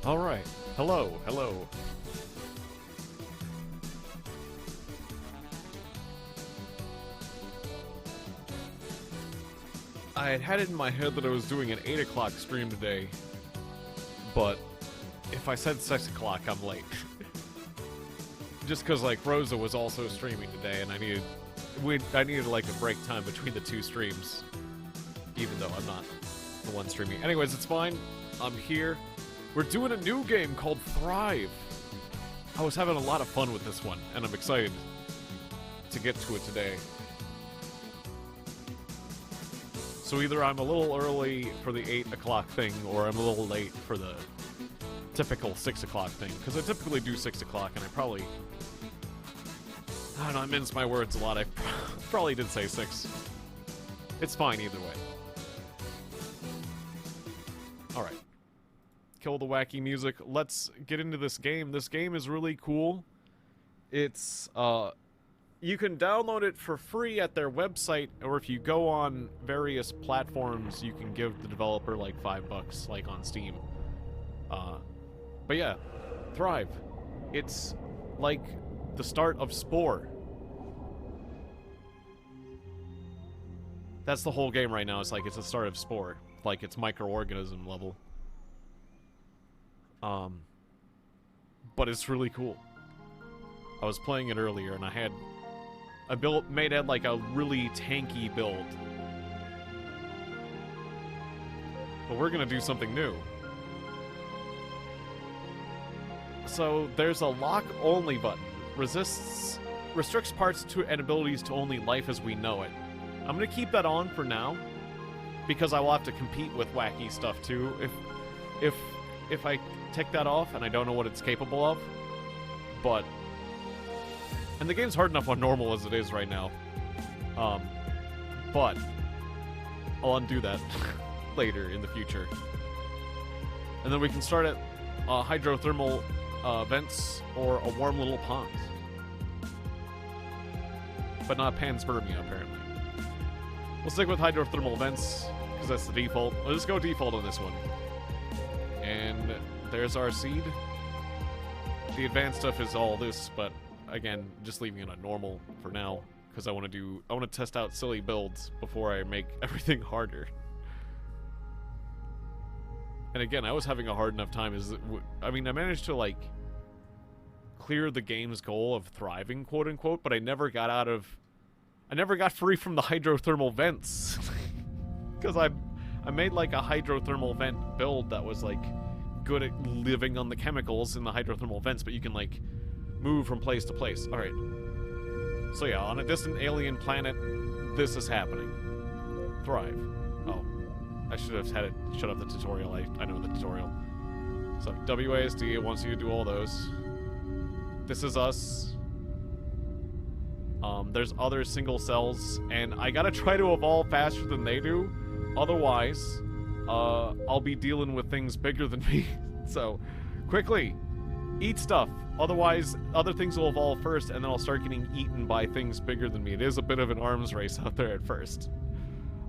Alright. Hello, hello. I had it in my head that I was doing an 8 o'clock stream today, but if I said 6 o'clock, I'm late. Just because, like, Rosa was also streaming today, and I needed, like, a break time between the two streams, even though I'm not the one streaming. Anyways, it's fine. I'm here. We're doing a new game called Thrive. I was having a lot of fun with this one, and I'm excited to get to it today. So either I'm a little early for the 8 o'clock thing, or I'm a little late for the typical 6 o'clock thing. Because I typically do 6 o'clock, and I don't know, I mince my words a lot. I probably did say 6. It's fine either way. Alright. Kill the wacky music. Let's get into this game. This game is really cool. It's, you can download it for free at their website, or if you go on various platforms, you can give the developer like $5, like on Steam. But yeah, Thrive. It's like the start of Spore. That's the whole game right now. It's like it's the start of Spore, like it's microorganism level. But it's really cool. I was playing it earlier, and I made it like a really tanky build. But we're gonna do something new. So there's a lock-only button. Restricts parts to and abilities to only life as we know it. I'm gonna keep that on for now, because I will have to compete with wacky stuff too. If I take that off, and I don't know what it's capable of, and the game's hard enough on normal as it is right now. But I'll undo that later in the future. And then we can start at hydrothermal vents or a warm little pond. But not panspermia, apparently. We'll stick with hydrothermal vents, because that's the default. Let's just go default on this one. And there's our seed. The advanced stuff is all this, but again, just leaving it on normal for now, because I want to test out silly builds before I make everything harder. And again, I was having a hard enough time. I managed to like clear the game's goal of thriving, quote unquote, but I never got free from the hydrothermal vents. Because I made like a hydrothermal vent build that was like good at living on the chemicals in the hydrothermal vents, but you can like move from place to place. Alright. So yeah, on a distant alien planet, this is happening. Thrive. Oh. I should have had it shut up the tutorial. I know the tutorial. So, WASD, it wants you to do all those. This is us. There's other single cells, and I gotta try to evolve faster than they do. Otherwise, I'll be dealing with things bigger than me. So, quickly, eat stuff. Otherwise, other things will evolve first, and then I'll start getting eaten by things bigger than me. It is a bit of an arms race out there at first.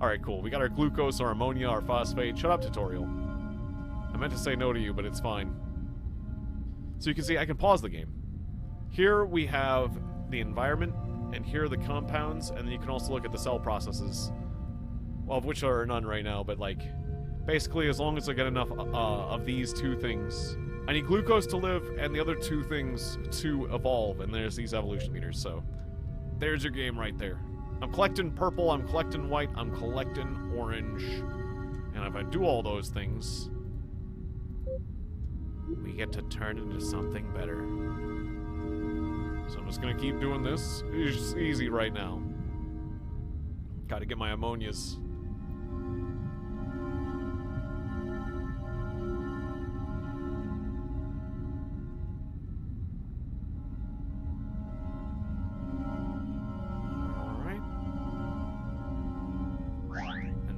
Alright, cool. We got our glucose, our ammonia, our phosphate. Shut up, tutorial. I meant to say no to you, but it's fine. So you can see I can pause the game. Here we have the environment, and here are the compounds, and then you can also look at the cell processes. Well, of which are none right now, but like, basically as long as I get enough of these two things. I need glucose to live, and the other two things to evolve, and there's these evolution meters, so there's your game right there. I'm collecting purple, I'm collecting white, I'm collecting orange. And if I do all those things, we get to turn into something better. So I'm just gonna keep doing this. It's easy right now. Gotta get my ammonias.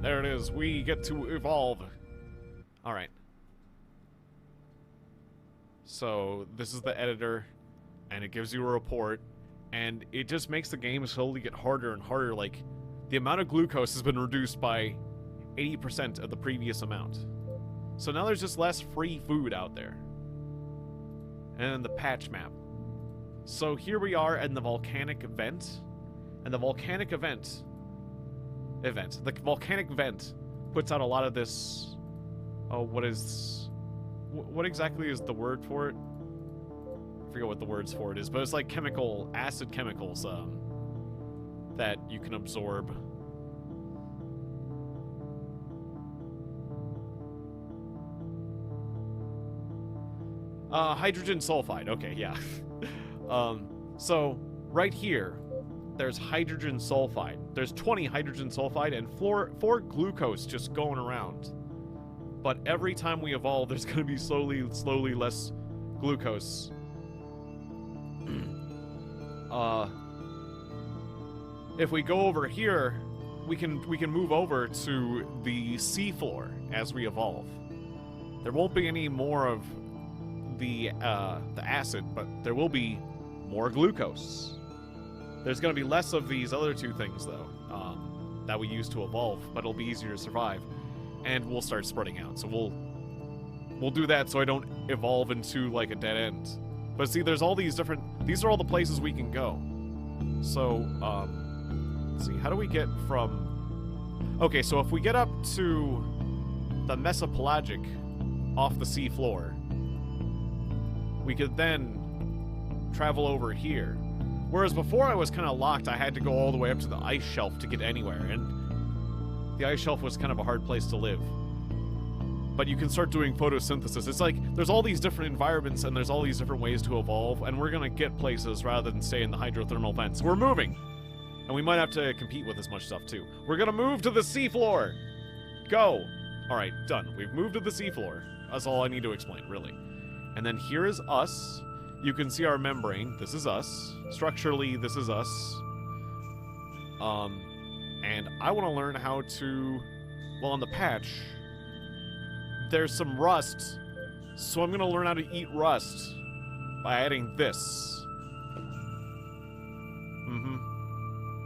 There it is. We get to evolve. Alright. So, this is the editor, and it gives you a report, and it just makes the game slowly get harder and harder. Like, the amount of glucose has been reduced by 80% of the previous amount. So now there's just less free food out there. and then the patch map. So here we are in the volcanic vent, and the volcanic vent puts out a lot of this. Oh, what exactly is the word for it? I forget what the words for it is, but it's like acid chemicals that you can absorb. Hydrogen sulfide. Okay, yeah. So right here, there's hydrogen sulfide. There's 20 hydrogen sulfide and 4 glucose just going around. But every time we evolve, there's going to be slowly less glucose. If we go over here, we can move over to the seafloor as we evolve. There won't be any more of the acid, but there will be more glucose. There's going to be less of these other 2 things, though, that we use to evolve, but it'll be easier to survive. And we'll start spreading out. So we'll do that so I don't evolve into, like, a dead end. But see, there's all these different... These are all the places we can go. So, let's see. How do we get from... Okay, so if we get up to the Mesopelagic off the sea floor, we could then travel over here. Whereas before I was kind of locked, I had to go all the way up to the ice shelf to get anywhere, and the ice shelf was kind of a hard place to live. But you can start doing photosynthesis. It's like, there's all these different environments, and there's all these different ways to evolve, and we're gonna get places rather than stay in the hydrothermal vents. We're moving! And we might have to compete with this much stuff, too. We're gonna move to the seafloor! Go! Alright, done. We've moved to the seafloor. That's all I need to explain, really. And then here is us. You can see our membrane. This is us. Structurally, this is us. And I want to learn how to... Well, on the patch, there's some rust. So I'm going to learn how to eat rust by adding this.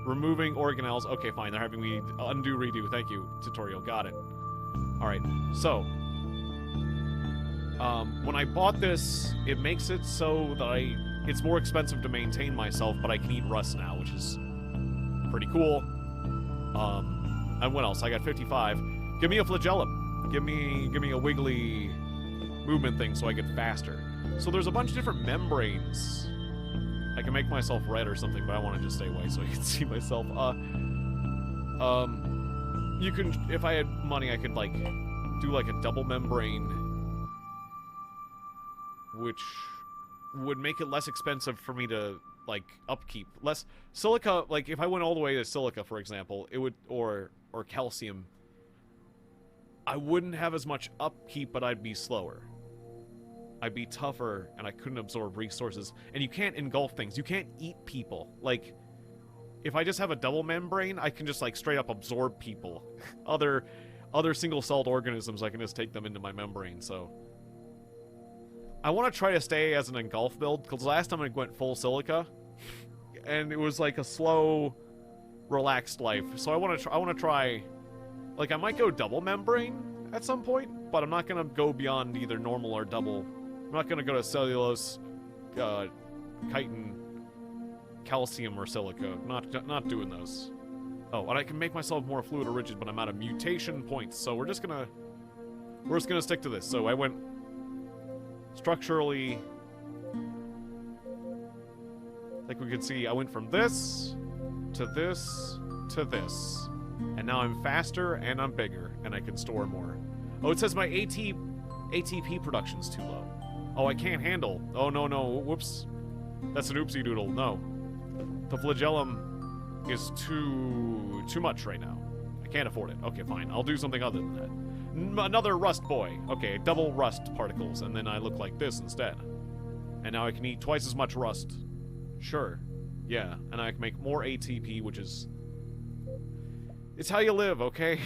Removing organelles. Okay, fine. They're having me undo, redo. Thank you, tutorial. Got it. Alright, so... when I bought this, it makes it so that it's more expensive to maintain myself, but I can eat rust now, which is pretty cool. And what else? I got 55. Give me a flagellum. Give me a wiggly movement thing so I get faster. So there's a bunch of different membranes. I can make myself red or something, but I want to just stay away so I can see myself. You can, if I had money, I could, like, do, like, a double membrane, which would make it less expensive for me to, like, upkeep. Less silica, like, if I went all the way to silica, for example, it would, or calcium, I wouldn't have as much upkeep, but I'd be slower. I'd be tougher, and I couldn't absorb resources. And you can't engulf things. You can't eat people. Like, if I just have a double membrane, I can just, like, straight up absorb people. Other single-celled organisms, I can just take them into my membrane, so... I want to try to stay as an engulf build, because last time I went full silica, and it was like a slow, relaxed life. So I want to try, like, I might go double membrane at some point, but I'm not going to go beyond either normal or double. I'm not going to go to cellulose, chitin, calcium, or silica. Not doing those. Oh, and I can make myself more fluid or rigid, but I'm out of mutation points, so we're just gonna stick to this. So I went structurally, like we can see, I went from this to this to this, and now I'm faster and I'm bigger and I can store more. Oh, it says my ATP production's too low. Oh, I can't handle. Oh, no, whoops, that's an oopsie doodle. No, the flagellum is too much right now. I can't afford it. Okay, fine, I'll do something other than that. Another rust boy. Okay, double rust particles, and then I look like this instead. And now I can eat twice as much rust. Sure. Yeah, and I can make more ATP, which is... It's how you live, okay?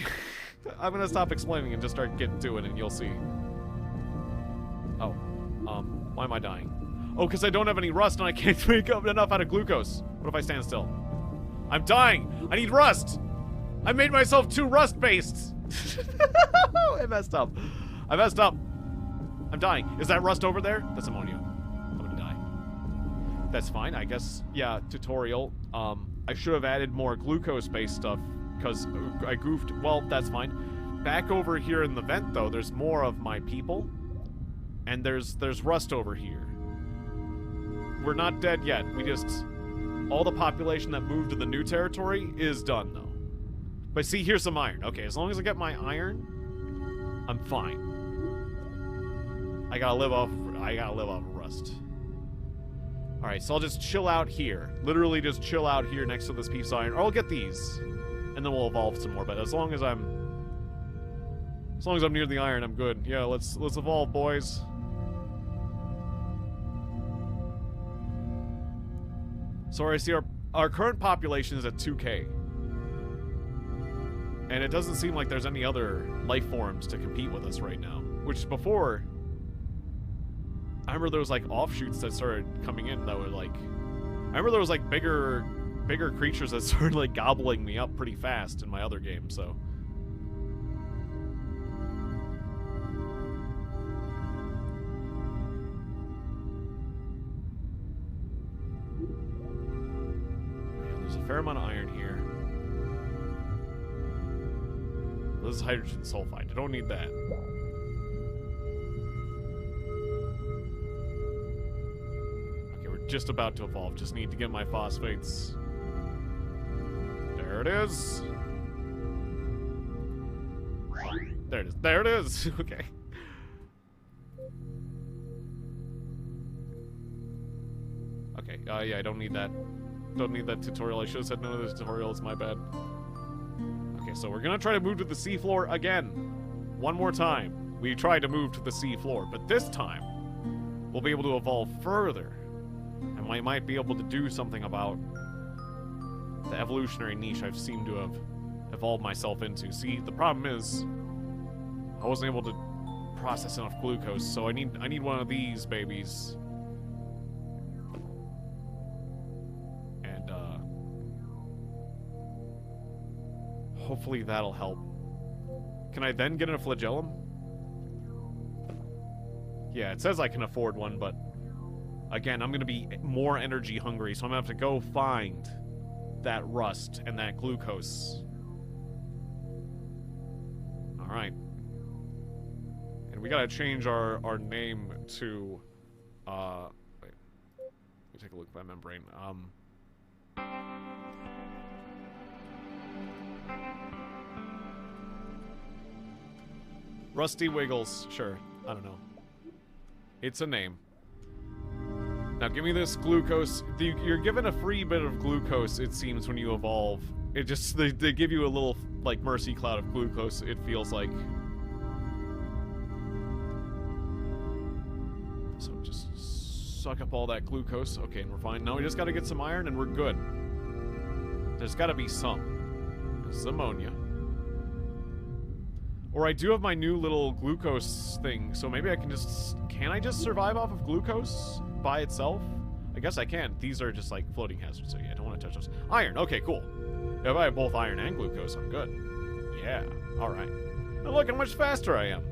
I'm gonna stop explaining and just start getting to it, and you'll see. Oh. Why am I dying? Oh, because I don't have any rust, and I can't make up enough out of glucose. What if I stand still? I'm dying! I need rust! I made myself too rust-based! I messed up. I'm dying. Is that rust over there? That's ammonia. I'm That's fine. I guess, yeah, tutorial. I should have added more glucose-based stuff, because I goofed. Well, that's fine. Back over here in the vent, though, there's more of my people. And there's rust over here. We're not dead yet. We just... All the population that moved to the new territory is done, though. But see, here's some iron. Okay, as long as I get my iron, I'm fine. I gotta live off of rust. Alright, so I'll just chill out here. Literally just chill out here next to this piece of iron. Or I'll get these. And then we'll evolve some more. But as long as I'm near the iron, I'm good. Yeah, let's evolve, boys. So I see our current population is at 2K. And it doesn't seem like there's any other life forms to compete with us right now. Which before, I remember there was like offshoots that started coming in that were like... I remember there was like bigger creatures that started like gobbling me up pretty fast in my other game, so... Fair amount of iron here. This is hydrogen sulfide. I don't need that. Okay, we're just about to evolve. Just need to get my phosphates. There it is. Oh, there it is. There it is. Okay. Okay. Yeah, I don't need that. Don't need that tutorial. I should have said no to this tutorial. It's my bad. Okay, so we're gonna try to move to the seafloor again. One more time. We tried to move to the seafloor, but this time we'll be able to evolve further. And we might be able to do something about the evolutionary niche I've seemed to have evolved myself into. See, the problem is I wasn't able to process enough glucose, so I need one of these babies. Hopefully that'll help. Can I then get a flagellum? Yeah, it says I can afford one, but again, I'm gonna be more energy hungry, so I'm gonna have to go find that rust and that glucose. Alright. And we gotta change our name to, wait. Let me take a look at my membrane. Rusty Wiggles, sure. I don't know. It's a name. Now give me this glucose. You're given a free bit of glucose, it seems, when you evolve. It just, they give you a little, like, mercy cloud of glucose, it feels like. So just suck up all that glucose. Okay, and we're fine. Now we just gotta get some iron and we're good. There's gotta be some. This is ammonia. Or I do have my new little glucose thing, so maybe I can just... Can I just survive off of glucose by itself? I guess I can. These are just like floating hazards, so yeah, I don't want to touch those. Iron, okay, cool. If I have both iron and glucose, I'm good. Yeah, alright. Now look how much faster I am.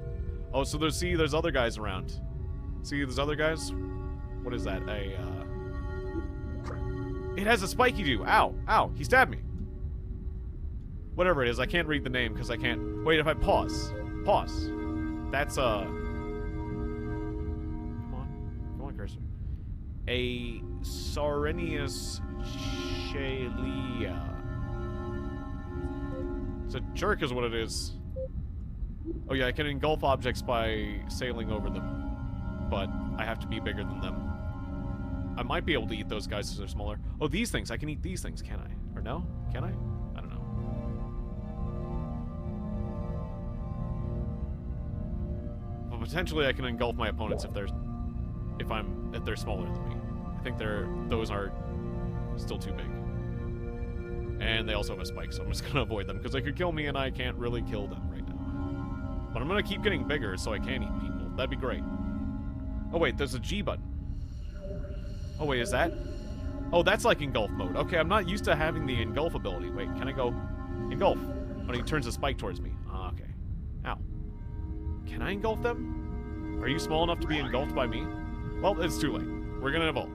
Oh, so there's other guys around. See, there's other guys? What is that? It has a spiky do. Ow, ow, he stabbed me. Whatever it is, I can't read the name because I can't... Wait, if I pause. Pause. That's, Come on, cursor. A Saurinius Shalia. It's a jerk is what it is. Oh yeah, I can engulf objects by sailing over them. But I have to be bigger than them. I might be able to eat those guys because they're smaller. Oh, these things. I can eat these things, can I? Or no? Can I? I don't know. But potentially I can engulf my opponents if they're smaller than me. I think those are still too big. And they also have a spike, so I'm just gonna avoid them because they could kill me and I can't really kill them right now. But I'm gonna keep getting bigger so I can eat people. That'd be great. Oh wait, there's a G button. Oh wait, is that? Oh, that's like engulf mode. Okay, I'm not used to having the engulf ability. Wait, can I go engulf? When he turns the spike towards me. Ah, okay. Ow. Can I engulf them? Are you small enough to be engulfed by me? Well, it's too late. We're gonna evolve.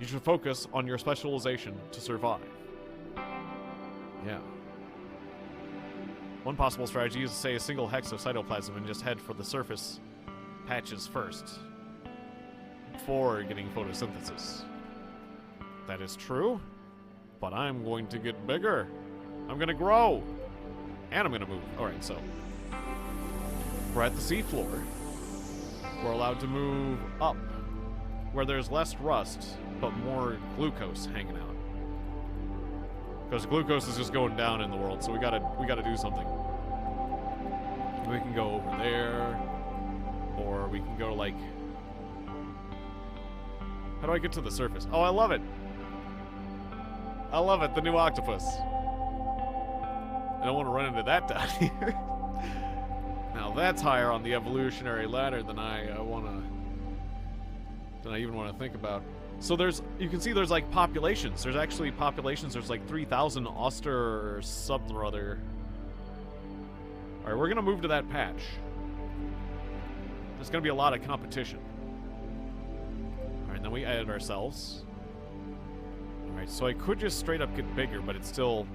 You should focus on your specialization to survive. Yeah. One possible strategy is to say a single hex of cytoplasm and just head for the surface patches first, before getting photosynthesis. That is true, but I'm going to get bigger. I'm going to grow, and I'm going to move. Alright, so we're at the seafloor. We're allowed to move up, where there's less rust, but more glucose hanging out. Because glucose is just going down in the world, so we gotta do something. We can go over there, or we can go like... How do I get to the surface? Oh, I love it! I love it, the new octopus. I don't want to run into that down here. Now that's higher on the evolutionary ladder than I even want to think about. So you can see there's like populations. There's actually populations. There's like 3,000 Oster or something or other. All right, we're gonna move to that patch. There's gonna be a lot of competition. All right, and then we added ourselves. All right, so I could just straight up get bigger, but it's still.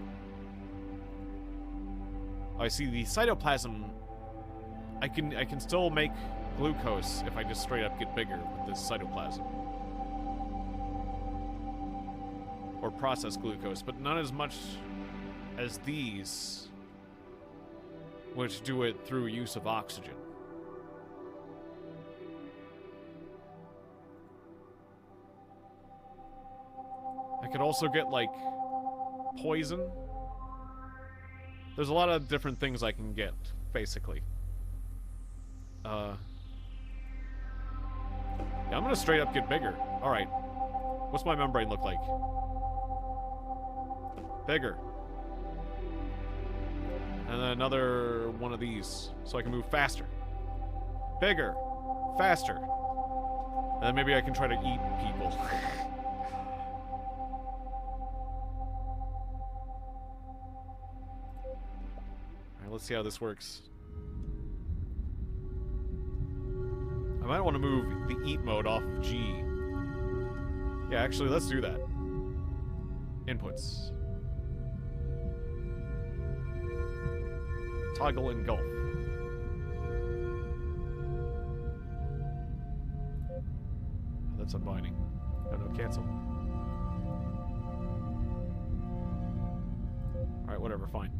Oh, I see the cytoplasm. I can still make glucose if I just straight up get bigger with this cytoplasm. Or process glucose, but not as much as these, which do it through use of oxygen. I could also get, like, poison. There's a lot of different things I can get, basically. Yeah, I'm gonna straight up get bigger. Alright. What's my membrane look like? Bigger. And then another one of these, so I can move faster. Bigger. Faster. And then maybe I can try to eat people. Alright, let's see how this works. I might want to move the eat mode off of G. Yeah, actually, let's do that. Inputs. Toggle engulf. Oh, that's unbinding. Oh no, cancel. Alright, whatever, fine.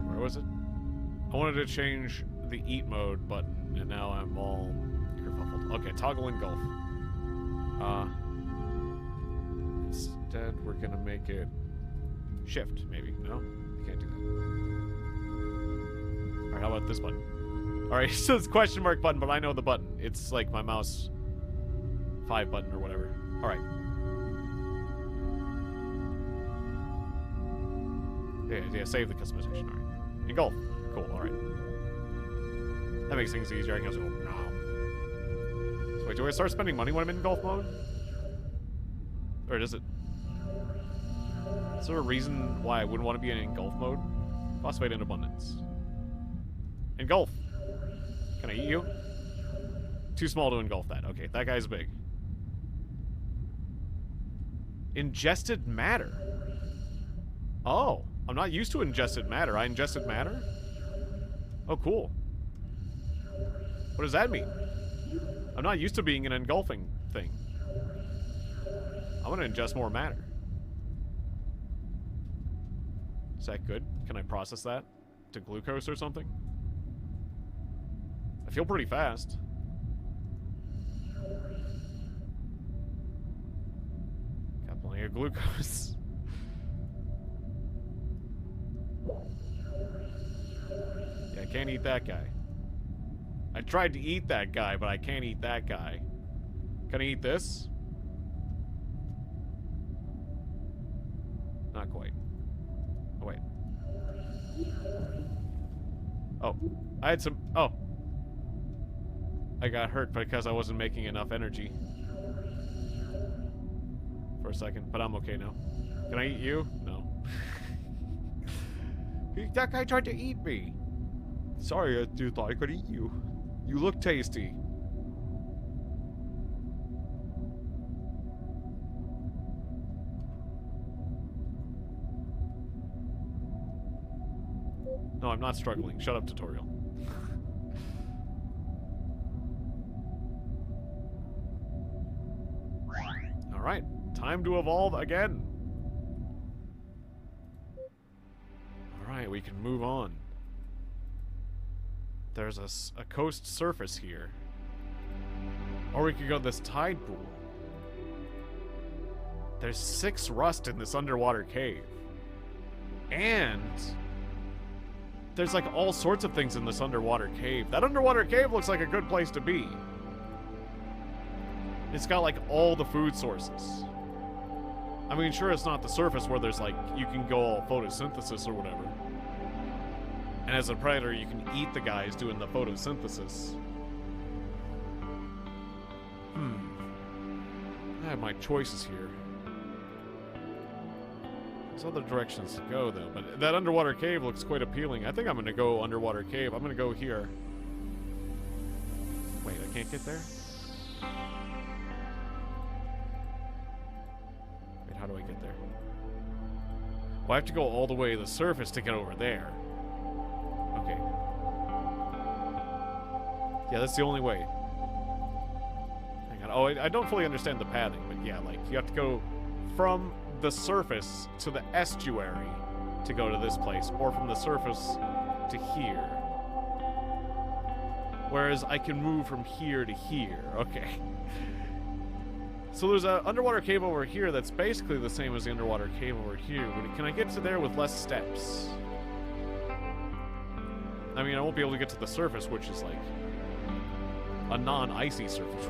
Where was it? I wanted to change the eat mode button, and now I'm all kerfuffled. Okay, toggle engulf. Instead, we're gonna make it shift, maybe. No? I can't do that. Alright, how about this button? Alright, it says question mark button, but I know the button. It's like my mouse 5 button or whatever. Alright. Yeah, save the customization. Alright. Engulf. Cool, alright. That makes things easier. I can just go, no. So wait, do I start spending money when I'm in engulf mode? Or does it? Is there a reason why I wouldn't want to be in engulf mode? Phosphate in abundance. Engulf. Can I eat you? Too small to engulf that. Okay, that guy's big. Ingested matter. Oh, I'm not used to ingested matter. I ingested matter? Oh, cool. What does that mean? I'm not used to being an engulfing thing. I want to ingest more matter. Is that good? Can I process that to glucose or something? I feel pretty fast. Got plenty of glucose. Yeah, I can't eat that guy. I tried to eat that guy, but I can't eat that guy. Can I eat this? Not quite. Oh, wait. Oh. I had some... Oh. I got hurt because I wasn't making enough energy. For a second, but I'm okay now. Can I eat you? No. That guy tried to eat me. Sorry, I dude, thought I could eat you. You look tasty. No, I'm not struggling. Shut up, tutorial. Alright, time to evolve again. Alright, we can move on. There's a coast surface here. Or we could go to this tide pool. There's 6 rust in this underwater cave. And there's like all sorts of things in this underwater cave. That underwater cave looks like a good place to be. It's got like all the food sources. I mean, sure, it's not the surface where there's like, you can go all photosynthesis or whatever. And as a predator, you can eat the guys doing the photosynthesis. I have my choices here. There's other directions to go, though. But that underwater cave looks quite appealing. I think I'm going to go underwater cave. I'm going to go here. Wait, I can't get there? Wait, how do I get there? Well, I have to go all the way to the surface to get over there. Okay. Yeah, that's the only way. Hang on. Oh, I don't fully understand the pathing, but yeah, like, you have to go from the surface to the estuary to go to this place, or from the surface to here. Whereas I can move from here to here. Okay. So there's an underwater cave over here that's basically the same as the underwater cave over here, but can I get to there with less steps? I mean, I won't be able to get to the surface, which is like a non-icy surface,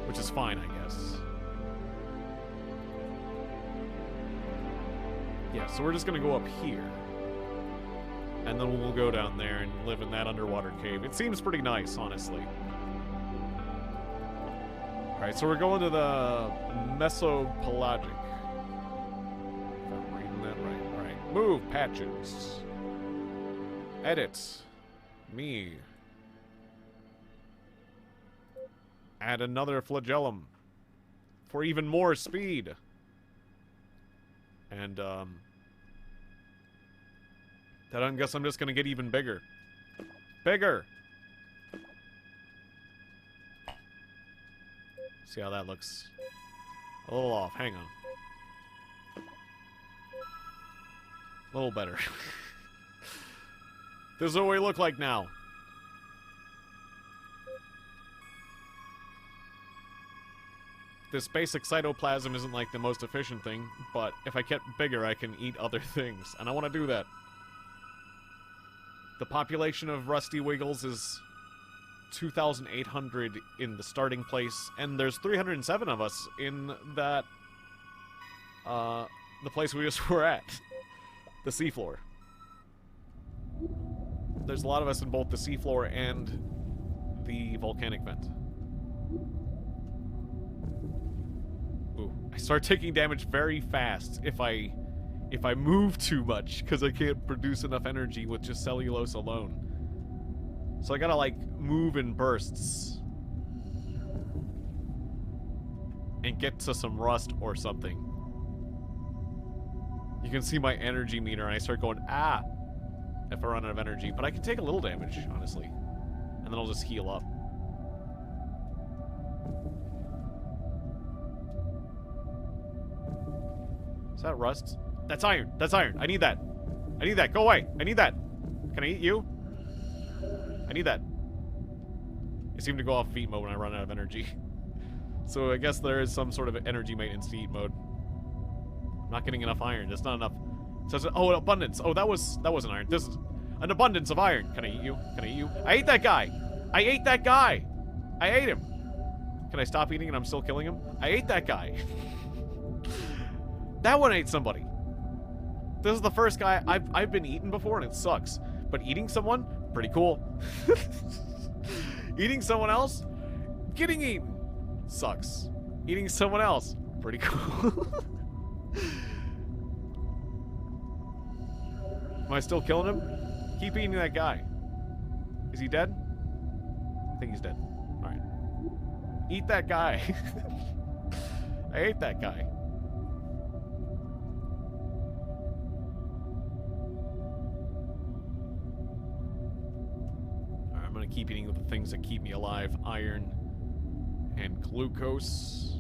which is fine, I guess. Yeah, so we're just gonna go up here. And then we'll go down there and live in that underwater cave. It seems pretty nice, honestly. Alright, so we're going to the Mesopelagic. If I'm reading that right. Alright, move, Patches. Edit. Me. Add another flagellum. For even more speed. And, then I guess I'm just gonna get even bigger. Bigger! See how that looks. A little off. Hang on. A little better. This is what we look like now. This basic cytoplasm isn't like the most efficient thing, but if I get bigger, I can eat other things, and I want to do that. The population of Rusty Wiggles is 2,800 in the starting place, and there's 307 of us in that, the place we just were at. The seafloor. There's a lot of us in both the seafloor and the volcanic vent. Ooh, I start taking damage very fast if I move too much, because I can't produce enough energy with just cellulose alone. So I gotta, like, move in bursts. And get to some rust or something. You can see my energy meter, and I start going, ah! If I run out of energy. But I can take a little damage, honestly. And then I'll just heal up. Is that rust? That's iron. That's iron. I need that. I need that. Go away. I need that. Can I eat you? I need that. I seem to go off feet mode when I run out of energy. So I guess there is some sort of energy maintenance to eat mode. I'm not getting enough iron. That's not enough. It says, oh, an abundance. Oh, that wasn't iron. This is an abundance of iron. Can I eat you? Can I eat you? I ate that guy. I ate that guy. I ate him. Can I stop eating and I'm still killing him? I ate that guy. That one ate somebody. This is the first guy I've been eaten before, and it sucks. But eating someone, pretty cool. Eating someone else, getting eaten, sucks. Eating someone else, pretty cool. Am I still killing him? Keep eating that guy. Is he dead? I think he's dead. Alright. Eat that guy. I ate that guy. Alright, I'm gonna keep eating the things that keep me alive. Iron and glucose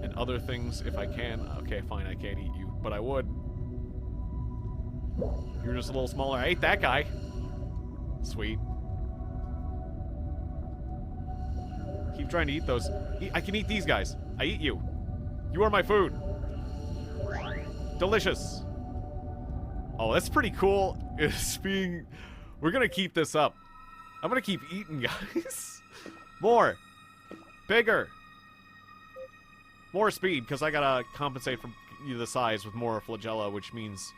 and other things if I can. Okay, fine, I can't eat you, but I would. You're just a little smaller. I ate that guy. Sweet. Keep trying to eat those. I can eat these guys. I eat you. You are my food. Delicious. Oh, that's pretty cool. It's being... We're gonna keep this up. I'm gonna keep eating, guys. More. Bigger. More speed, because I gotta compensate for the size with more flagella, which means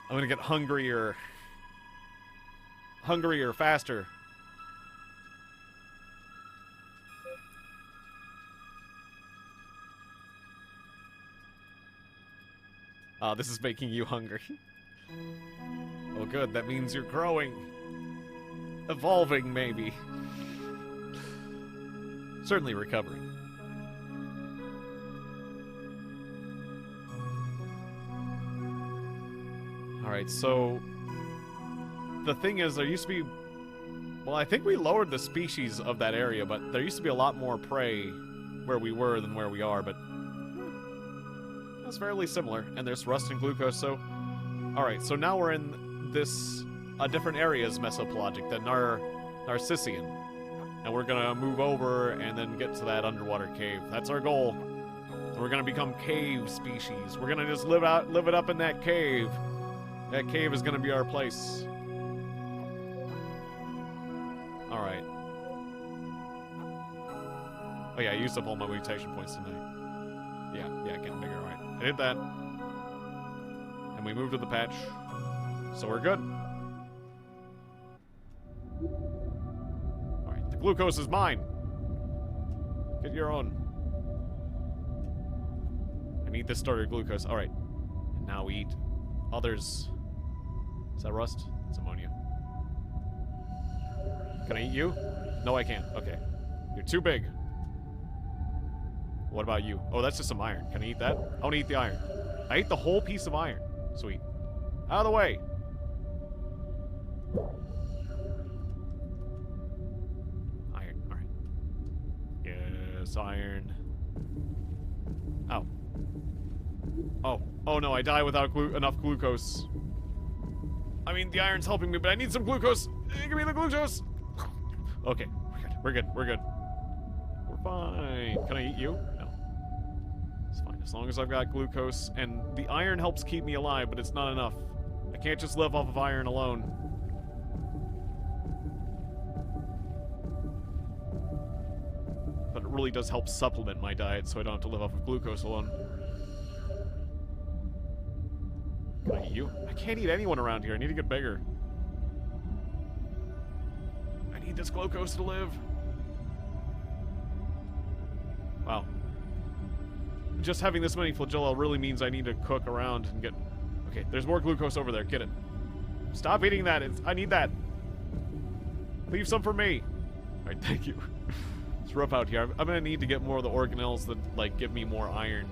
I'm gonna get hungrier. Hungrier faster. This is making you hungry. Oh good, that means you're growing. Evolving, maybe. Certainly recovering. Alright, so... The thing is, there used to be... Well, I think we lowered the species of that area, but there used to be a lot more prey where we were than where we are, but... That's fairly similar, and there's rust and glucose, so... Alright, so now we're in this... different areas mesopelagic, the Narcissian. And we're gonna move over and then get to that underwater cave. That's our goal. We're gonna become cave species. We're gonna just live it up in that cave. That cave is gonna be our place. Alright. Oh yeah, I used up all my mutation points tonight. Yeah, getting bigger, alright. I did that. And we moved to the patch. So we're good. Alright, the glucose is mine. Get your own. I need this starter glucose. Alright. And now we eat others. Is that rust? It's ammonia. Can I eat you? No, I can't. Okay. You're too big. What about you? Oh, that's just some iron. Can I eat that? I want to eat the iron. I ate the whole piece of iron. Sweet. Out of the way. Iron. Alright. Yes, iron. Ow. Oh. Oh no, I die without enough glucose. I mean, the iron's helping me, but I need some glucose. Give me the glucose. Okay. We're good. We're good. We're fine. Can I eat you? No. It's fine. As long as I've got glucose. And the iron helps keep me alive, but it's not enough. I can't just live off of iron alone. But it really does help supplement my diet so I don't have to live off of glucose alone. Can I eat you? I can't eat anyone around here. I need to get bigger. I need this glucose to live. Wow. Just having this many flagella really means I need to cook around and get... Okay, there's more glucose over there. Get it. Stop eating that. I need that. Leave some for me. Alright, thank you. It's rough out here. I'm gonna need to get more of the organelles that, like, give me more iron.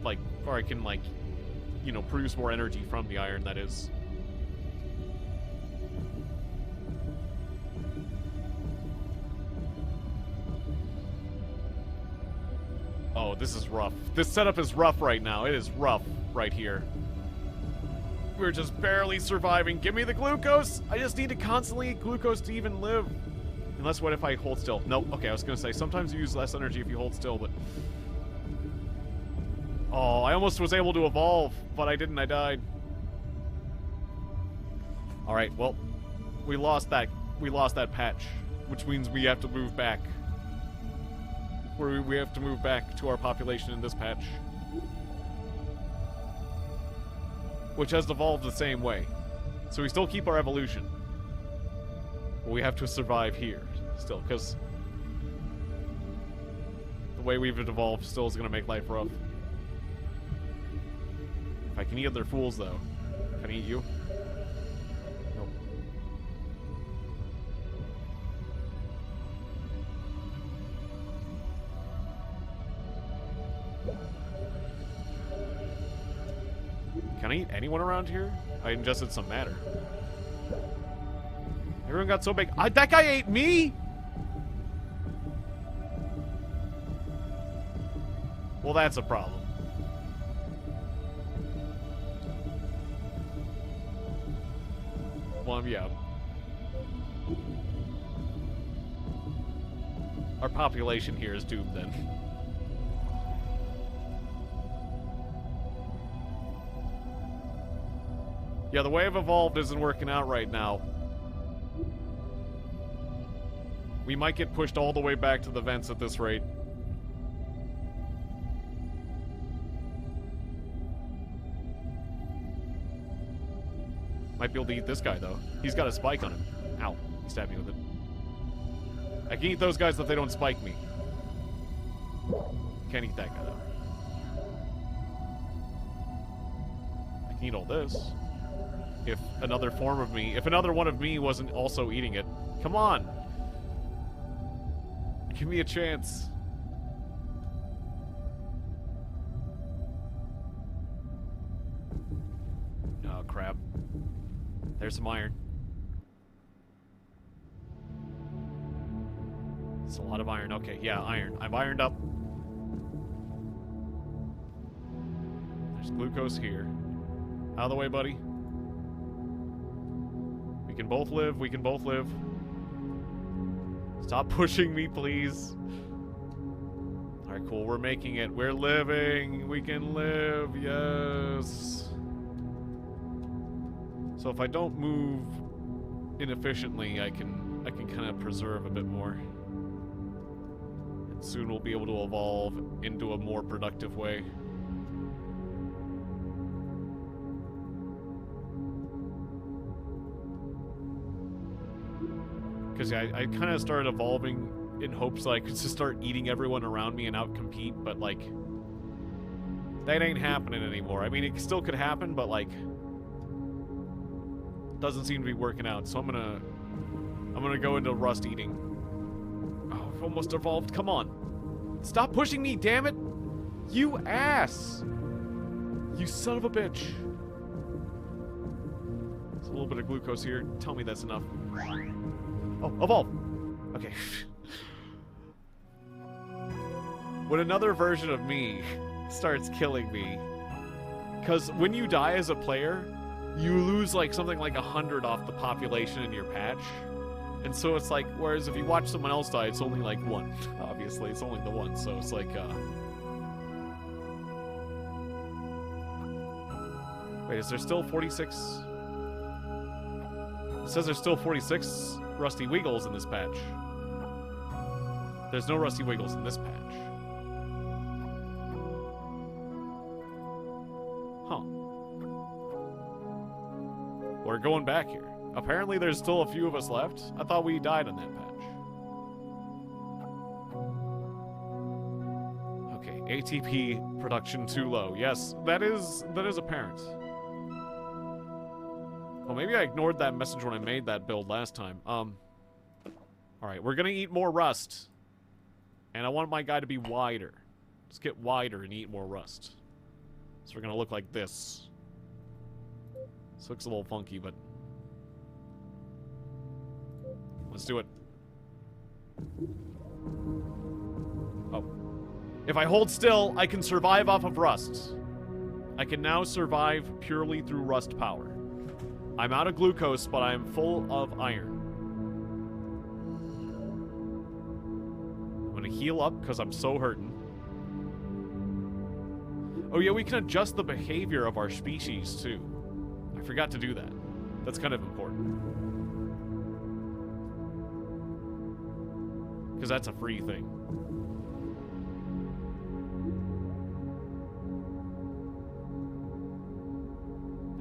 Like, or I can, like, you know, produce more energy from the iron, that is. Oh, this is rough. This setup is rough right now. It is rough right here. We're just barely surviving. Give me the glucose! I just need to constantly eat glucose to even live. Unless, what if I hold still? Nope. Okay, I was gonna say, sometimes you use less energy if you hold still, but... Oh, I almost was able to evolve, but I didn't. I died. Alright, well, we lost that patch, which means we have to move back. We have to move back to our population in this patch. Which has evolved the same way. So we still keep our evolution. But we have to survive here, still, because the way we've evolved still is going to make life rough. If I can eat other fools, though. Can I eat you? Nope. Can I eat anyone around here? I ingested some matter. Everyone got so big. That guy ate me? Well, that's a problem. Well, yeah. Our population here is doomed then. Yeah, the way I've evolved isn't working out right now. We might get pushed all the way back to the vents at this rate. Might be able to eat this guy, though. He's got a spike on him. Ow. He stabbed me with it. I can eat those guys if they don't spike me. Can't eat that guy, though. I can eat all this. If another form of me... If another one of me wasn't also eating it. Come on! Give me a chance. Oh, crap. There's some iron. It's a lot of iron. Okay, yeah, iron. I've ironed up. There's glucose here. Out of the way, buddy. We can both live. We can both live. Stop pushing me, please. Alright, cool. We're making it. We're living. We can live. Yes. So if I don't move inefficiently, I can kind of preserve a bit more. And soon we'll be able to evolve into a more productive way. Because yeah, I kind of started evolving in hopes that I could just start eating everyone around me and outcompete, but like, that ain't happening anymore. I mean, it still could happen, but like, doesn't seem to be working out. So I'm gonna go into rust eating. Oh, I've almost evolved. Come on, stop pushing me, damn it! You ass! You son of a bitch! There's a little bit of glucose here. Tell me that's enough. Oh, evolve! Okay. When another version of me starts killing me, because when you die as a player, you lose like something like 100 off the population in your patch. And so it's like, whereas if you watch someone else die, it's only like 1. Obviously, it's only the 1, so it's like, Wait, is there still 46? It says there's still 46 Rusty Wiggles in this patch. There's no Rusty Wiggles in this patch. Huh. We're going back here. Apparently there's still a few of us left. I thought we died on that patch. Okay, ATP production too low. Yes, that is apparent. Well, maybe I ignored that message when I made that build last time. Alright, we're gonna eat more rust. And I want my guy to be wider. Let's get wider and eat more rust. So we're gonna look like this. This looks a little funky, but... let's do it. Oh. If I hold still, I can survive off of rust. I can now survive purely through rust power. I'm out of glucose, but I'm full of iron. I'm gonna heal up because I'm so hurting. Oh yeah, we can adjust the behavior of our species too. I forgot to do that. That's kind of important. Because that's a free thing.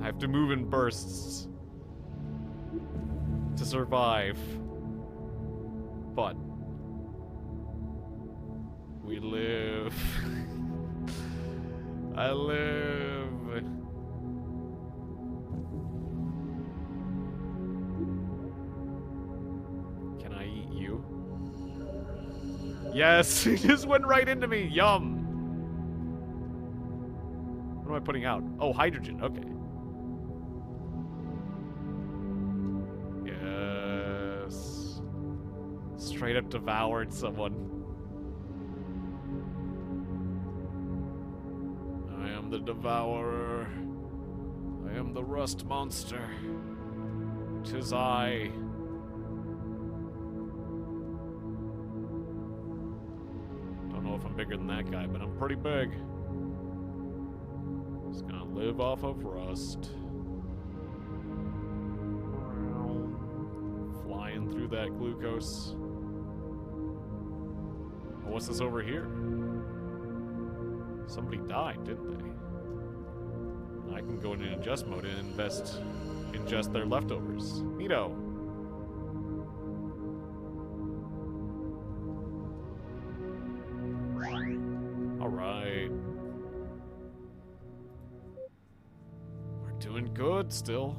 I have to move in bursts to survive. But we live. I live. Can I eat you? Yes, he just went right into me. Yum. What am I putting out? Oh, hydrogen. Okay. straight up devoured someone. I am the devourer. I am the rust monster. 'Tis I. Don't know if I'm bigger than that guy, but I'm pretty big. Just gonna live off of rust. Flying through that glucose. Oh, what's this over here? Somebody died, didn't they? I can go into ingest mode and ingest their leftovers. Neato. Alright. We're doing good still.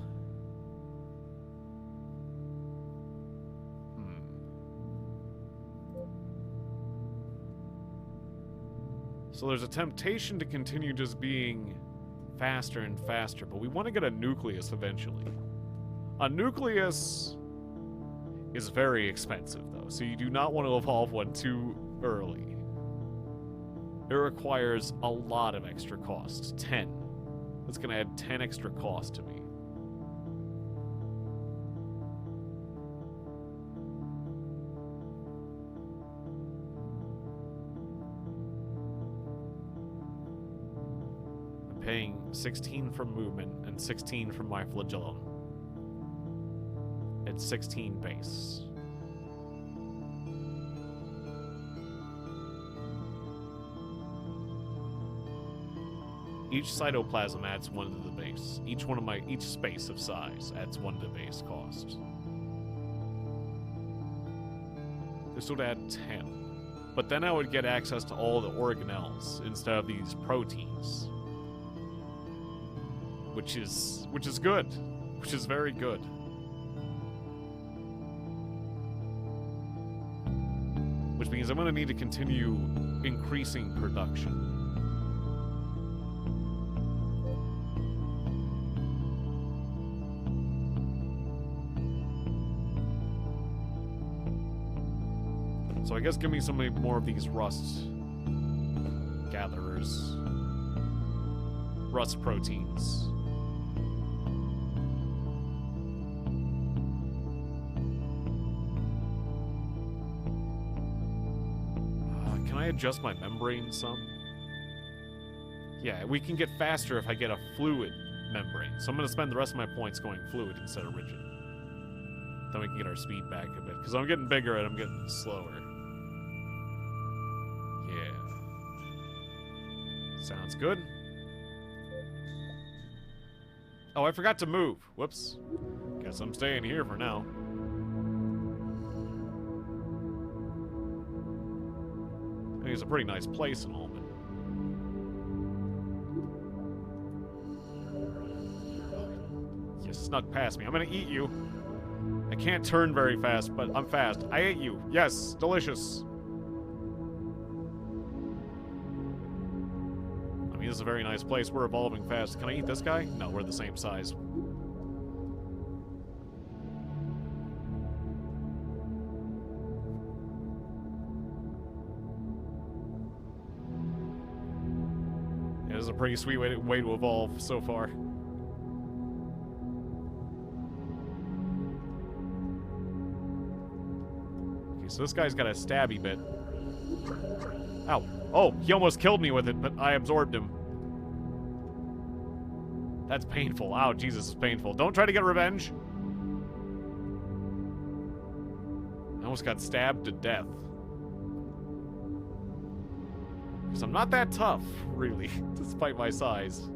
So there's a temptation to continue just being faster and faster, but we want to get a nucleus eventually. A nucleus is very expensive, though, so you do not want to evolve one too early. It requires a lot of extra cost. 10. That's going to add 10 extra cost to me. Paying 16 from movement and 16 from my flagellum. It's 16 base. Each cytoplasm adds 1 to the base. Each space of size adds 1 to base cost. This would add 10. But then I would get access to all the organelles instead of these proteins. Which is good. Which is very good. Which means I'm going to need to continue increasing production. So I guess give me some more of these rust gatherers. Rust proteins. Can I adjust my membrane some? Yeah, we can get faster if I get a fluid membrane. So I'm going to spend the rest of my points going fluid instead of rigid. Then we can get our speed back a bit. Because I'm getting bigger and I'm getting slower. Yeah. Sounds good. Oh, I forgot to move. Whoops. Guess I'm staying here for now. I think it's a pretty nice place and all, but... You snuck past me. I'm gonna eat you. I can't turn very fast, but I'm fast. I ate you. Yes, delicious. I mean, this is a very nice place. We're evolving fast. Can I eat this guy? No, we're the same size. Yeah, this is a pretty sweet way to evolve so far. Okay, so this guy's got a stabby bit. Ow. Oh, he almost killed me with it, but I absorbed him. That's painful. Ow, Jesus, it's painful. Don't try to get revenge. I almost got stabbed to death. Because I'm not that tough, really, despite my size.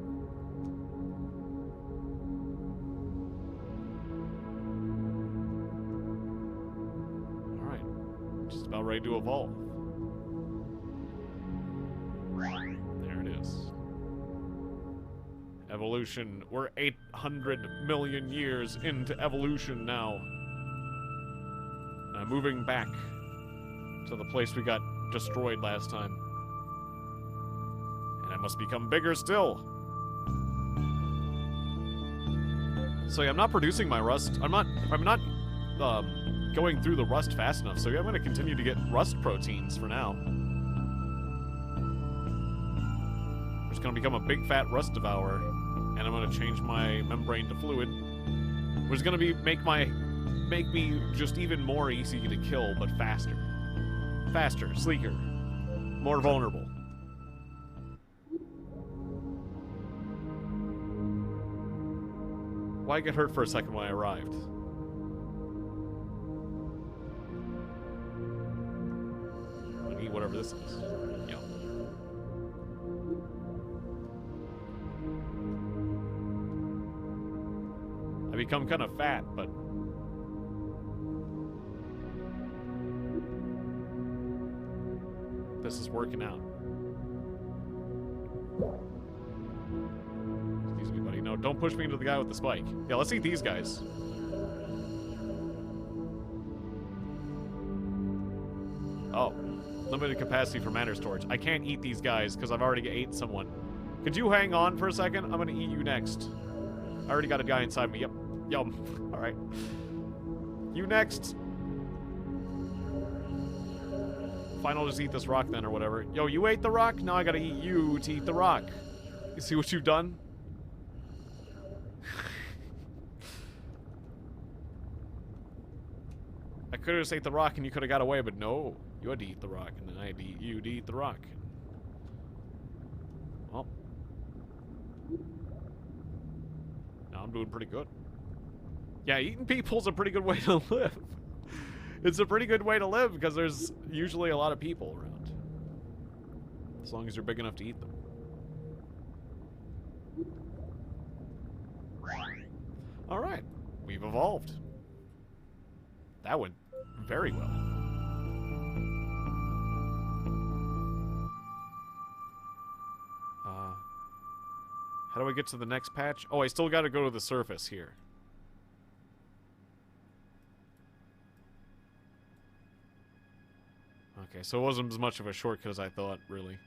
Alright. Just about ready to evolve. There it is. Evolution. We're 800 million years into evolution now. And I'm moving back to the place we got destroyed last time. And I must become bigger still. So yeah, I'm not producing my rust. I'm not going through the rust fast enough, so I'm going to continue to get rust proteins for now. I'm just going to become a big fat rust devourer, and I'm going to change my membrane to fluid, which is going to make me just even more easy to kill, but faster. Faster, sleeker, more vulnerable. Why get hurt for a second when I arrived? I'm gonna eat whatever this is. Yum. I become kind of fat, but this is working out. Excuse me, buddy. No, don't push me into the guy with the spike. Yeah, let's eat these guys. Oh, limited capacity for matter storage. I can't eat these guys because I've already ate someone. Could you hang on for a second? I'm gonna eat you next. I already got a guy inside me. Yep. Yum. All right. You next. Fine, I'll just eat this rock then or whatever. Yo, you ate the rock? Now I gotta eat you to eat the rock. You see what you've done? I could have just ate the rock and you could have got away, but no. You had to eat the rock, and then I had to eat you to eat the rock. Well. Now I'm doing pretty good. Yeah, eating people's a pretty good way to live. It's a pretty good way to live because there's usually a lot of people around. As long as you're big enough to eat them. Alright, we've evolved. That went very well. How do I get to the next patch? Oh, I still gotta go to the surface here. Okay, so it wasn't as much of a shortcut as I thought, really.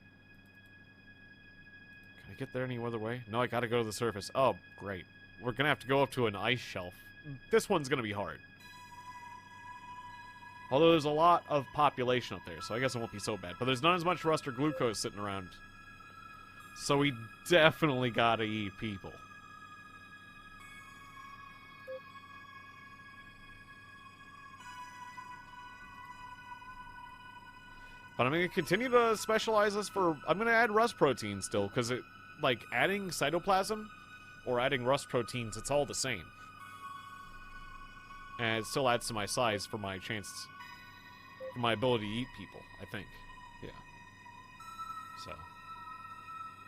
Can I get there any other way? No, I gotta go to the surface. Oh, great. We're gonna have to go up to an ice shelf. This one's gonna be hard. Although there's a lot of population up there, so I guess it won't be so bad. But there's not as much rust or glucose sitting around. So we definitely gotta eat people. But I'm going to continue to specialize this for... I'm going to add rust protein still, because it... Like, adding cytoplasm or adding rust proteins, it's all the same. And it still adds to my size for my chance... For my ability to eat people, I think. Yeah. So.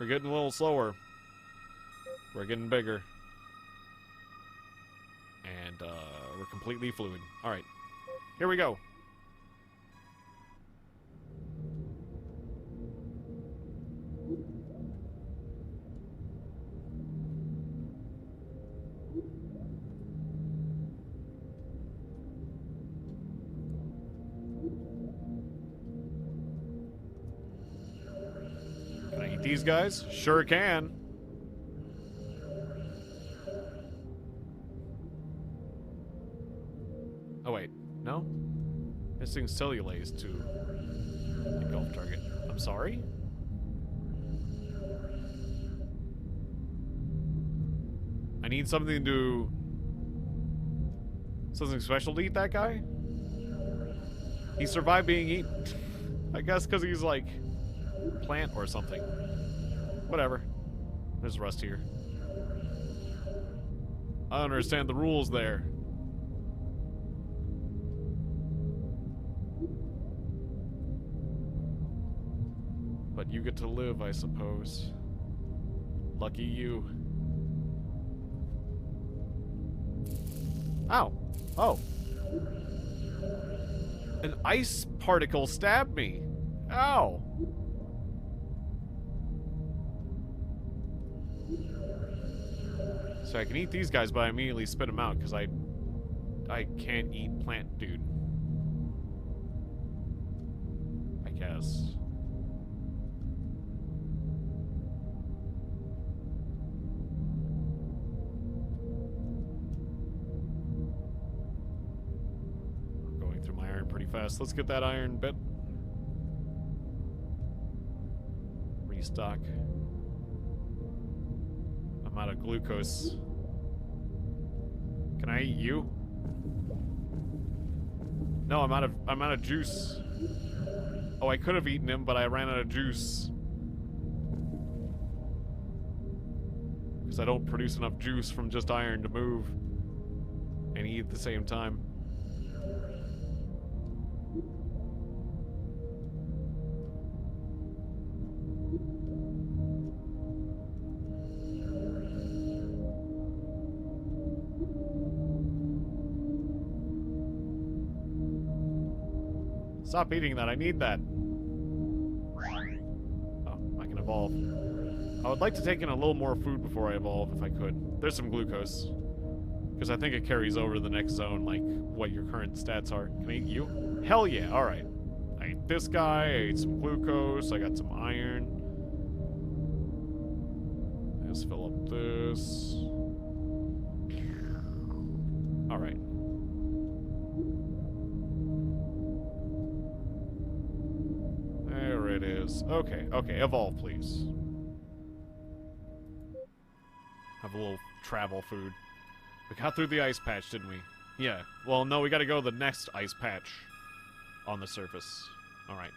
We're getting a little slower. We're getting bigger. And, we're completely fluid. Alright. Here we go. Can I eat these guys? Sure can. Oh wait, no? Missing cellulase to engulf target. I'm sorry? I need something to... Something special to eat that guy? He survived being eaten. I guess because he's like... plant or something. Whatever. There's rust here. I don't understand the rules there. But you get to live, I suppose. Lucky you. Ow. Oh. An ice particle stabbed me. Ow. So I can eat these guys, but I immediately spit them out because I can't eat plant dude. I guess. pretty fast. Let's get that iron bit. Restock. I'm out of glucose. Can I eat you? No, I'm out of juice. Oh, I could have eaten him, but I ran out of juice. Because I don't produce enough juice from just iron to move and eat at the same time. Stop eating that, I need that. Oh, I can evolve. I would like to take in a little more food before I evolve, if I could. There's some glucose. Because I think it carries over to the next zone, like what your current stats are. Can I eat you? Hell yeah, alright. I ate this guy, I ate some glucose, I got some iron. Let's fill up this. Alright. There it is. Okay, okay, evolve, please. Have a little travel food. We got through the ice patch, didn't we? Yeah. Well, no, we gotta go to the next ice patch on the surface. Alright.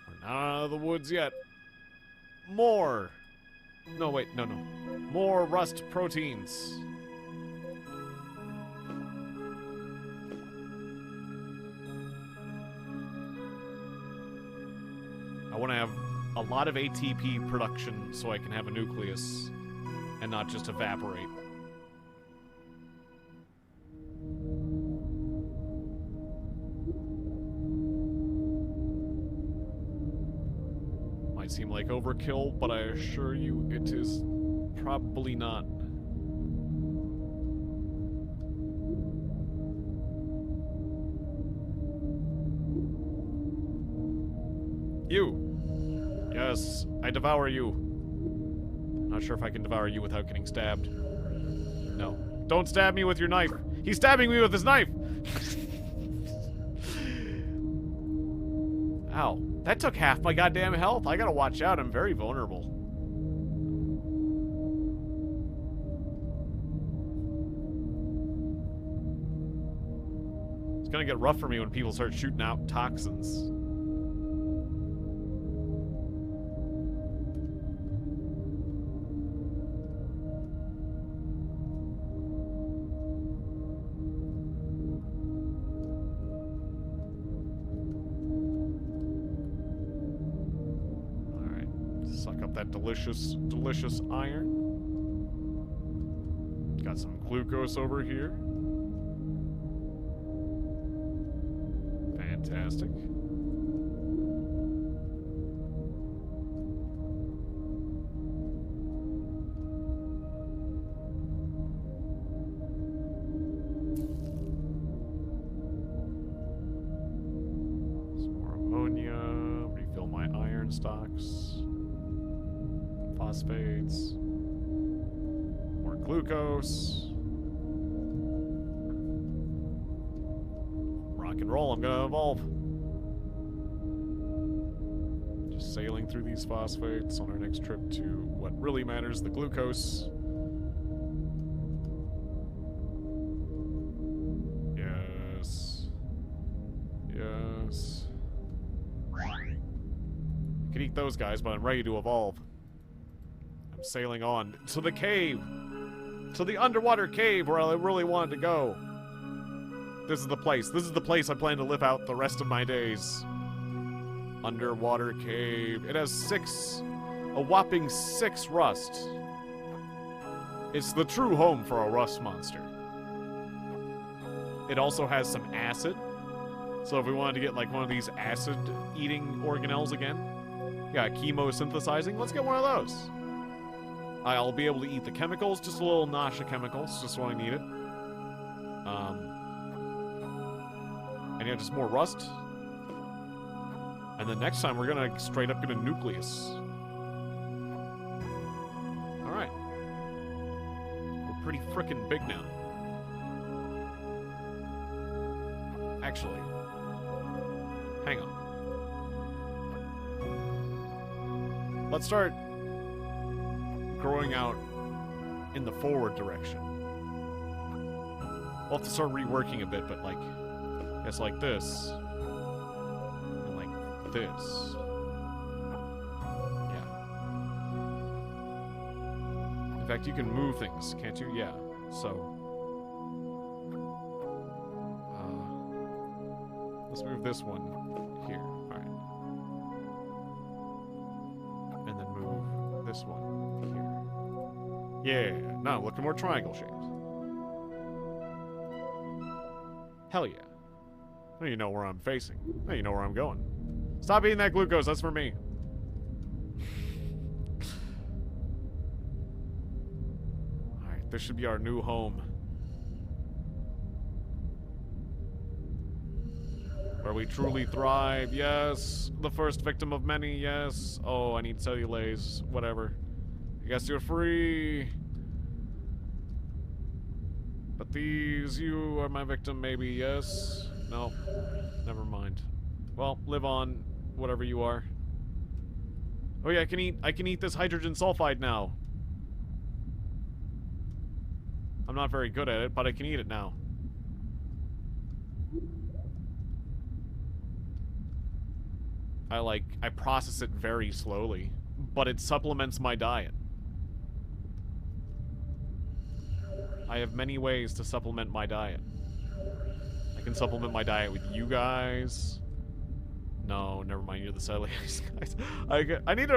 We're not out of the woods yet. More! No, wait, no. More rust proteins. I want to have a lot of ATP production so I can have a nucleus and not just evaporate. Might seem like overkill, but I assure you it is probably not. You! Yes, I devour you. Not sure if I can devour you without getting stabbed. No. Don't stab me with your knife! He's stabbing me with his knife! Ow. That took half my goddamn health. I gotta watch out. I'm very vulnerable. It's gonna get rough for me when people start shooting out toxins. That delicious iron. Got some glucose over here. Fantastic. Some more ammonia. Refill my iron stocks. Phosphates, more glucose. Rock and roll, I'm gonna evolve. Just sailing through these phosphates on our next trip to what really matters, the glucose. Yes. Yes. I could eat those guys, but I'm ready to evolve. I'm sailing on to the cave, to the underwater cave where I really wanted to go. This is the place. This is the place I plan to live out the rest of my days. Underwater cave. It has a whopping 6 rust. It's the true home for a rust monster. It also has some acid. So if we wanted to get like one of these acid-eating organelles again, yeah, chemosynthesizing, let's get one of those. I'll be able to eat the chemicals, just a little nausea chemicals, just when I need it. And yeah, just more rust. And then next time we're gonna straight up get a nucleus. Alright. We're pretty frickin' big now. Actually, hang on. Let's start growing out in the forward direction. We'll have to start reworking a bit, but like, it's like this. And like this. Yeah. In fact, you can move things, can't you? Yeah. So, let's move this one here. Alright. And then move this one here. Yeah. Now, looking more triangle shaped. Hell yeah. Now you know where I'm facing. Now you know where I'm going. Stop eating that glucose. That's for me. Alright, this should be our new home. Where we truly thrive. Yes. The first victim of many. Yes. Oh, I need cellulase. Whatever. I guess you're free. But these, you are my victim, maybe, yes? No. Never mind. Well, live on, whatever you are. Oh yeah, I can eat this hydrogen sulfide now. I'm not very good at it, but I can eat it now. I process it very slowly, but it supplements my diet. I have many ways to supplement my diet. I can supplement my diet with you guys. No, never mind. You're the cellulase guys. I need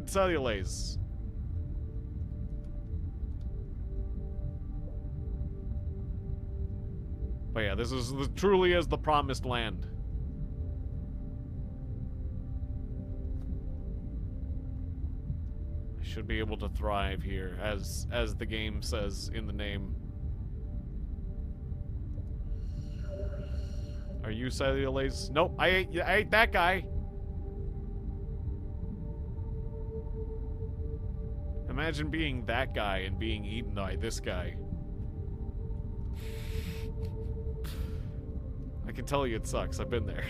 cellulase. But yeah, this truly is the promised land. Should be able to thrive here, as the game says in the name. Are you cellulase? Nope, I ate that guy. Imagine being that guy and being eaten by this guy. I can tell you it sucks. I've been there.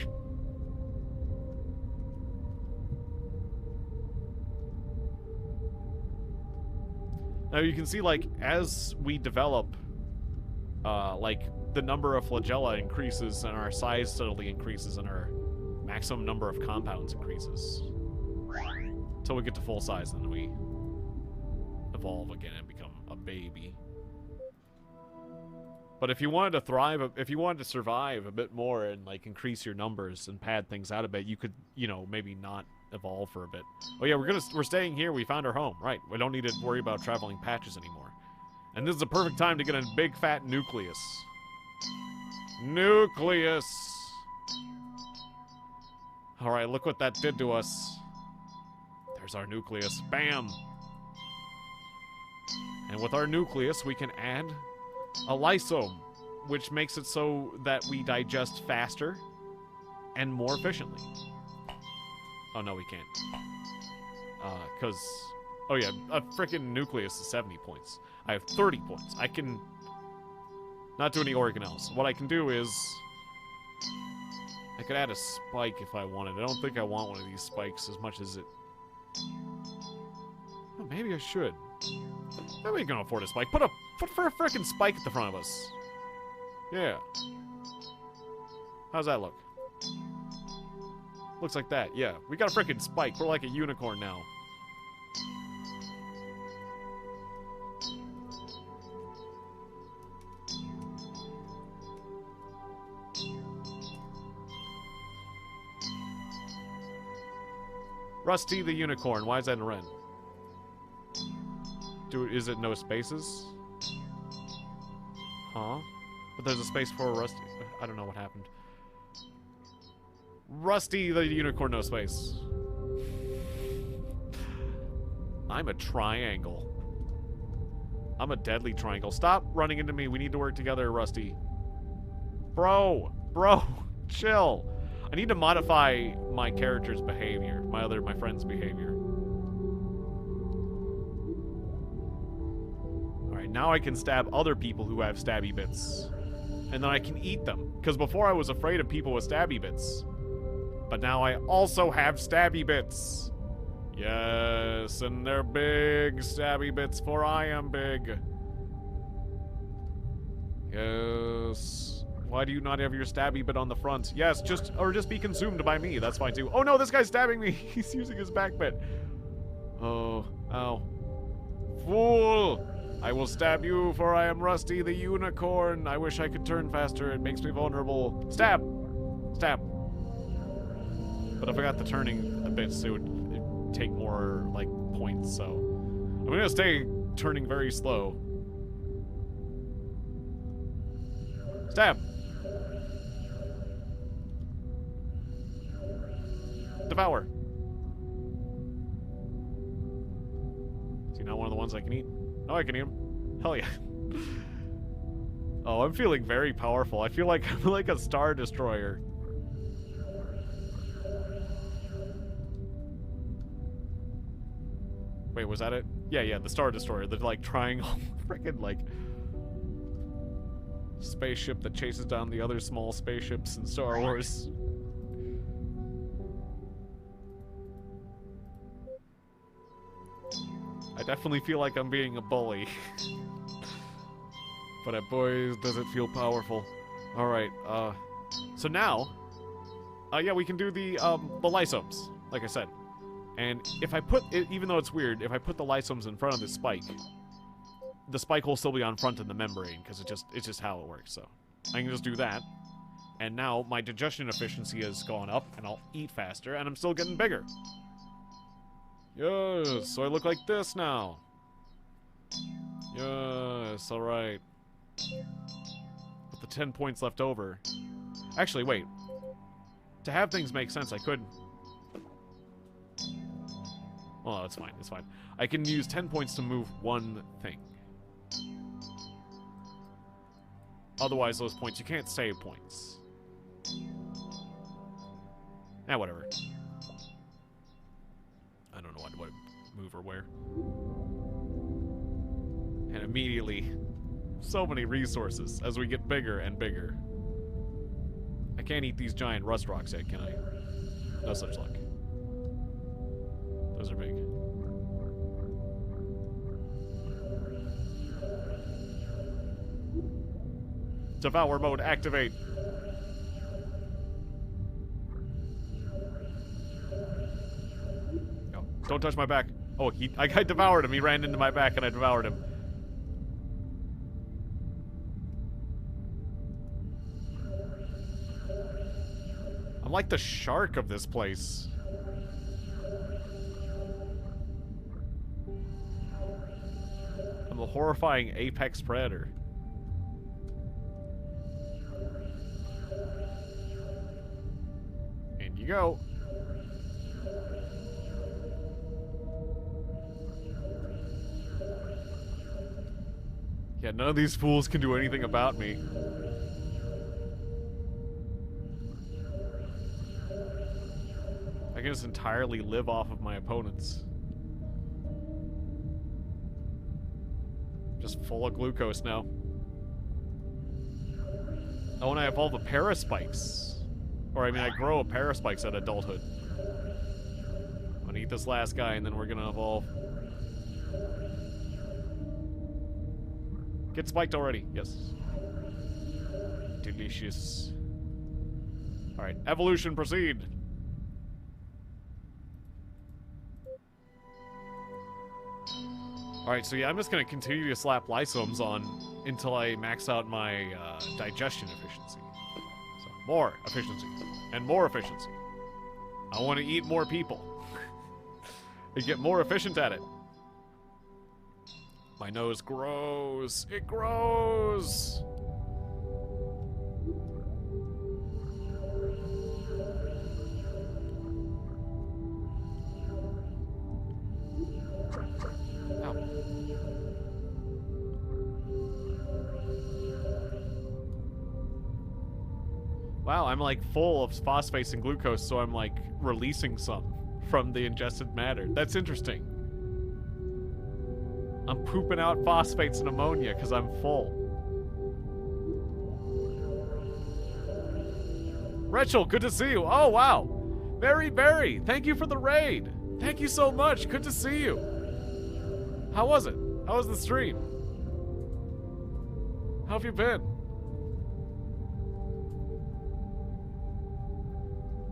Now you can see, like, as we develop, like, the number of flagella increases and our size steadily increases and our maximum number of compounds increases. Until we get to full size, and then we evolve again and become a baby. But if you wanted to thrive, if you wanted to survive a bit more and, like, increase your numbers and pad things out a bit, you could, you know, maybe not evolve for a bit. Oh yeah, we're staying here. We found our home. Right. We don't need to worry about traveling patches anymore. And this is the perfect time to get a big fat nucleus. Nucleus. All right, look what that did to us. There's our nucleus. Bam. And with our nucleus, we can add a lysome, which makes it so that we digest faster and more efficiently. Oh, no, we can't. Because... Oh, yeah, a freaking nucleus is 70 points. I have 30 points. I can not do any organelles. What I can do is... I could add a spike if I wanted. I don't think I want one of these spikes as much as it... Oh, maybe I should. Maybe we can afford a spike. Put a freaking spike at the front of us. Yeah. How's that look? Looks like that, yeah. We got a freaking spike. We're like a unicorn now. Rusty the unicorn. Why is that in red? Is it no spaces? Huh? But there's a space for Rusty. I don't know what happened. Rusty the unicorn, no space. I'm a triangle. I'm a deadly triangle. Stop running into me. We need to work together, Rusty. Bro, chill. I need to modify my character's behavior, my friend's behavior. All right, now I can stab other people who have stabby bits. And then I can eat them. Because before I was afraid of people with stabby bits. But now I also have stabby bits. Yes, and they're big stabby bits, for I am big. Yes. Why do you not have your stabby bit on the front? Yes, just be consumed by me. That's fine too. Oh no, this guy's stabbing me. He's using his back bit. Oh, ow. Fool! I will stab you, for I am Rusty the Unicorn. I wish I could turn faster. It makes me vulnerable. Stab! Stab. But if I got the turning a bit, so it'd take more, like, points, so... I'm gonna stay turning very slow. Stab! Devour! Is he not one of the ones I can eat? Oh, I can eat him. Hell yeah. Oh, I'm feeling very powerful. I feel like I'm like a Star Destroyer. Wait, was that it? Yeah, the Star Destroyer. The, like, triangle freaking, like, spaceship that chases down the other small spaceships in Star Wars. I definitely feel like I'm being a bully. But boy, does it feel powerful. Alright, so now, yeah, we can do the lysomes, like I said. And if I put, even though it's weird, if I put the lysomes in front of the spike will still be on front in the membrane, because it's just how it works, so. I can just do that. And now my digestion efficiency has gone up, and I'll eat faster, and I'm still getting bigger. Yes, so I look like this now. Yes, alright. With the 10 points left over. Actually, wait. To have things make sense, I could... Well, it's fine, it's fine. I can use 10 points to move one thing. Otherwise, those points, you can't save points. Whatever. I don't know what move or where. And immediately, so many resources as we get bigger and bigger. I can't eat these giant rust rocks yet, can I? No such luck. Those are big. Devour mode activate. No, don't touch my back. Oh, I devoured him. He ran into my back and I devoured him. I'm like the shark of this place. I'm a horrifying apex predator. In you go. Yeah, none of these fools can do anything about me. I can just entirely live off of my opponents. Just full of glucose now. Oh, and I evolve the paraspikes. Or, I mean, I grow a paraspikes at adulthood. I'm gonna eat this last guy, and then we're gonna evolve. Get spiked already. Yes. Delicious. Alright, evolution proceed. Alright, so yeah, I'm just gonna continue to slap lysomes on until I max out my digestion efficiency. So, more efficiency. And more efficiency. I want to eat more people. And get more efficient at it. My nose grows. It grows! Wow, I'm like full of phosphates and glucose, so I'm like releasing some from the ingested matter. That's interesting. I'm pooping out phosphates and ammonia because I'm full. Rachel, good to see you. Oh, wow. Mary Berry, thank you for the raid. Thank you so much. Good to see you. How was it? How was the stream? How have you been?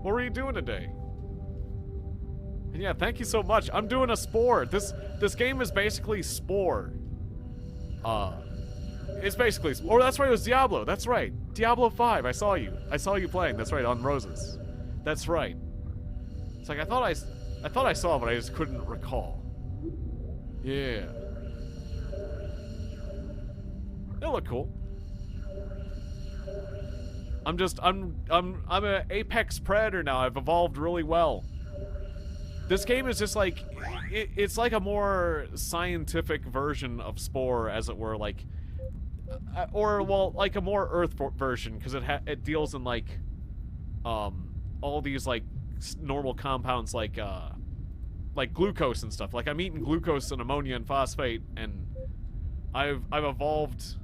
What were you doing today? And yeah, thank you so much. I'm doing a Spore. This game is basically Spore. It's basically, oh, that's right, it was Diablo. That's right, Diablo 5. I saw you playing. That's right, on Roses. That's right. It's like I thought I saw, but I just couldn't recall. Yeah. They look cool. I'm an apex predator now. I've evolved really well. This game is just like, it's like a more scientific version of Spore, as it were, like, or well, like a more Earth version, because it deals in like, all these like normal compounds like glucose and stuff. Like I'm eating glucose and ammonia and phosphate, and I've evolved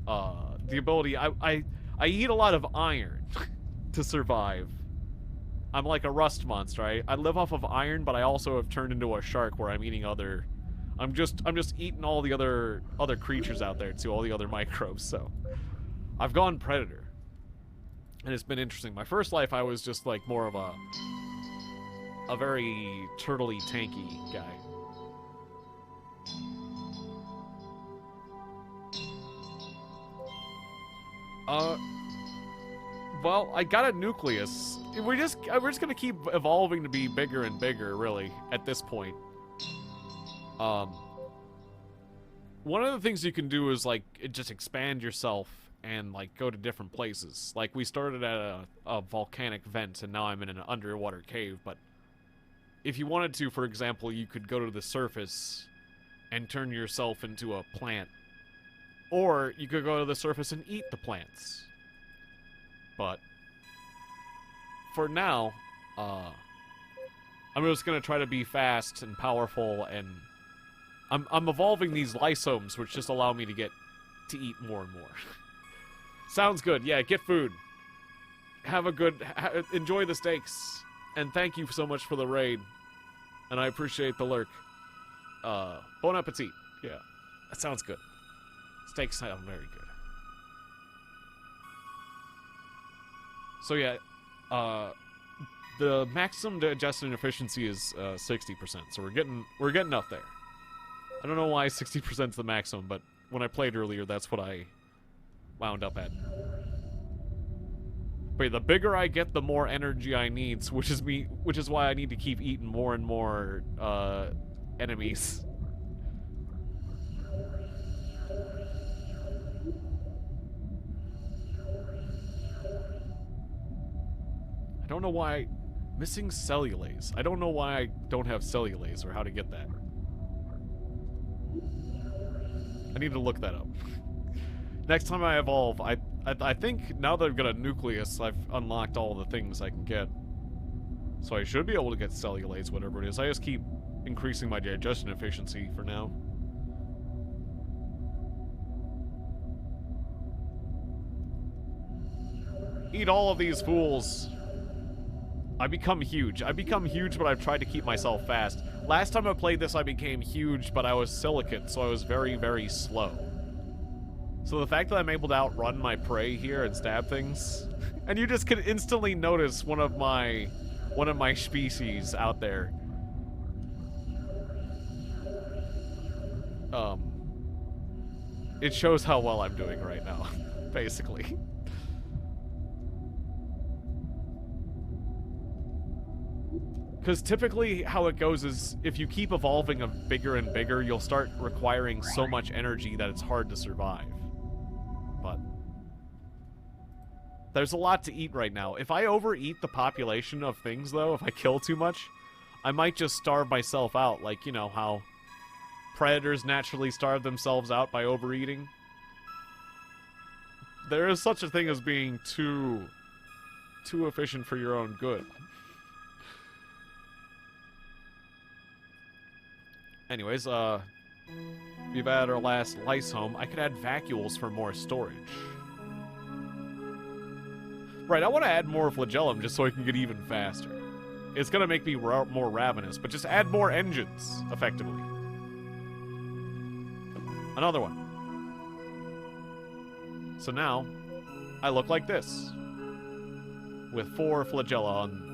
the ability. I eat a lot of iron to survive. I'm like a rust monster. I live off of iron, but I also have turned into a shark where I'm eating other. I'm just eating all the other creatures out there too, all the other microbes. So I've gone predator, and it's been interesting. My first life, I was just like more of a very turtley, tanky guy. Well, I got a nucleus. We're just gonna keep evolving to be bigger and bigger, really, at this point. One of the things you can do is like just expand yourself and like go to different places. Like we started at a volcanic vent, and now I'm in an underwater cave. But if you wanted to, for example, you could go to the surface and turn yourself into a plant, or you could go to the surface and eat the plants. But for now, I'm just gonna try to be fast and powerful, and I'm evolving these lysomes, which just allow me to eat more and more. Sounds good. Yeah, get food. Have a good, enjoy the steaks, and thank you so much for the raid. And I appreciate the lurk. Bon appetit. Yeah, that sounds good. Steaks sound very good. So yeah, the maximum digestion efficiency is 60%. So we're getting up there. I don't know why 60% is the maximum, but when I played earlier, that's what I wound up at. But the bigger I get, the more energy I need, which is why I need to keep eating more and more enemies. I don't know why missing cellulase. I don't know why I don't have cellulase or how to get that. I need to look that up. Next time I evolve, I think now that I've got a nucleus, I've unlocked all the things I can get. So I should be able to get cellulase, whatever it is. I just keep increasing my digestion efficiency for now. Eat all of these fools. I become huge. But I've tried to keep myself fast. Last time I played this, I became huge, but I was silicate, so I was very, very slow. So the fact that I'm able to outrun my prey here and stab things, and you just can instantly notice one of my species out there. It shows how well I'm doing right now, basically. Because typically how it goes is if you keep evolving bigger and bigger, you'll start requiring so much energy that it's hard to survive. But there's a lot to eat right now. If I overeat the population of things, though, if I kill too much, I might just starve myself out. Like, you know, how predators naturally starve themselves out by overeating. There is such a thing as being too efficient for your own good. Anyways, we've had our last lysome. I could add vacuoles for more storage. Right, I want to add more flagellum just so I can get even faster. It's going to make me more ravenous, but just add more engines, effectively. Another one. So now, I look like this. With 4 flagella on...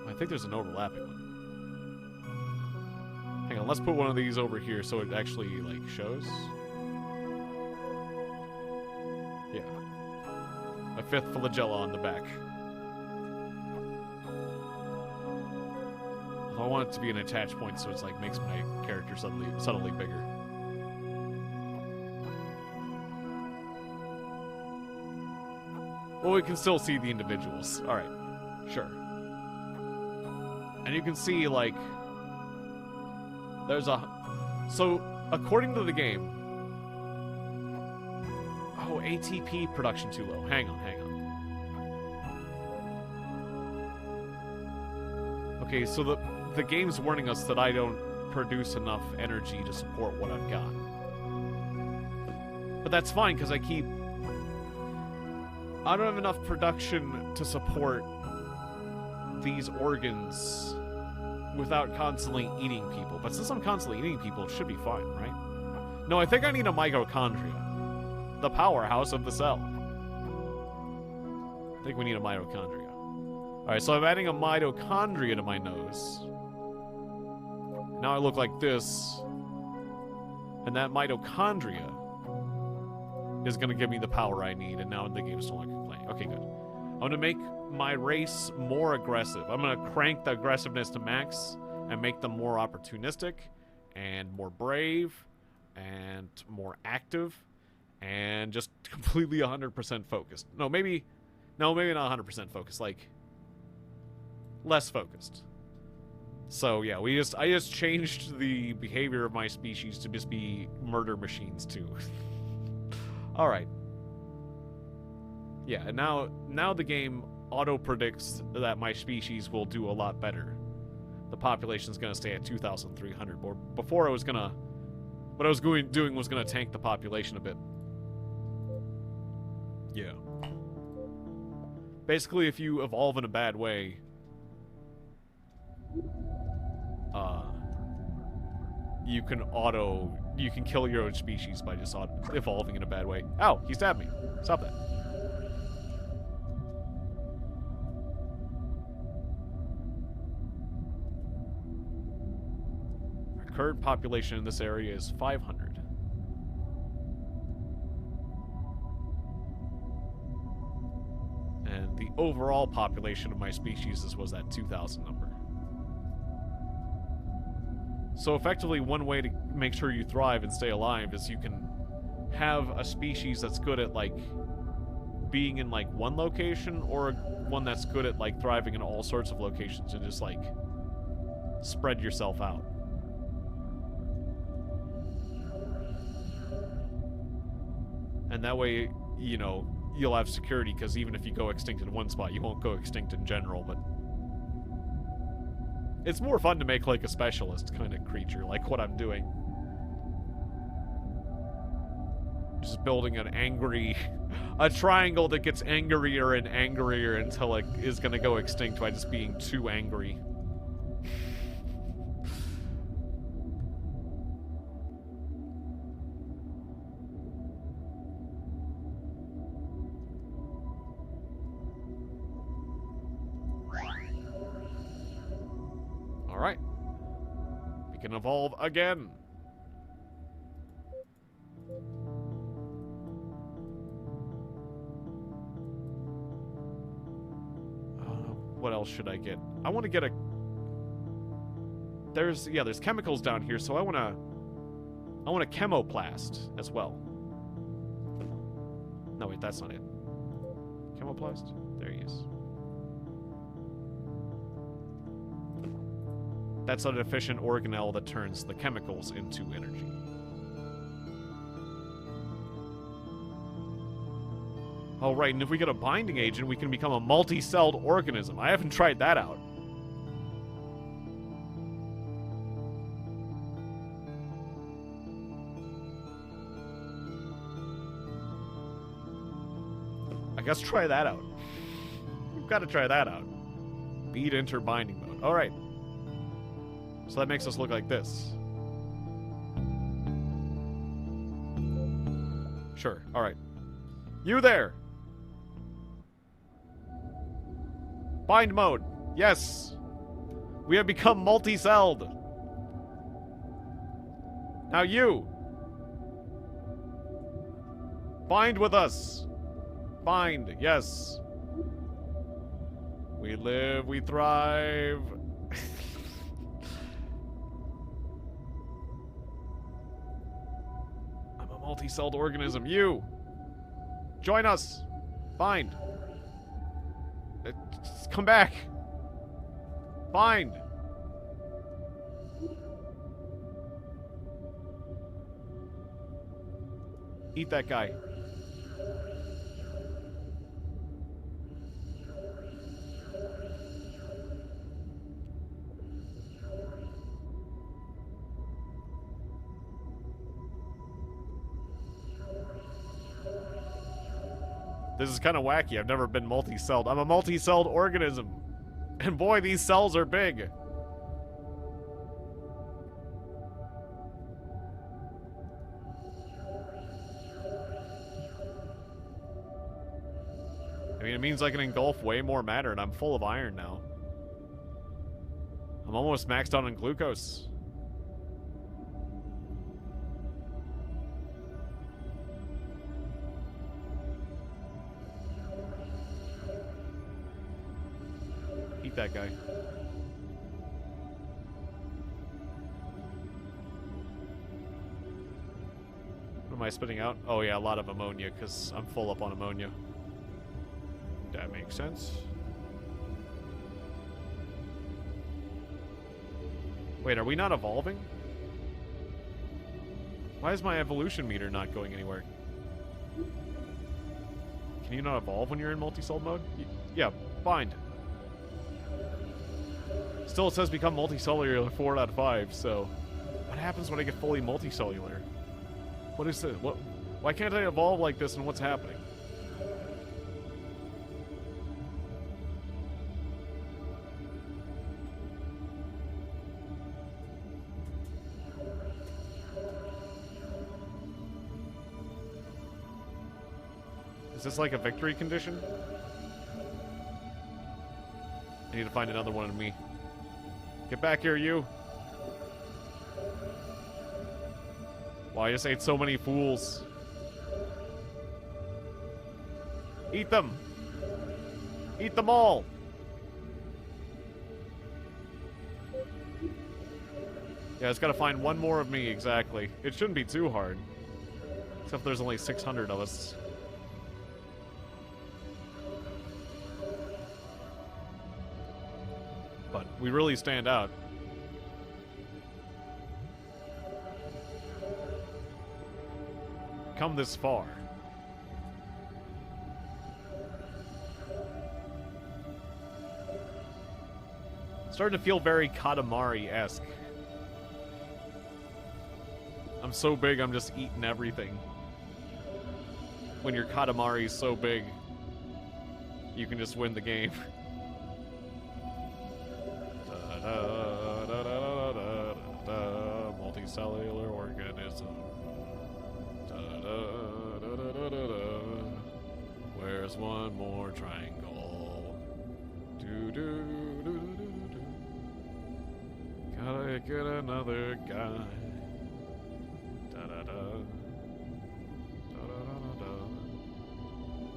I think there's an overlapping one. Hang on, let's put one of these over here so it actually, like, shows. Yeah. A 5th flagella on the back. I want it to be an attach point so it's like makes my character suddenly bigger. Well, we can still see the individuals. Alright. Sure. And you can see, like, there's a... So, according to the game... Oh, ATP production too low. Hang on. Okay, so the game's warning us that I don't produce enough energy to support what I've got. But that's fine, because I don't have enough production to support these organs without constantly eating people. But since I'm constantly eating people, it should be fine, right? No, I think I need a mitochondria. The powerhouse of the cell. I think we need a mitochondria. Alright, so I'm adding a mitochondria to my nose. Now I look like this. And that mitochondria is going to give me the power I need, and now the game's no longer playing. Okay, good. I'm going to make my race more aggressive. I'm going to crank the aggressiveness to max and make them more opportunistic and more brave and more active and just completely 100% focused. No, maybe not 100% focused, like less focused. So yeah, I just changed the behavior of my species to just be murder machines too. All right. Yeah, and now the game auto predicts that my species will do a lot better. The population's gonna stay at 2,300. Before what I was doing was gonna tank the population a bit. Yeah. Basically, if you evolve in a bad way, you can kill your own species by just evolving in a bad way. Ow, he stabbed me. Stop that. Our current population in this area is 500. And the overall population of my species was that 2,000 number. So effectively, one way to make sure you thrive and stay alive is you can have a species that's good at, like, being in, like, one location, or one that's good at, like, thriving in all sorts of locations, and just, like, spread yourself out. And that way, you know, you'll have security, because even if you go extinct in one spot, you won't go extinct in general, but... It's more fun to make, like, a specialist kind of creature, like what I'm doing. Just building an angry... a triangle that gets angrier and angrier until it is gonna go extinct by just being too angry. Alright. We can evolve again. What else should I get? I want to get a... There's chemicals down here, so I want a chemoplast as well. No, wait, that's not it. Chemoplast? There he is. That's an efficient organelle that turns the chemicals into energy. Oh, right, and if we get a binding agent, we can become a multi-celled organism. I haven't tried that out. I guess try that out. We've got to try that out. Beat interbinding mode. Alright. So that makes us look like this. Sure. Alright. You there! Bind mode. Yes! We have become multi-celled. Now you! Bind with us! Bind, yes. We live, we thrive. I'm a multi-celled organism. You! Join us! Bind! Just come back! Bind! Eat that guy. This is kind of wacky. I've never been multi-celled. I'm a multi-celled organism. And boy, these cells are big. I mean, it means I can engulf way more matter, and I'm full of iron now. I'm almost maxed out on glucose. Eat that guy. What am I spitting out? Oh yeah, a lot of ammonia, because I'm full up on ammonia. That makes sense. Wait, are we not evolving? Why is my evolution meter not going anywhere? Can you not evolve when you're in multi-celled mode? Yeah, bind. Still, it says become multicellular 4 out of 5, so... What happens when I get fully multicellular? What is this? Why can't I evolve like this, and what's happening? Is this like a victory condition? I need to find another one of me. Get back here, you. Wow, I just ate so many fools. Eat them. Eat them all. Yeah, it's gotta find one more of me, exactly. It shouldn't be too hard. Except there's only 600 of us. But we really stand out. Come this far. Starting to feel very Katamari-esque. I'm so big, I'm just eating everything. When your Katamari is so big, you can just win the game. Multicellular organism. Where's one more triangle? Gotta get another guy.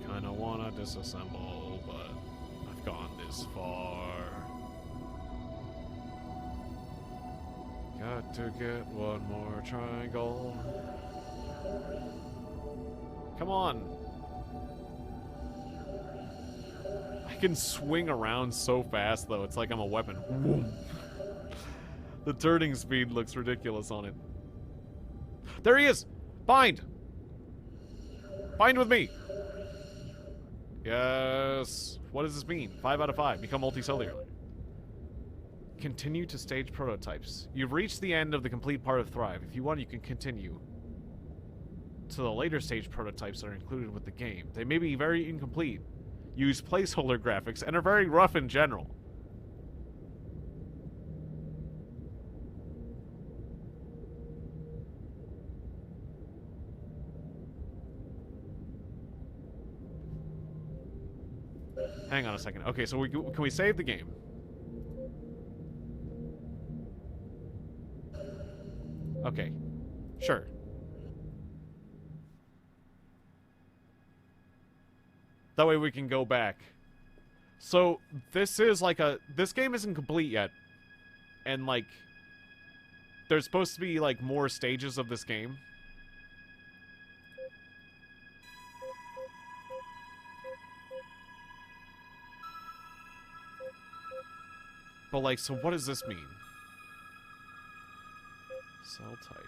Kinda wanna disassemble, but I've gone this far. Got to get one more triangle. Come on. I can swing around so fast, though. It's like I'm a weapon. The turning speed looks ridiculous on it. There he is! Bind! Bind with me! Yes. What does this mean? 5 out of 5. Become multicellular. Continue to stage prototypes. You've reached the end of the complete part of Thrive. If you want, you can continue. to the later stage prototypes that are included with the game. They may be very incomplete, use placeholder graphics, and are very rough in general. Hang on a second. Okay, so can we save the game? Okay. Sure. That way we can go back. So, this is like this game isn't complete yet. And like, there's supposed to be like more stages of this game. But like, so what does this mean? Cell type.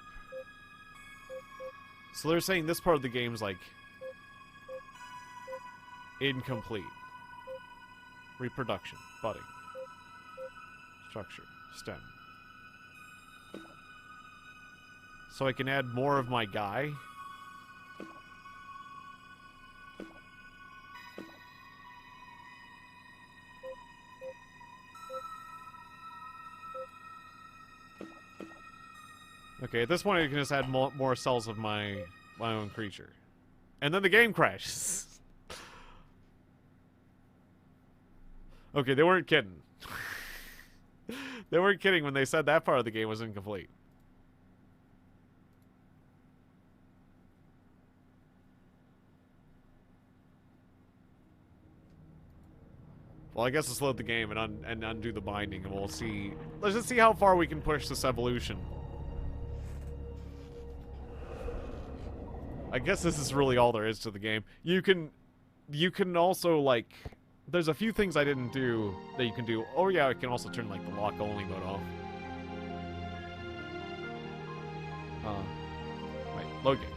So they're saying this part of the game's like incomplete. Reproduction, budding, structure, stem. So I can add more of my guy. Okay, at this point I can just add more cells of my own creature. And then the game crashes. Okay, they weren't kidding. They weren't kidding when they said that part of the game was incomplete. Well, I guess let's load the game and undo the binding, and we'll see. Let's just see how far we can push this evolution. I guess this is really all there is to the game. You can also, like, there's a few things I didn't do that you can do. Oh yeah, I can also turn, like, the lock-only mode off. Wait, load game.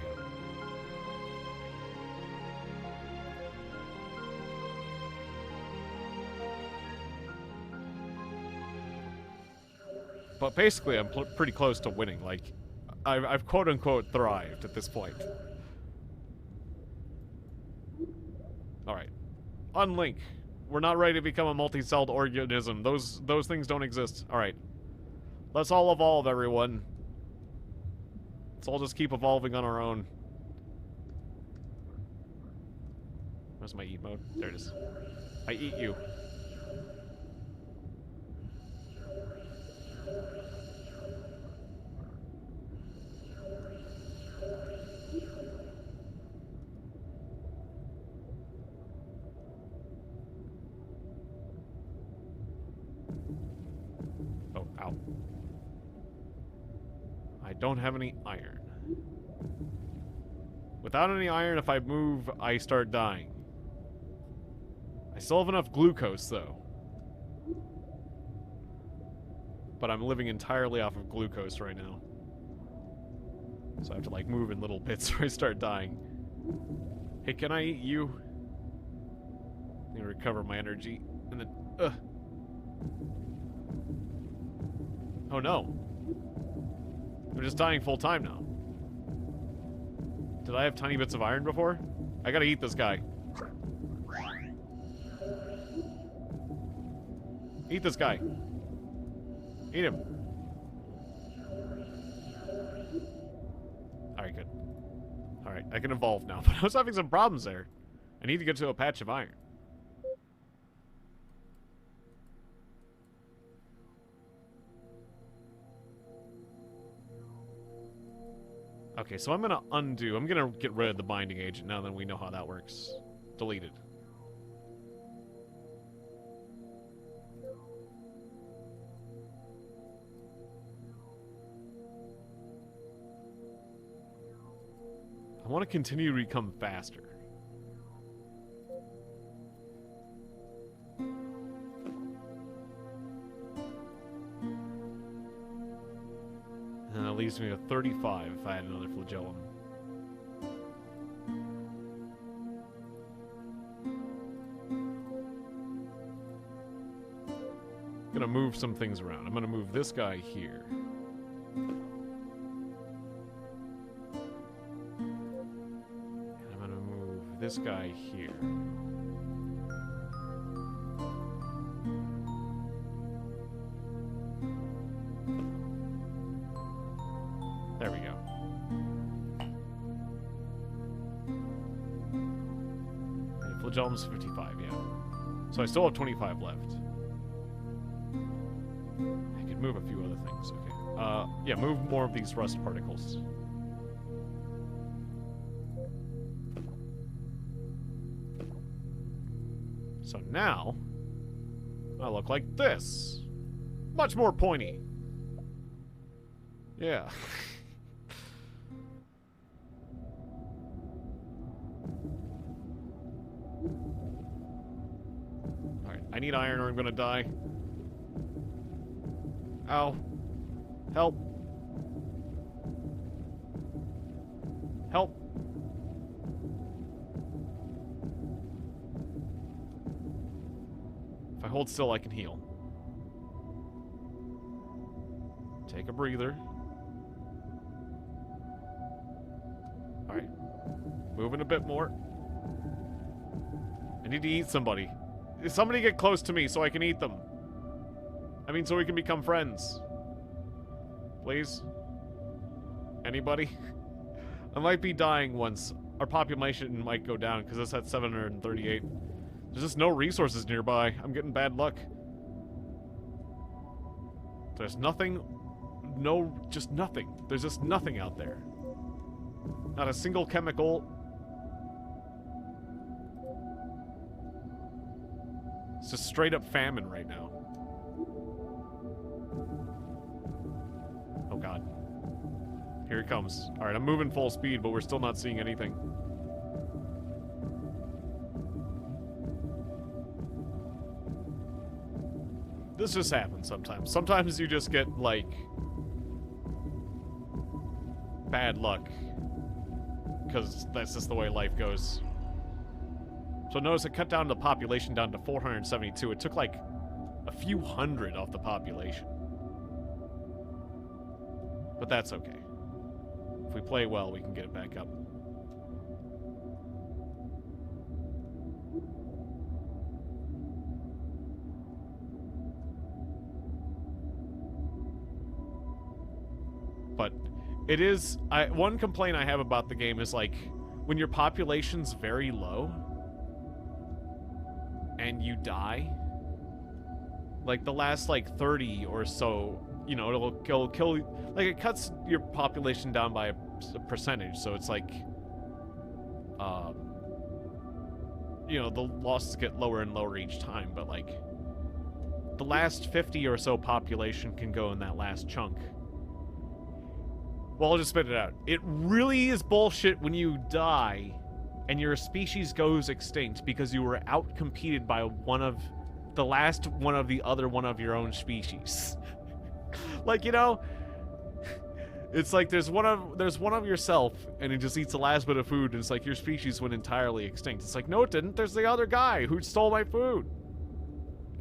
But basically, I'm pretty close to winning. Like, I've quote-unquote thrived at this point. Alright. Unlink. We're not ready to become a multi-celled organism. Those things don't exist. Alright. Let's all evolve, everyone. Let's all just keep evolving on our own. Where's my eat mode? There it is. I eat you. Oh, ow. I don't have any iron. Without any iron, if I move, I start dying. I still have enough glucose, though. But I'm living entirely off of glucose right now. So I have to, like, move in little bits or I start dying. Hey, can I eat you? Let me recover my energy. And then, oh no. I'm just dying full time now. Did I have tiny bits of iron before? I gotta eat this guy. Eat this guy. Eat him. Alright, good. Alright, I can evolve now. But I was having some problems there. I need to get to a patch of iron. Okay, so I'm gonna undo. I'm gonna get rid of the binding agent now that we know how that works. Deleted. I want to continue to become faster. And that leaves me with 35 if I had another flagellum. I'm gonna move some things around. I'm gonna move this guy here. this guy here. There we go. Flagellum's 55, yeah. So I still have 25 left. I could move a few other things, okay. Yeah, move more of these rust particles. So now, I look like this. Much more pointy. Yeah. Alright, I need iron or I'm gonna die. Ow. Help. Help. If I hold still, I can heal. Take a breather. Alright. Moving a bit more. I need to eat somebody. Somebody get close to me so I can eat them. I mean, so we can become friends. Please? Anybody? I might be dying once. Our population might go down because it's at 738. There's just no resources nearby. I'm getting bad luck. There's nothing. No, just nothing. There's just nothing out there. Not a single chemical. It's just straight up famine right now. Oh god. Here it comes. Alright, I'm moving full speed, but we're still not seeing anything. This just happens sometimes. Sometimes you just get, like, bad luck. Because that's just the way life goes. So notice it cut down the population down to 472. It took, like, a few hundred off the population. But that's okay. If we play well, we can get it back up. But it is... one complaint I have about the game is, like, when your population's very low and you die, like, the last, like, 30 or so, you know, it'll kill... Like, it cuts your population down by a percentage, so it's like... you know, the losses get lower and lower each time, but, like... The last 50 or so population can go in that last chunk. Well, I'll just spit it out. It really is bullshit when you die and your species goes extinct because you were out-competed by one of... the last one of the other one of your own species. Like, you know, it's like there's one of yourself and it just eats the last bit of food and it's like your species went entirely extinct. It's like, no it didn't. There's the other guy who stole my food.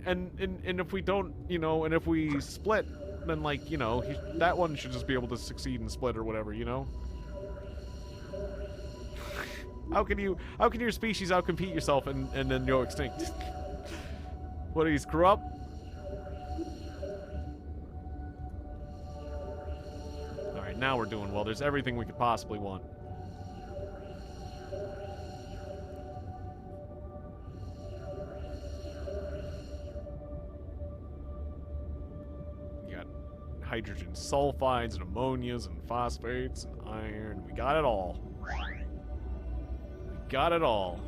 And if we don't, you know, and if we split, then, like, you know, that one should just be able to succeed and split or whatever, you know? How can your species outcompete yourself and then go extinct? What, do you screw up? Alright, now we're doing well. There's everything we could possibly want. You got hydrogen sulfides and ammonias and phosphates and iron. We got it all. We got it all.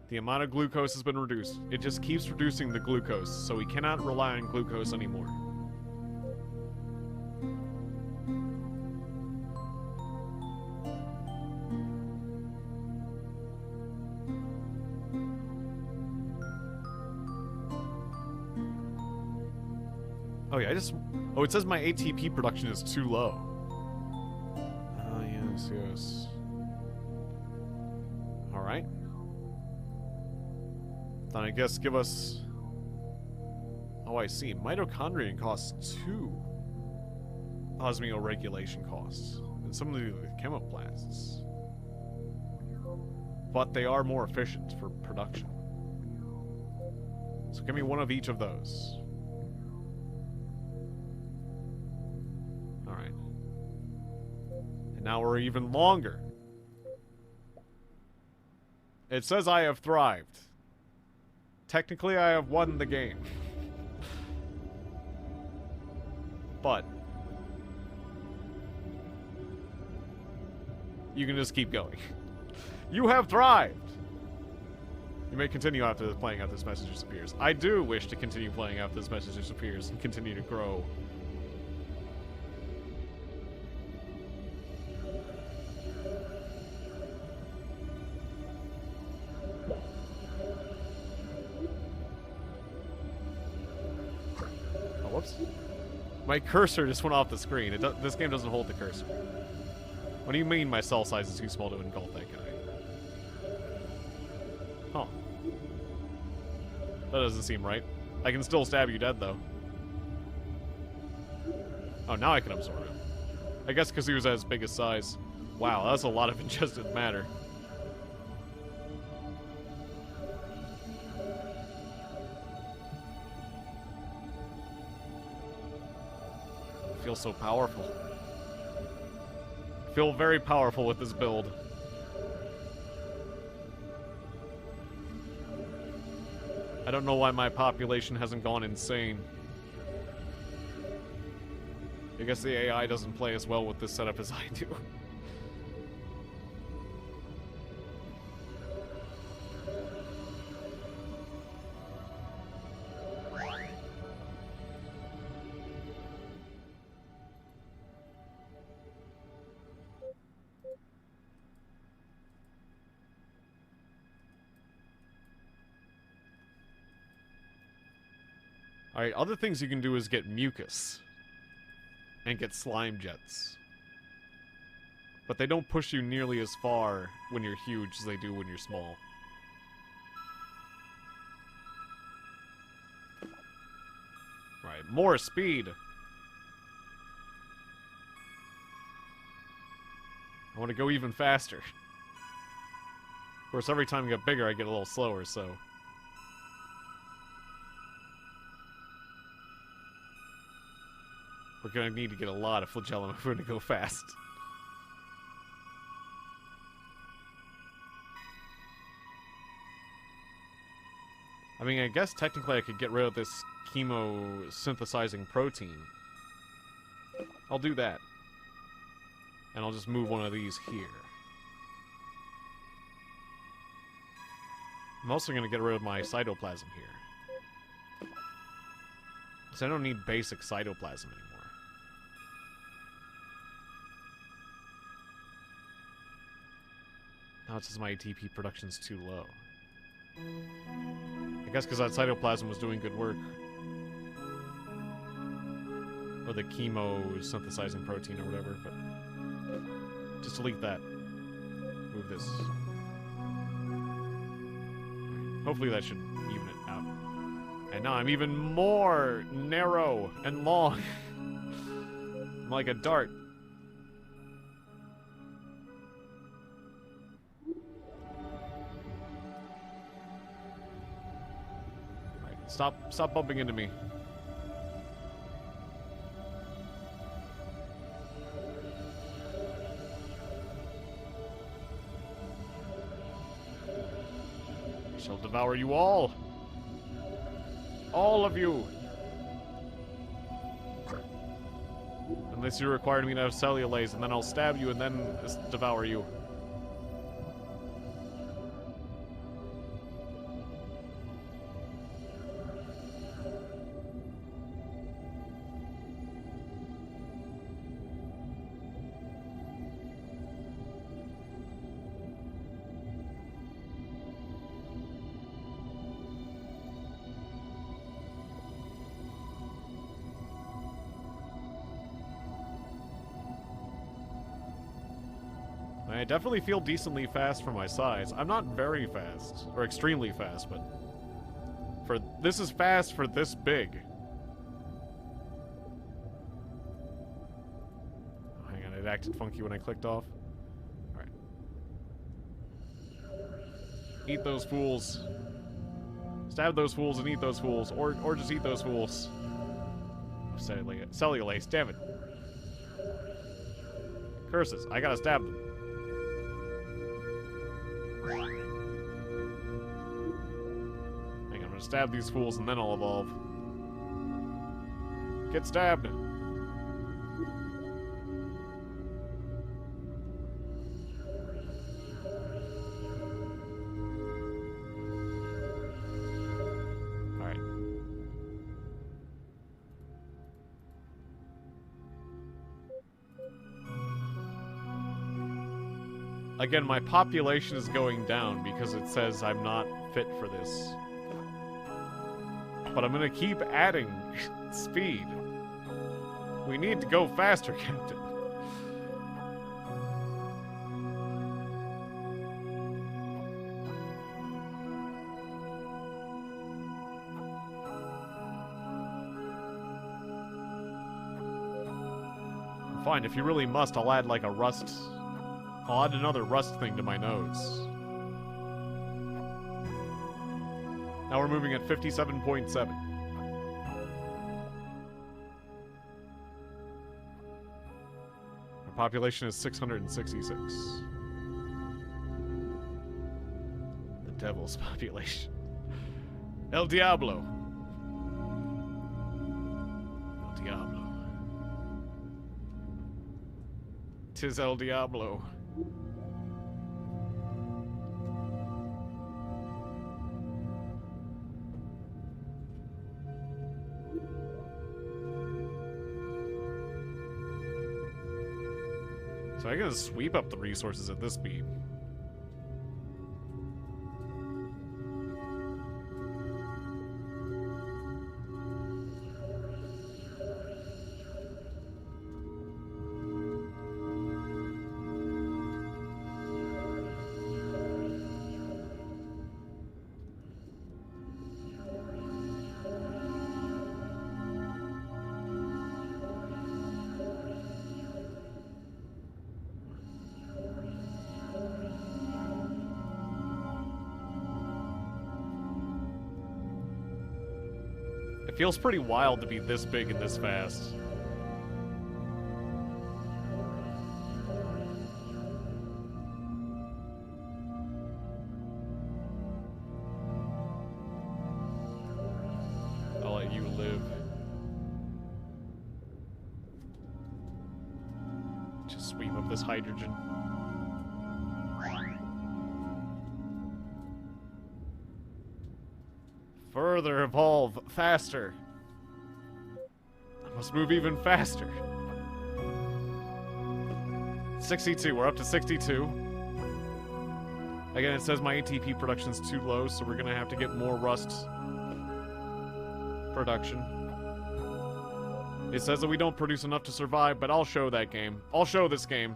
The amount of glucose has been reduced. It just keeps reducing the glucose, so we cannot rely on glucose anymore. Oh yeah, oh, it says my ATP production is too low. Ah, yes, yes. Alright. Then I guess give us... Oh, I see. Mitochondrion costs 2 osmoregulation costs. than some of the chemoplasts. But they are more efficient for production. So give me one of each of those. Alright. And now we're even longer. It says I have thrived. Technically, I have won the game. But you can just keep going. You have thrived! You may continue after playing after this message disappears. I do wish to continue playing after this message disappears and continue to grow. Oh, whoops. My cursor just went off the screen. This game doesn't hold the cursor. What do you mean my cell size is too small to engulf that guy? Huh. That doesn't seem right. I can still stab you dead, though. Oh, now I can absorb him. I guess because he was at his biggest size. Wow, that's a lot of ingested matter. I feel so powerful. I feel very powerful with this build. I don't know why my population hasn't gone insane. I guess the AI doesn't play as well with this setup as I do. Alright, other things you can do is get mucus. And get slime jets. But they don't push you nearly as far when you're huge as they do when you're small. Right, more speed! I want to go even faster. Of course, every time I get bigger, I get a little slower, so... we're gonna need to get a lot of flagellum if we're gonna go fast. I mean, I guess technically I could get rid of this chemo-synthesizing protein. I'll do that. And I'll just move one of these here. I'm also gonna get rid of my cytoplasm here. Because I don't need basic cytoplasm anymore. Now it says my ATP production's too low. I guess because that cytoplasm was doing good work. Or the chemo synthesizing protein or whatever, but... just delete that. Move this. Hopefully that should even it out. And now I'm even more narrow and long. I'm like a dart. Stop bumping into me. I shall devour you all. All of you. Unless you require me to have cellulase, and then I'll stab you and then devour you. I definitely feel decently fast for my size. I'm not very fast, or extremely fast, but this is fast for this big. Hang on, it acted funky when I clicked off. Alright. Eat those fools. Stab those fools and eat those fools. Or just eat those fools. Cellulase, damn it. Curses, I gotta stab them. Hang on, I'm gonna stab these fools and then I'll evolve. Get stabbed. Alright. Again, my population is going down because it says I'm not fit for this. But I'm gonna keep adding speed. We need to go faster, Captain. Fine, if you really must, I'll add like a rust... I'll add another rust thing to my nose. Now we're moving at 57.7. Our population is 666. The devil's population. El Diablo. El Diablo. 'Tis El Diablo. So I gotta sweep up the resources at this speed. It feels pretty wild to be this big and this fast. I'll let you live. Just sweep up this hydrogen. Further evolve, faster. I must move even faster. 62, we're up to 62. Again, it says my ATP production's too low, so we're gonna have to get more rust production. It says that we don't produce enough to survive, but I'll show that game. I'll show this game.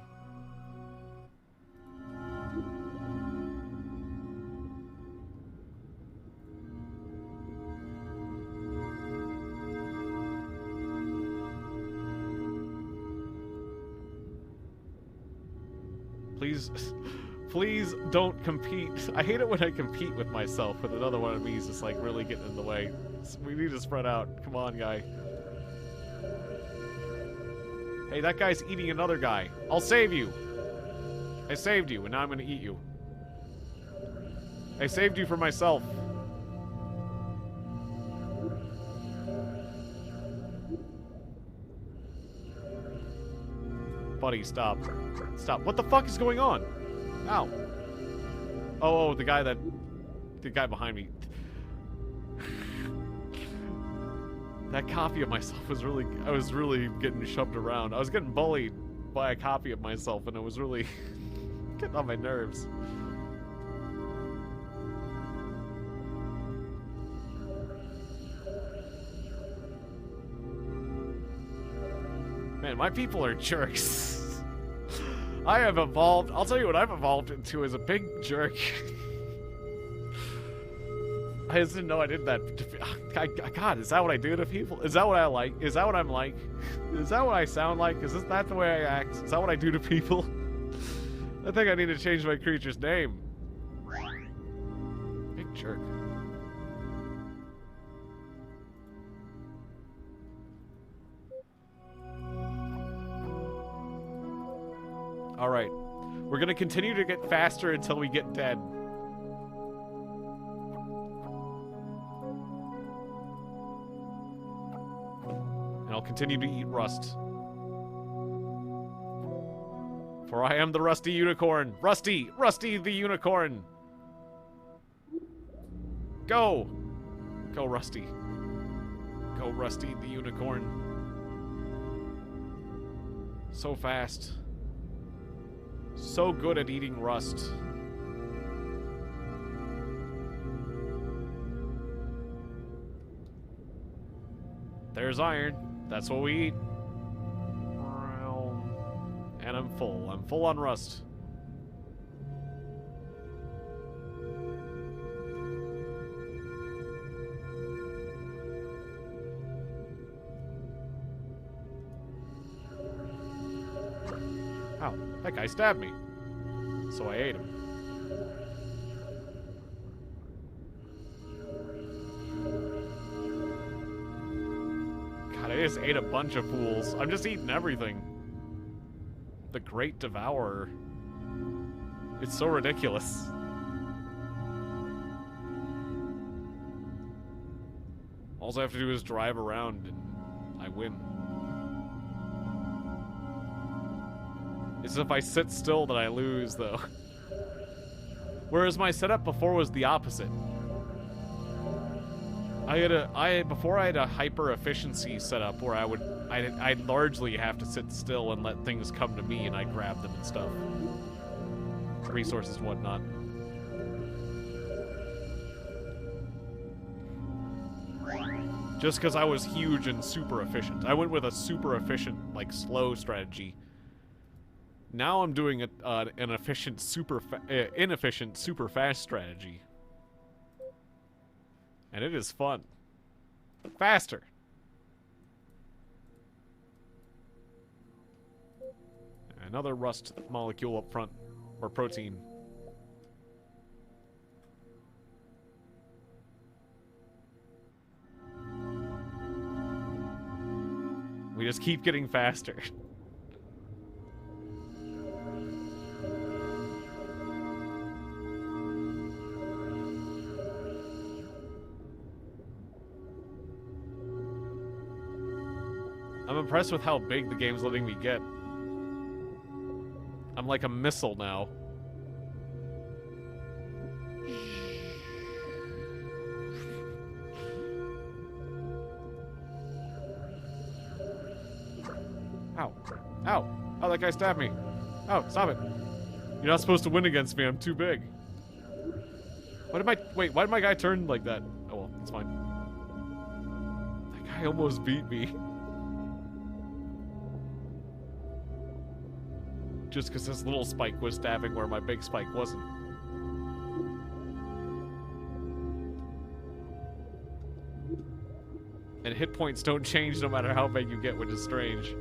Please don't compete. I hate it when I compete with myself with another one of me just like really getting in the way. We need to spread out. Come on, guy. Hey, that guy's eating another guy. I'll save you. I saved you, and now I'm gonna eat you. I saved you for myself. Buddy, stop. Stop. What the fuck is going on? Ow. Oh, the guy behind me. That copy of myself was I was really getting shoved around. I was getting bullied by a copy of myself, and it was really getting on my nerves. Man, my people are jerks. I have evolved. I'll tell you what I've evolved into as a big jerk. I just didn't know I did that. God, is that what I do to people? Is that what I like? Is that what I'm like? Is that what I sound like? Is that the way I act? Is that what I do to people? I think I need to change my creature's name. Big jerk. Alright. We're gonna continue to get faster until we get dead. And I'll continue to eat rust. For I am the Rusty Unicorn. Rusty! Rusty the Unicorn! Go! Go, Rusty. Go, Rusty the Unicorn. So fast. So good at eating rust. There's iron. That's what we eat. And I'm full. I'm full on rust. Ow, that guy stabbed me. So I ate him. God, I just ate a bunch of fools. I'm just eating everything. The Great Devourer. It's so ridiculous. All I have to do is drive around and I win. It's if I sit still that I lose, though. Whereas my setup before was the opposite. Before I had a hyper efficiency setup where I'd largely have to sit still and let things come to me and I grab them and stuff. Resources and whatnot. Just because I was huge and super efficient. I went with a super efficient, like, slow strategy. Now I'm doing an inefficient, super fast strategy. And it is fun. But faster. Another rust molecule up front. Or protein. We just keep getting faster. I'm impressed with how big the game's letting me get. I'm like a missile now. Ow. Ow. Oh, that guy stabbed me. Oh, stop it. You're not supposed to win against me. I'm too big. Wait, why did my guy turn like that? Oh, well, it's fine. That guy almost beat me. Just because this little spike was stabbing where my big spike wasn't. And hit points don't change no matter how big you get, which is strange.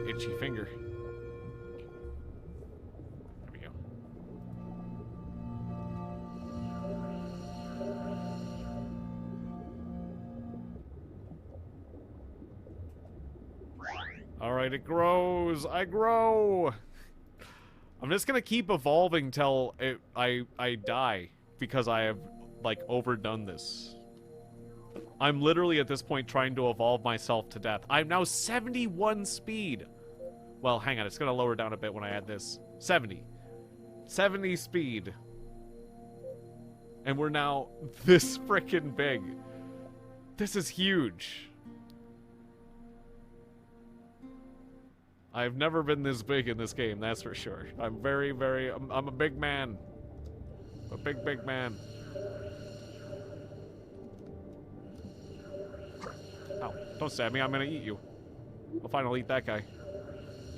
Itchy finger. There we go. Alright, it grows. I grow. I'm just gonna keep evolving till I die because I have, like, overdone this. I'm literally at this point trying to evolve myself to death. I'm now 71 speed. Well, hang on, it's gonna lower down a bit when I add this. 70. 70 speed. And we're now this frickin' big. This is huge. I've never been this big in this game, that's for sure. I'm very, very... I'm a big man. A big, big man. Ow. Don't stab me, I'm gonna eat you. I'll finally eat that guy.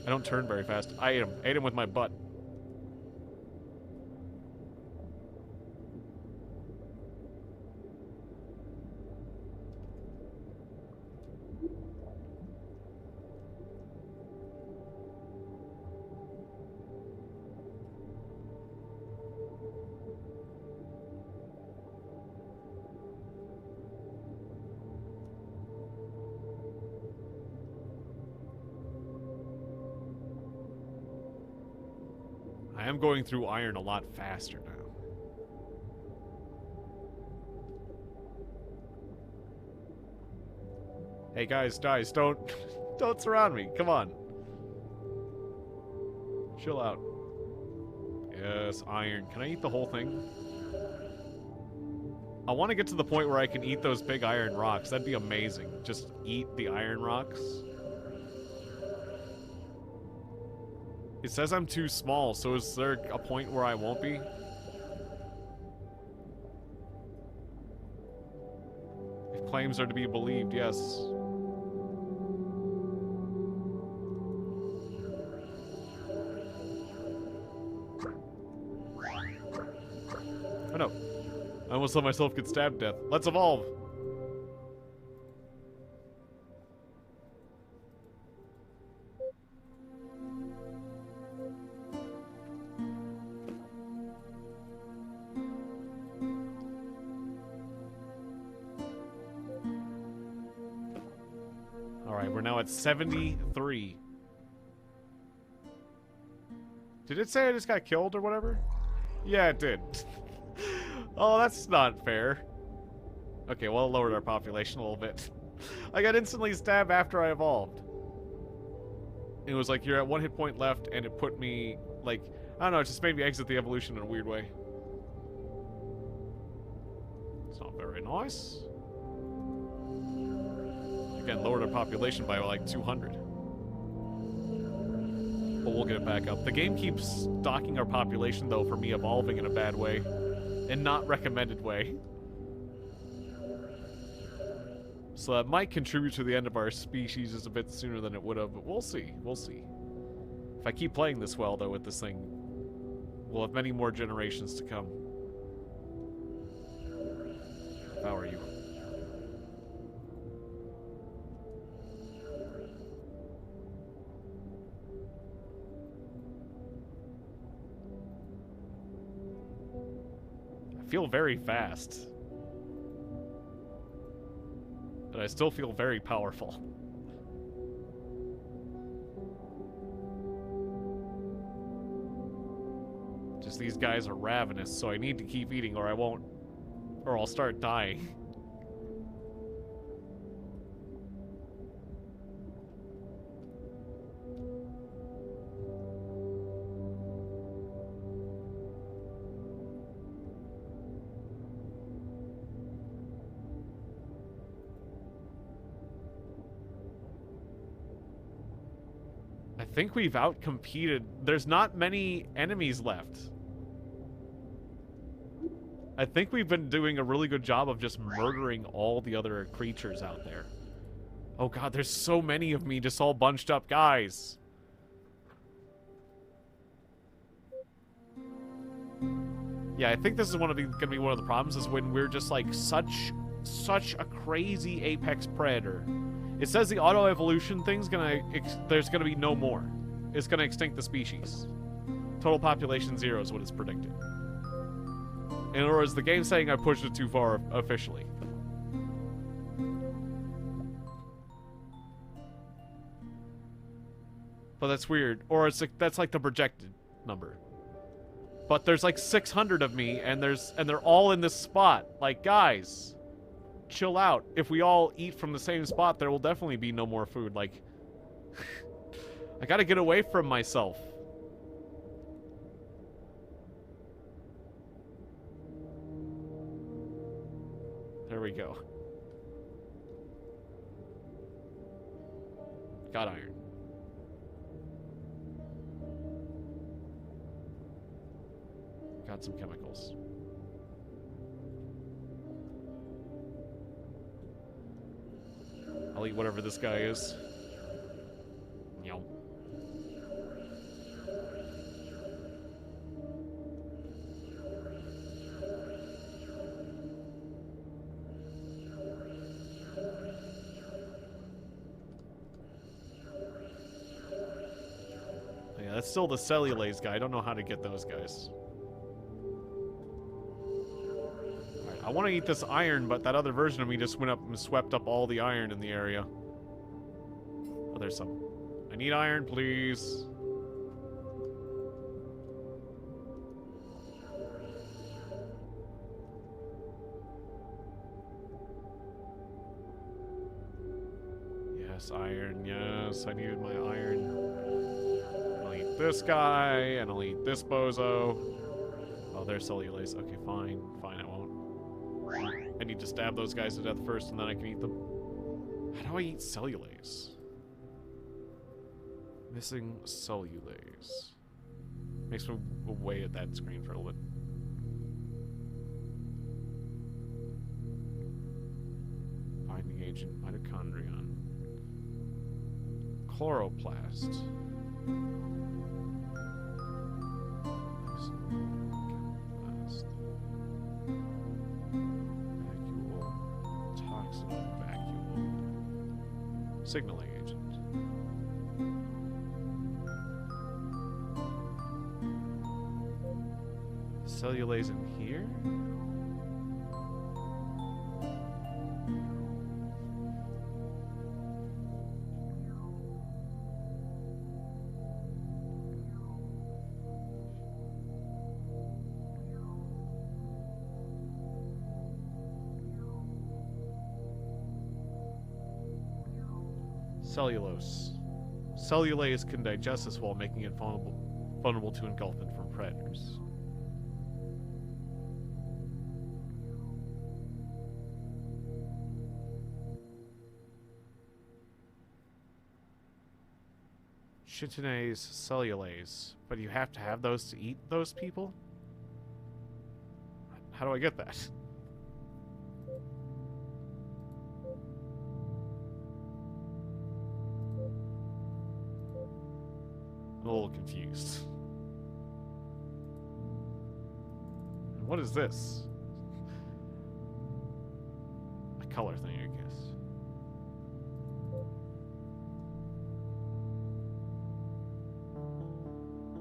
I don't turn very fast. I ate him. Ate him with my butt. I am going through iron a lot faster now. Hey guys, don't don't surround me. Come on. Chill out. Yes, iron. Can I eat the whole thing? I want to get to the point where I can eat those big iron rocks. That'd be amazing. Just eat the iron rocks. It says I'm too small, so is there a point where I won't be? If claims are to be believed, yes. Oh no. I almost let myself get stabbed to death. Let's evolve! Alright, we're now at 73. Did it say I just got killed or whatever? Yeah, it did. Oh, that's not fair. Okay, well, it lowered our population a little bit. I got instantly stabbed after I evolved. It was like, you're at 1 hit point left, and it put me, like, I don't know, it just made me exit the evolution in a weird way. It's not very nice. Again, lowered our population by like 200. But we'll get it back up. The game keeps docking our population, though, for me evolving in a bad way. And not recommended way. So that might contribute to the end of our species just a bit sooner than it would have, but we'll see. We'll see. If I keep playing this well, though, with this thing, we'll have many more generations to come. How are you? I feel very fast. But I still feel very powerful. Just these guys are ravenous, so I need to keep eating or I won't... or I'll start dying. I think we've outcompeted. There's not many enemies left. I think we've been doing a really good job of just murdering all the other creatures out there. Oh god, there's so many of me just all bunched up, guys. Yeah, I think this is gonna be one of the problems, is when we're just like such a crazy apex predator. It says the auto-evolution thing's there's gonna be no more. It's gonna extinct the species. Total population 0 is what it's predicted. In other words, the game's saying I pushed it too far officially. But that's weird. Or it's like, that's like the projected number. But there's like 600 of me, and they're all in this spot. Like, guys, chill out. If we all eat from the same spot, there will definitely be no more food. Like, I gotta get away from myself. There we go. Got iron. got some chemicals. I'll eat whatever this guy is. Yum. Yeah, that's still the cellulase guy. I don't know how to get those guys. Alright, I want to eat this iron, but that other version of me just went up and swept up all the iron in the area. Oh, there's some. I need iron, please. Yes, iron. Yes, I needed my iron. I'll eat this guy, and I'll eat this bozo. Oh, there's cellulase. Okay, fine. Fine, I won't. I need to stab those guys to death first, and then I can eat them. How do I eat cellulase? Missing cellulase. Makes me away at that screen for a little bit. Binding agent, mitochondrion. Chloroplast. Chemplast. Vacuole. Toxin vacuole. Signaling agent. Cellulase in here? Cellulose. Cellulase can digest this while making it vulnerable to engulfment from predators. Chitinase, cellulase. But you have to have those to eat those people? How do I get that? I'm a little confused. What is this? A color thing, I guess.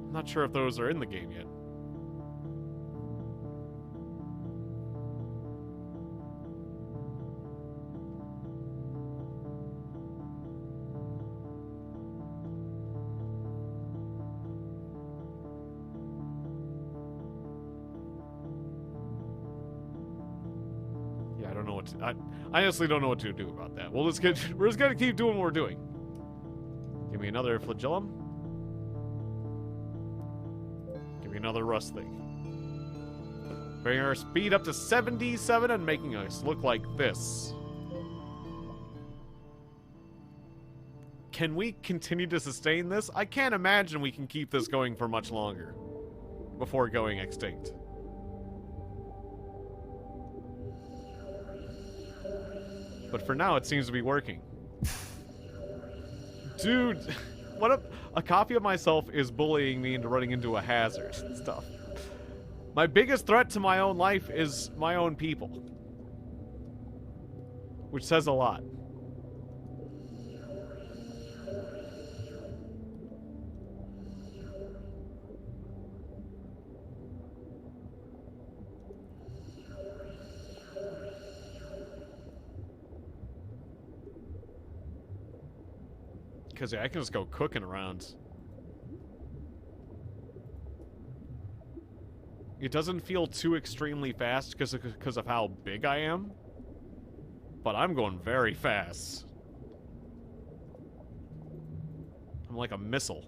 I'm not sure if those are in the game yet. Yeah, I don't know what to... I honestly don't know what to do about that. We're just gonna keep doing what we're doing. Give me another flagellum. Give me another rust thing. Bringing our speed up to 77 and making us look like this. Can we continue to sustain this? I can't imagine we can keep this going for much longer before going extinct. But for now, it seems to be working. Dude, what a copy of myself is bullying me into running into a hazard and stuff. My biggest threat to my own life is my own people. Which says a lot. Because yeah, I can just go cooking around. It doesn't feel too extremely fast because of how big I am. But I'm going very fast. I'm like a missile.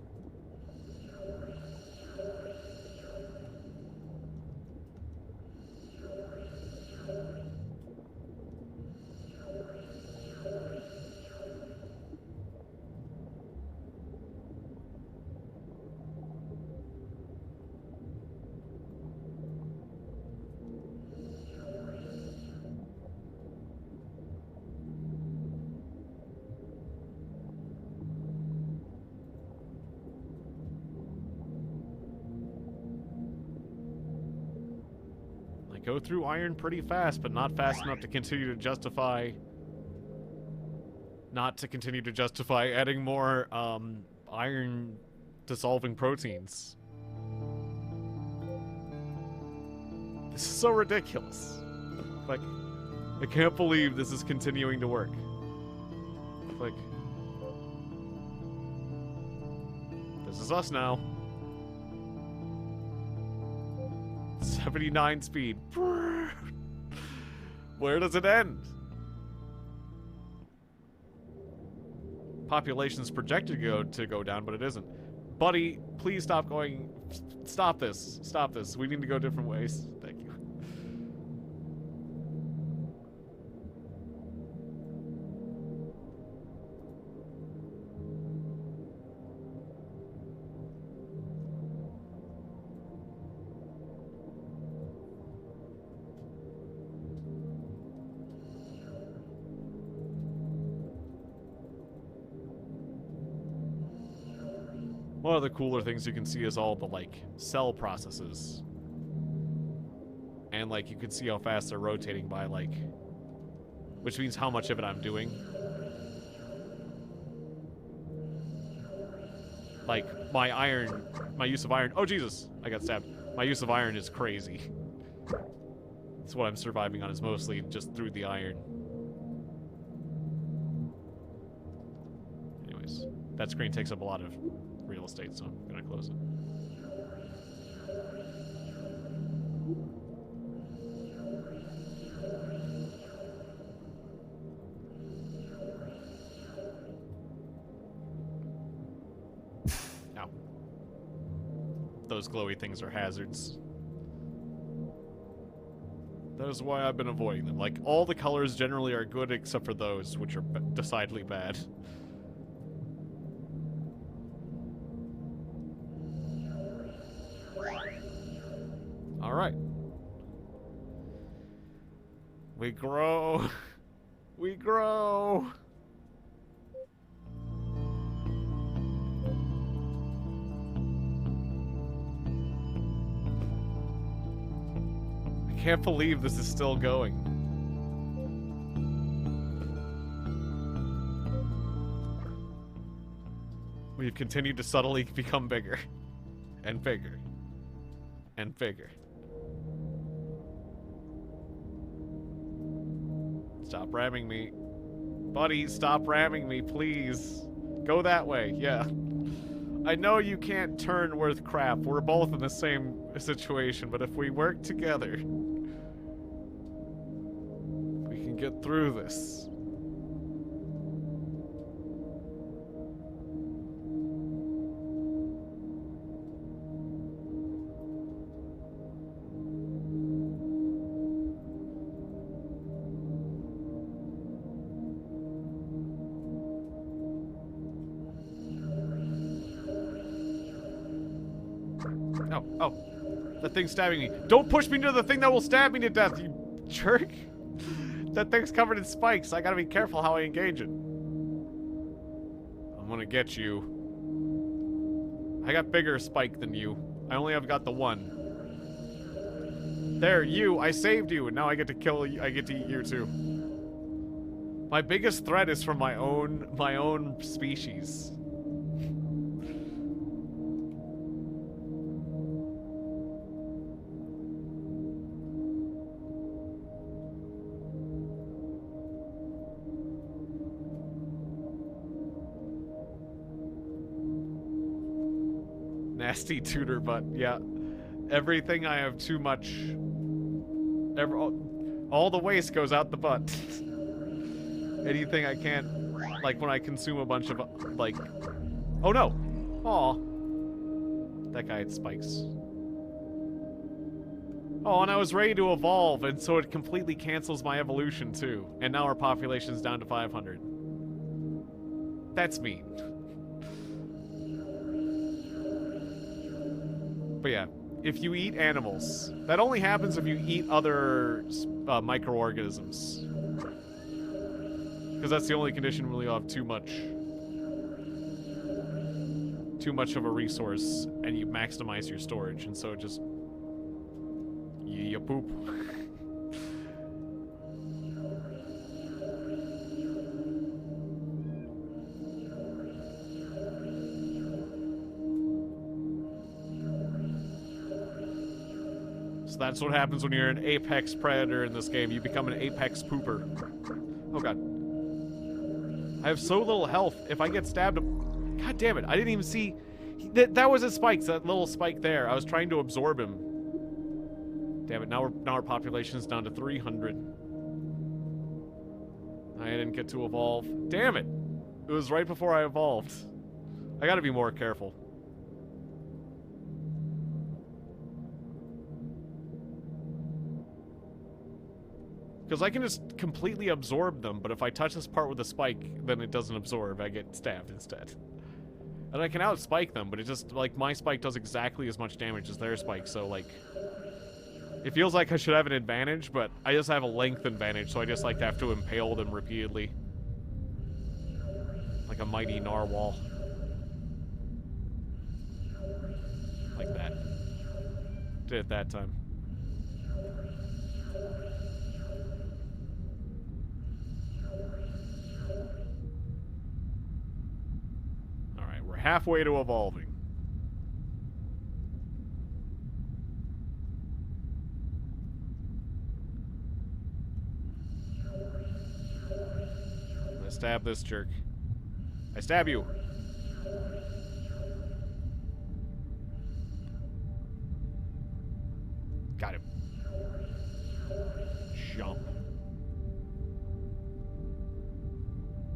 go through iron pretty fast, but not fast enough to continue to justify... Not to continue to justify adding more, iron dissolving proteins. This is so ridiculous. Like, I can't believe this is continuing to work. Like, this is us now. 79 speed. Where does it end? Population's projected to go down, but it isn't. Buddy, please stop going. Stop this. Stop this. We need to go different ways. Thank you. One of the cooler things you can see is all the, like, cell processes. And, like, you can see how fast they're rotating by, like... Which means how much of it I'm doing. Like, my use of iron... Oh, Jesus! I got stabbed. My use of iron is crazy. That's what I'm surviving on, is mostly just through the iron. Anyways, that screen takes up a lot of real estate, so I'm gonna close it. Ow. Those glowy things are hazards. That is why I've been avoiding them. Like, all the colors generally are good except for those, which are decidedly bad. Alright. We grow. We grow. I can't believe this is still going. We've continued to subtly become bigger. And bigger. And bigger. Stop ramming me. Buddy, stop ramming me, please. Go that way, yeah. I know you can't turn worth crap. We're both in the same situation, but if we work together, we can get through this. Oh, that thing's stabbing me. Don't push me into the thing that will stab me to death, you jerk. That thing's covered in spikes. I gotta be careful how I engage it. I'm gonna get you. I got bigger spike than you. I only have got the one. There, you. I saved you, and now I get to kill you. I get to eat you too. My biggest threat is from my own species. Nasty tutor butt, yeah. Everything I have too much... all the waste goes out the butt. Anything I can't... Like when I consume a bunch of, like... Oh no! Aw. That guy had spikes. Oh, and I was ready to evolve, and so it completely cancels my evolution too. And now our population's down to 500. That's mean. But yeah, if you eat animals, that only happens if you eat other microorganisms. Because that's the only condition where you'll have too much of a resource, and you maximize your storage, and so it just... you poop. that's what happens when you're an apex predator in this game. You become an apex pooper. Oh god. I have so little health. If I get stabbed... God damn it, I didn't even see... That was a spike, that little spike there. I was trying to absorb him. Damn it, now our population is down to 300. I didn't get to evolve. Damn it! It was right before I evolved. I gotta be more careful. Because I can just completely absorb them, but if I touch this part with a spike, then it doesn't absorb. I get stabbed instead. And I can out-spike them, but it just, like, my spike does exactly as much damage as their spike, so, like... It feels like I should have an advantage, but I just have a length advantage, so I just like to have to impale them repeatedly. Like a mighty narwhal. Like that. Did it that time. Alright, we're halfway to evolving. Stab this jerk. I stab you. Got him. Jump.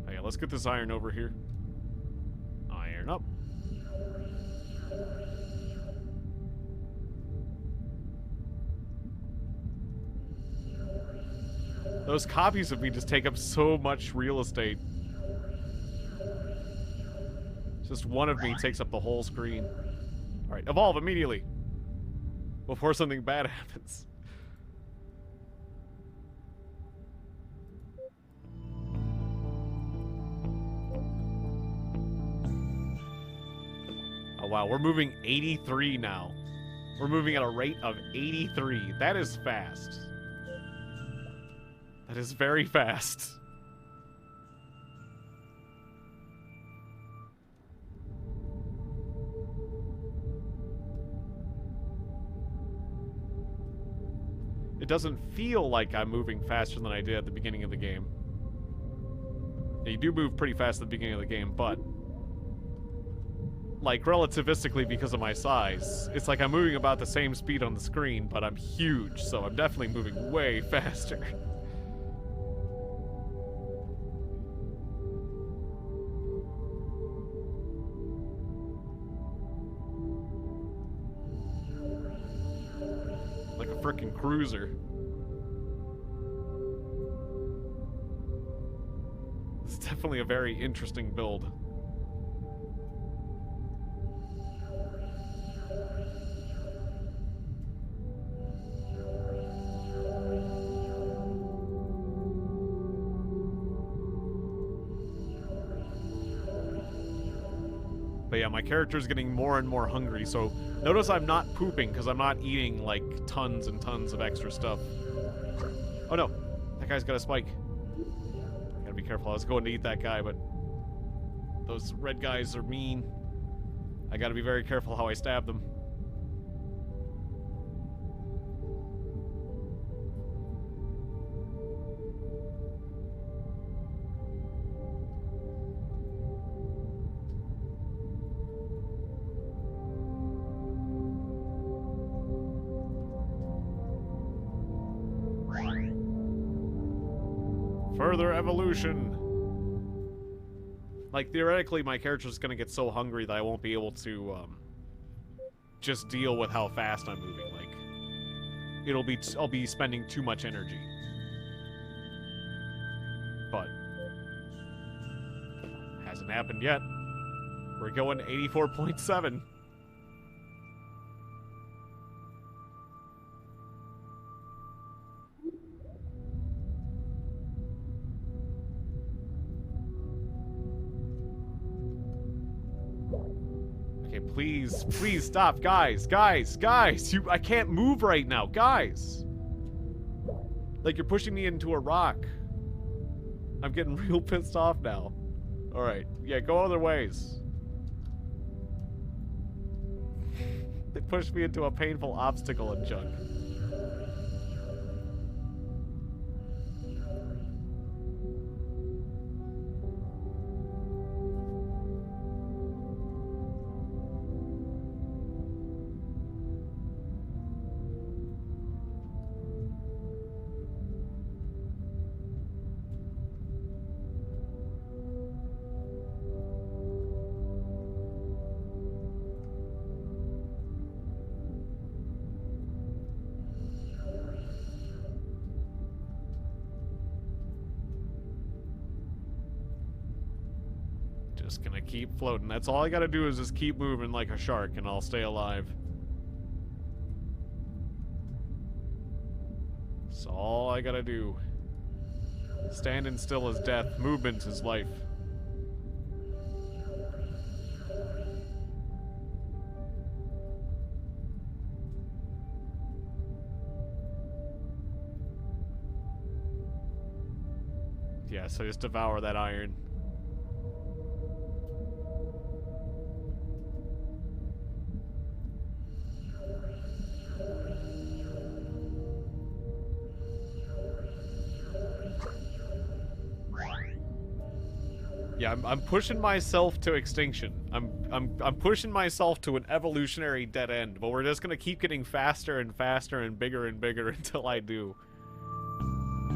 Oh yeah, let's get this iron over here. Iron up. Those copies of me just take up so much real estate. Just one of me takes up the whole screen. Alright, evolve immediately. Before something bad happens. Oh wow, we're moving 83 now. We're moving at a rate of 83. That is fast. That is very fast. It doesn't feel like I'm moving faster than I did at the beginning of the game. Yeah, you do move pretty fast at the beginning of the game, but... like, relativistically because of my size, it's like I'm moving about the same speed on the screen, but I'm huge, so I'm definitely moving way faster. Like a frickin' cruiser. It's definitely a very interesting build. But yeah, my character's getting more and more hungry, so notice I'm not pooping because I'm not eating, like, tons and tons of extra stuff. Oh no, that guy's got a spike. Gotta be careful. I was going to eat that guy, but those red guys are mean. I gotta be very careful how I stab them. Further evolution. Like, theoretically, my character's gonna get so hungry that I won't be able to, just deal with how fast I'm moving. Like, I'll be spending too much energy. But, hasn't happened yet. We're going 84.7. Please stop, guys, I can't move right now, guys. Like, you're pushing me into a rock. I'm getting real pissed off now. Alright, yeah, go other ways. They pushed me into a painful obstacle and junk. Just gonna keep floating. That's all I gotta do is just keep moving like a shark and I'll stay alive. That's all I gotta do. Standing still is death. Movement is life. Yeah, so just devour that iron. Yeah, I'm pushing myself to extinction. I'm pushing myself to an evolutionary dead end, but we're just gonna keep getting faster and faster and bigger until I do.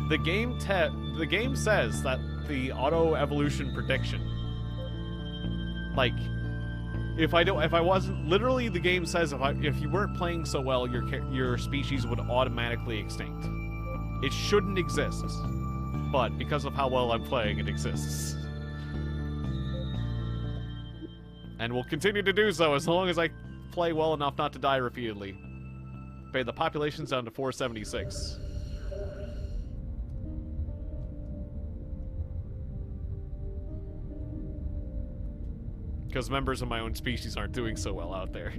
The game says that the auto evolution prediction, like, if I wasn't literally, the game says if you weren't playing so well, your species would automatically extinct. It shouldn't exist, but because of how well I'm playing, it exists. And will continue to do so as long as I play well enough not to die repeatedly. Okay, the population's down to 476. Because members of my own species aren't doing so well out there.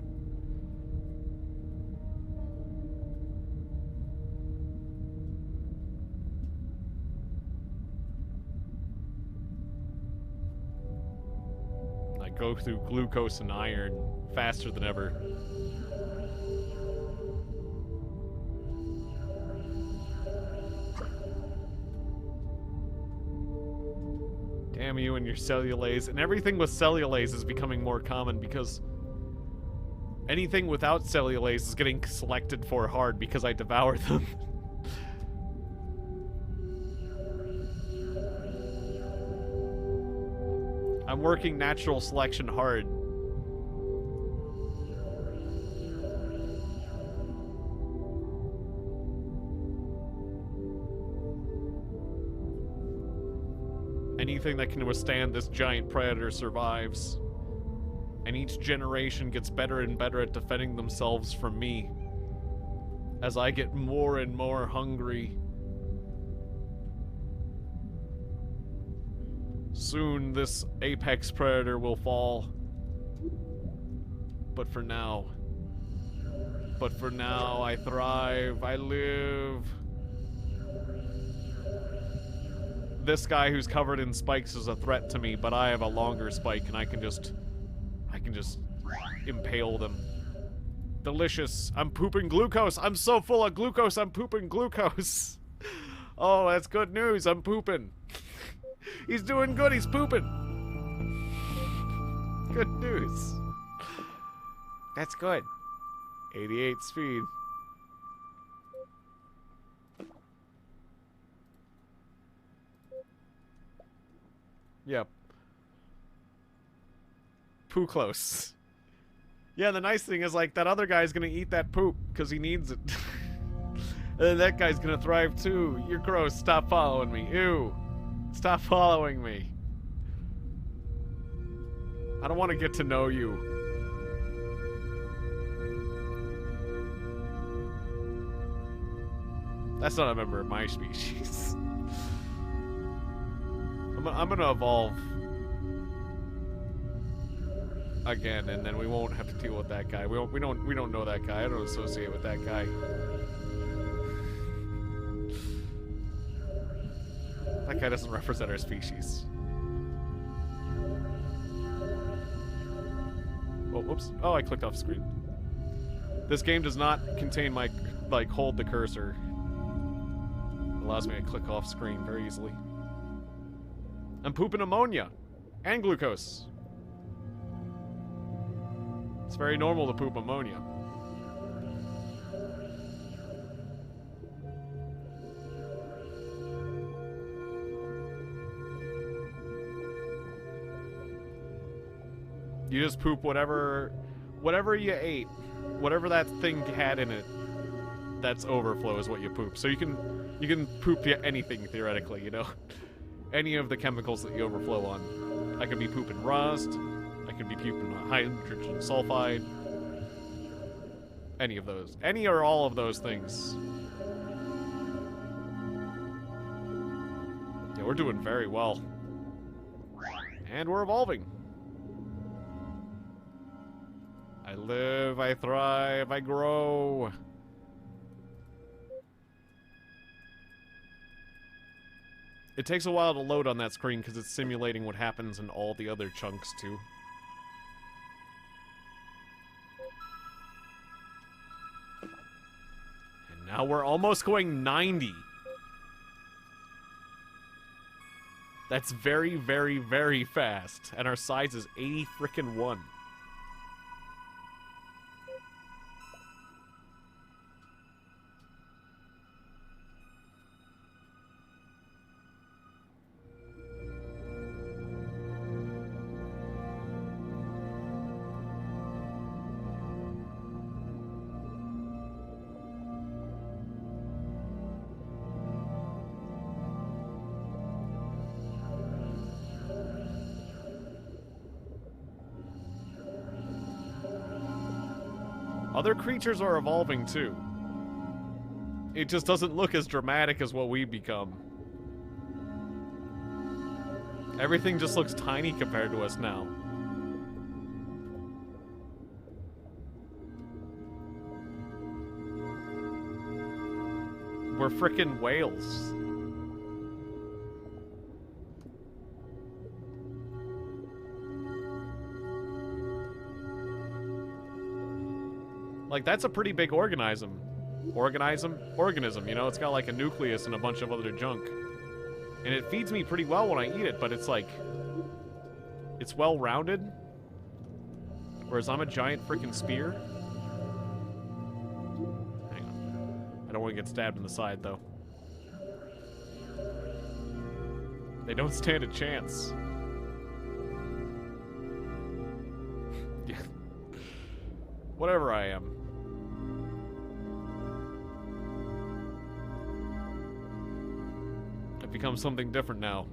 Go through glucose and iron faster than ever. Damn you and your cellulase. And everything with cellulase is becoming more common because anything without cellulase is getting selected for hard because I devour them. I'm working natural selection hard. Anything that can withstand this giant predator survives. And each generation gets better and better at defending themselves from me. As I get more and more hungry. Soon, this apex predator will fall. But for now, I thrive, I live. This guy who's covered in spikes is a threat to me, but I have a longer spike and I can just impale them. Delicious. I'm pooping glucose. I'm so full of glucose, I'm pooping glucose. Oh, that's good news. I'm pooping. He's doing good, he's pooping. Good news. That's good. 88 speed. Yep. Poo close. Yeah, the nice thing is, like, that other guy's gonna eat that poop because he needs it. And then that guy's gonna thrive too. You're gross. Stop following me. Ew. Stop following me. I don't want to get to know you. That's not a member of my species. I'm gonna evolve again, and then we won't have to deal with that guy. We don't know that guy. I don't associate with that guy. That guy doesn't represent our species. Oh, whoops. Oh, I clicked off screen. This game does not contain my, like, hold the cursor. It allows me to click off screen very easily. I'm pooping ammonia and glucose. It's very normal to poop ammonia. You just poop whatever you ate, whatever that thing had in it. That's overflow is what you poop. So you can poop anything theoretically, you know, any of the chemicals that you overflow on. I could be pooping rust. I could be pooping hydrogen sulfide. Any of those. Any or all of those things. Yeah, we're doing very well. And we're evolving. I live, I thrive, I grow. It takes a while to load on that screen because it's simulating what happens in all the other chunks too. And now we're almost going 90. That's very, very, very fast. And our size is 80 frickin' 1. Other creatures are evolving too. It just doesn't look as dramatic as what we become. Everything just looks tiny compared to us now. We're frickin' whales. Like, that's a pretty big organism, you know? It's got like a nucleus and a bunch of other junk. And it feeds me pretty well when I eat it, but it's like... it's well-rounded. Whereas I'm a giant freaking spear. Hang on. I don't want to get stabbed in the side, though. They don't stand a chance. Yeah. Whatever I am. I've become something different now.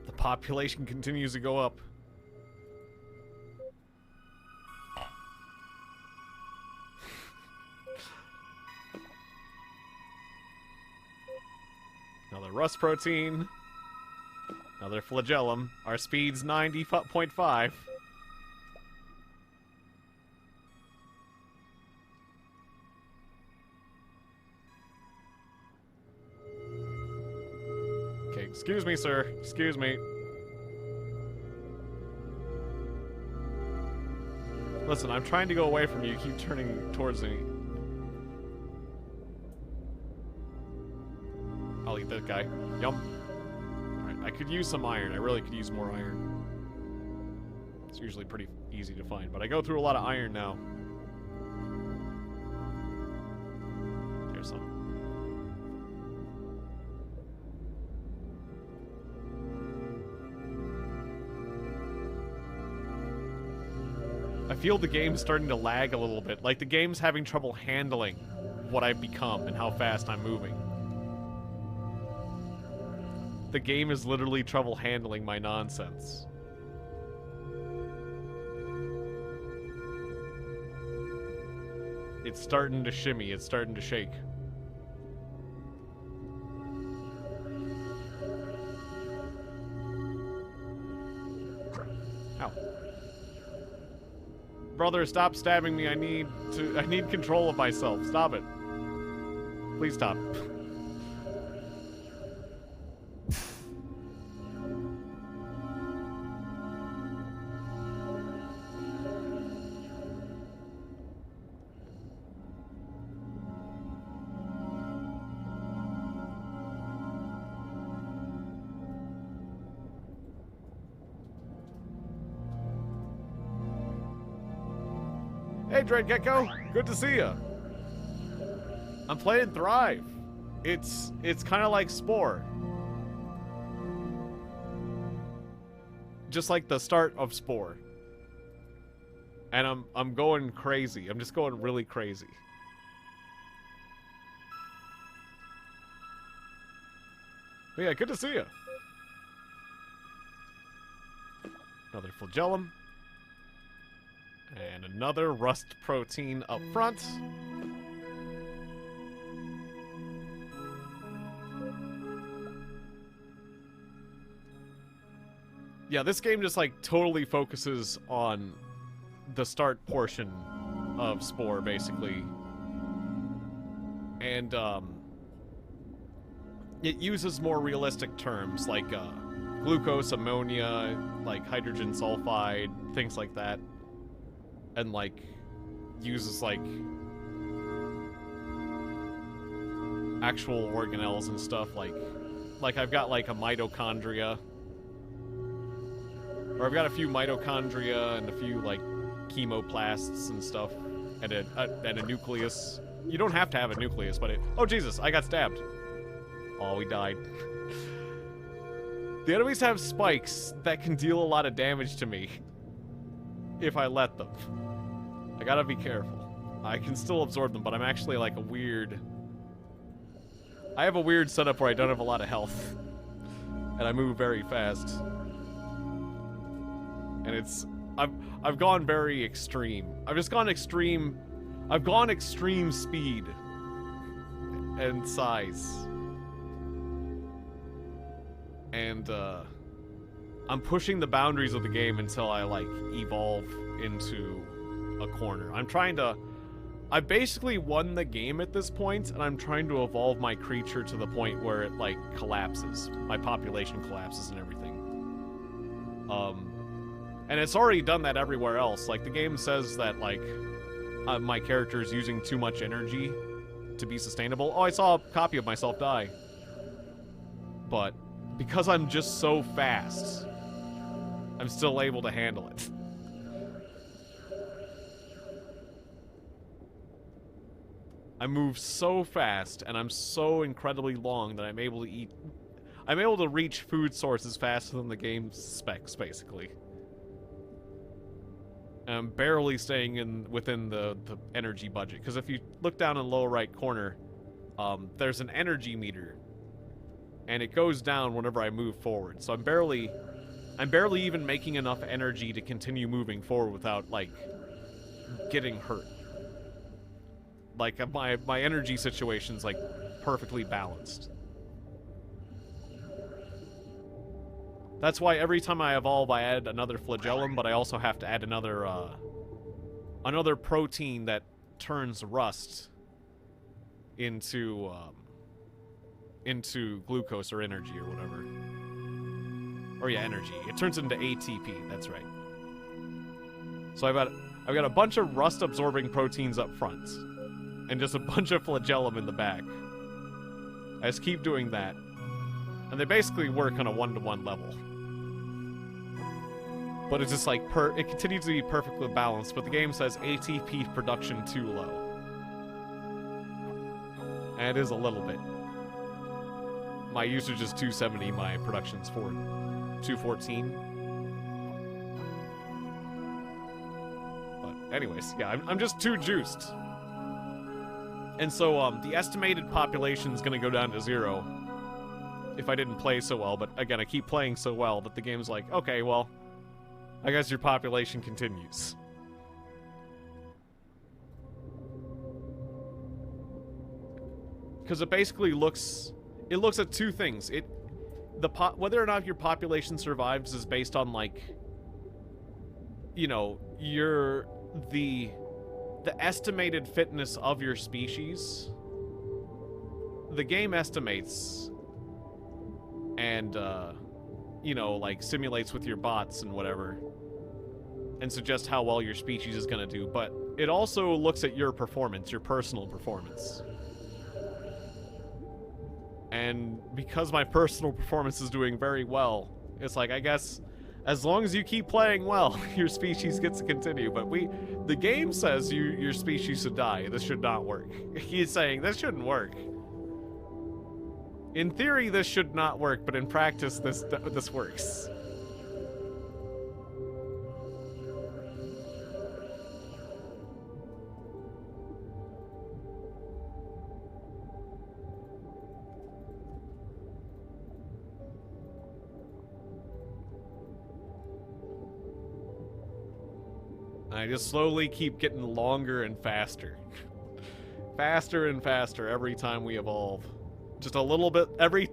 The population continues to go up. Another rust protein. Another flagellum. Our speed's 90.5. Okay, excuse me, sir. Excuse me. Listen, I'm trying to go away from you. You keep turning towards me. I'll eat that guy. Yum. Alright, I could use some iron. I really could use more iron. It's usually pretty easy to find, but I go through a lot of iron now. Here's some. I feel the game's starting to lag a little bit. Like the game's having trouble handling what I've become and how fast I'm moving. The game is literally trouble handling my nonsense. It's starting to shimmy, it's starting to shake. Ow. Brother, stop stabbing me. I need control of myself. Stop it. Please stop. Hey, Dread Gecko, good to see ya. I'm playing Thrive. It's kind of like Spore. just like the start of Spore. And I'm going crazy. I'm just going really crazy. But yeah, good to see you. Another flagellum. And another rust protein up front. Yeah, this game just like totally focuses on the start portion of Spore, basically. And it uses more realistic terms like glucose, ammonia, like hydrogen sulfide, things like that. And like uses like actual organelles and stuff, like I've got like a mitochondria, or I've got a few mitochondria and a few like chemoplasts and stuff, and a nucleus. You don't have to have a nucleus, but it... Oh, Jesus, I got stabbed. Oh, we died. The enemies have spikes that can deal a lot of damage to me if I let them. I gotta be careful. I can still absorb them, but I'm actually like a weird... I have a weird setup where I don't have a lot of health. And I move very fast. And it's... I've gone very extreme. I've just gone extreme... I've gone extreme speed. And size. And, I'm pushing the boundaries of the game until I, like, evolve into a corner. I'm trying to... I basically won the game at this point, and I'm trying to evolve my creature to the point where it, like, collapses. My population collapses and everything. And it's already done that everywhere else. Like, the game says that, like, my character is using too much energy to be sustainable. Oh, I saw a copy of myself die. But because I'm just so fast, I'm still able to handle it. I move so fast, and I'm so incredibly long that I'm able to eat... I'm able to reach food sources faster than the game's specs, basically. And I'm barely staying within the energy budget. Because if you look down in the lower right corner, there's an energy meter. And it goes down whenever I move forward. So I'm barely even making enough energy to continue moving forward without, like, getting hurt. Like, my energy situation's, like, perfectly balanced. That's why every time I evolve, I add another flagellum, but I also have to add another protein that turns rust into glucose or energy or whatever. Or yeah, energy. It turns into ATP, that's right. So I've got a bunch of rust-absorbing proteins up front. And just a bunch of flagellum in the back. I just keep doing that. And they basically work on a one-to-one level. But it's just like, it continues to be perfectly balanced, but the game says ATP production too low. And it is a little bit. My usage is 270, my production's 214. But anyways, yeah, I'm just too juiced. And so, the estimated population's gonna go down to 0 if I didn't play so well, but again, I keep playing so well that the game's like, okay, well, I guess your population continues. Because it basically looks at two things. Whether or not your population survives is based on, like, you know, the estimated fitness of your species. The game estimates and, you know, like, simulates with your bots and whatever, and suggests how well your species is gonna do, but it also looks at your performance, your personal performance. And because my personal performance is doing very well, it's like, I guess, as long as you keep playing well, your species gets to continue. But the game says your species should die. This should not work. He's saying this shouldn't work. In theory, this should not work, but in practice, this works. I just slowly keep getting longer and faster. Faster and faster every time we evolve. Just a little bit every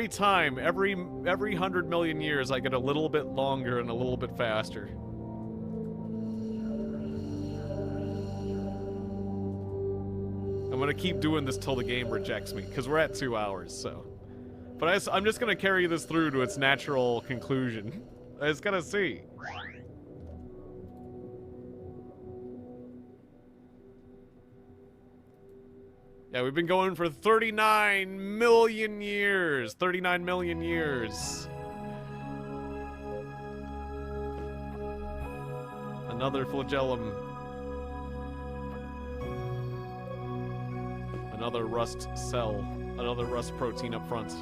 time, every 100 million years I get a little bit longer and a little bit faster. I'm gonna keep doing this till the game rejects me, because we're at 2 hours, so. But I'm just gonna carry this through to its natural conclusion. I just gotta see. Yeah, we've been going for 39 million years. 39 million years. Another flagellum. Another rust cell. Another rust protein up front.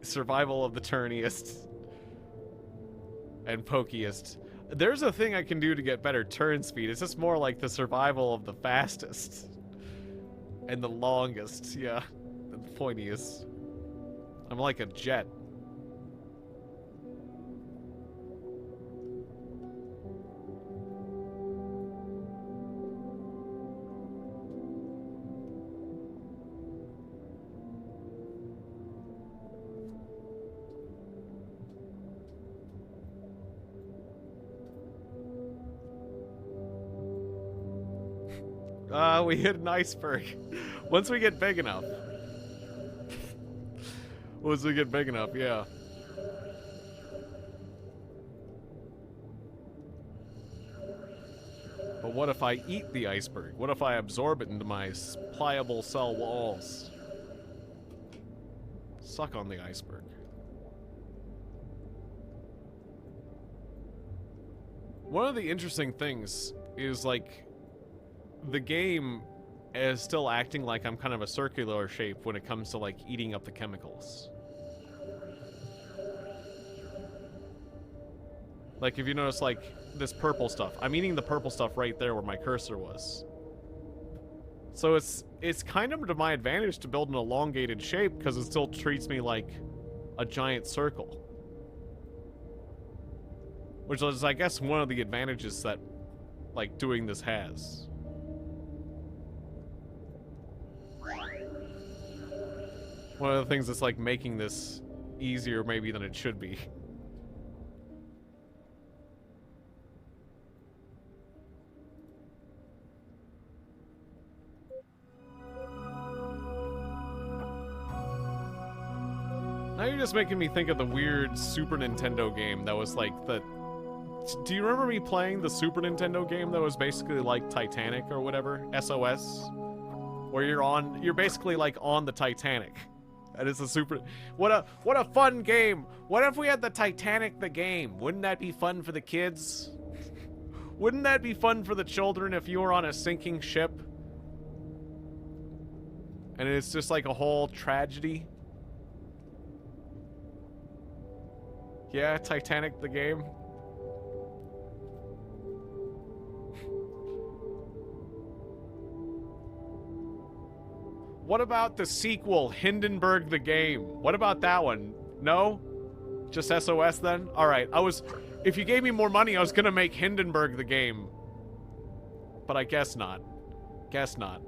Survival of the turniest. And pokiest. There's a thing I can do to get better turn speed. It's just more like the survival of the fastest. And the longest, yeah. And the pointiest. I'm like a jet. We hit an iceberg. Once we get big enough. Once we get big enough, yeah. But what if I eat the iceberg? What if I absorb it into my pliable cell walls? Suck on the iceberg. One of the interesting things is, like, the game is still acting like I'm kind of a circular shape when it comes to, like, eating up the chemicals. Like, if you notice, like, this purple stuff. I'm eating the purple stuff right there where my cursor was. So it's kind of to my advantage to build an elongated shape because it still treats me like a giant circle. Which is, I guess, one of the advantages that, like, doing this has. One of the things that's, like, making this easier maybe than it should be. Now you're just making me think of the weird Super Nintendo game that was like the... Do you remember me playing the Super Nintendo game that was basically like Titanic or whatever? SOS? Where you're basically like on the Titanic. That is a super... What a fun game! What if we had the Titanic the game? Wouldn't that be fun for the kids? Wouldn't that be fun for the children if you were on a sinking ship? And it's just like a whole tragedy? Yeah, Titanic the game. What about the sequel, Hindenburg the Game? What about that one? No? Just SOS then? Alright, if you gave me more money, I was gonna make Hindenburg the Game. But I guess not. Guess not.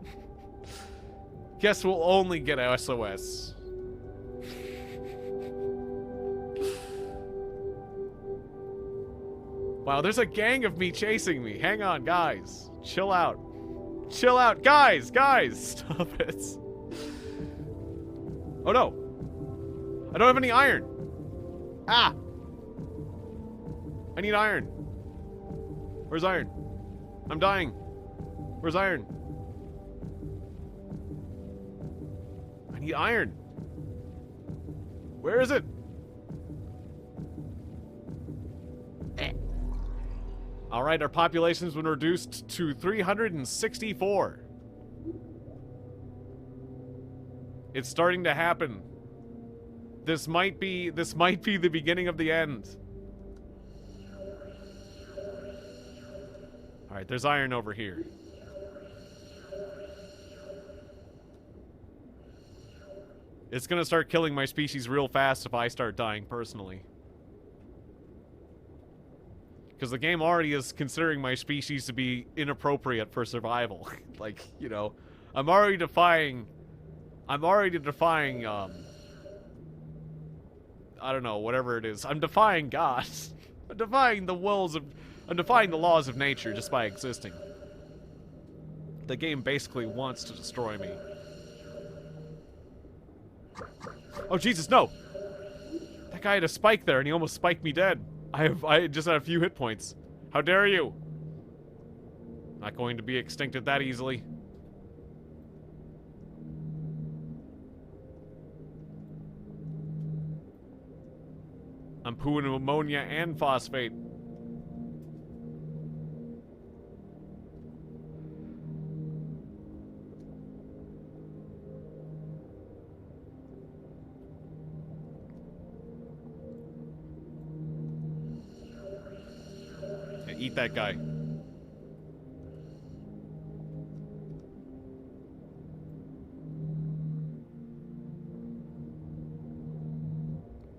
Guess we'll only get SOS. Wow, there's a gang of me chasing me. Hang on, guys. Chill out. Chill out. Guys! Stop it. Oh, no. I don't have any iron. Ah! I need iron. Where's iron? I'm dying. Where's iron? I need iron. Where is it? Alright, our population's been reduced to 364. It's starting to happen. This might be the beginning of the end. Alright, there's iron over here. It's gonna start killing my species real fast if I start dying personally. Because the game already is considering my species to be inappropriate for survival. Like, you know, I'm already defying, I don't know, whatever it is. I'm defying God. I'm defying the laws of nature just by existing. The game basically wants to destroy me. Oh, Jesus, no! That guy had a spike there, and he almost spiked me dead. I just had a few hit points. How dare you? Not going to be extincted that easily. I'm pooing ammonia and phosphate. Eat that guy.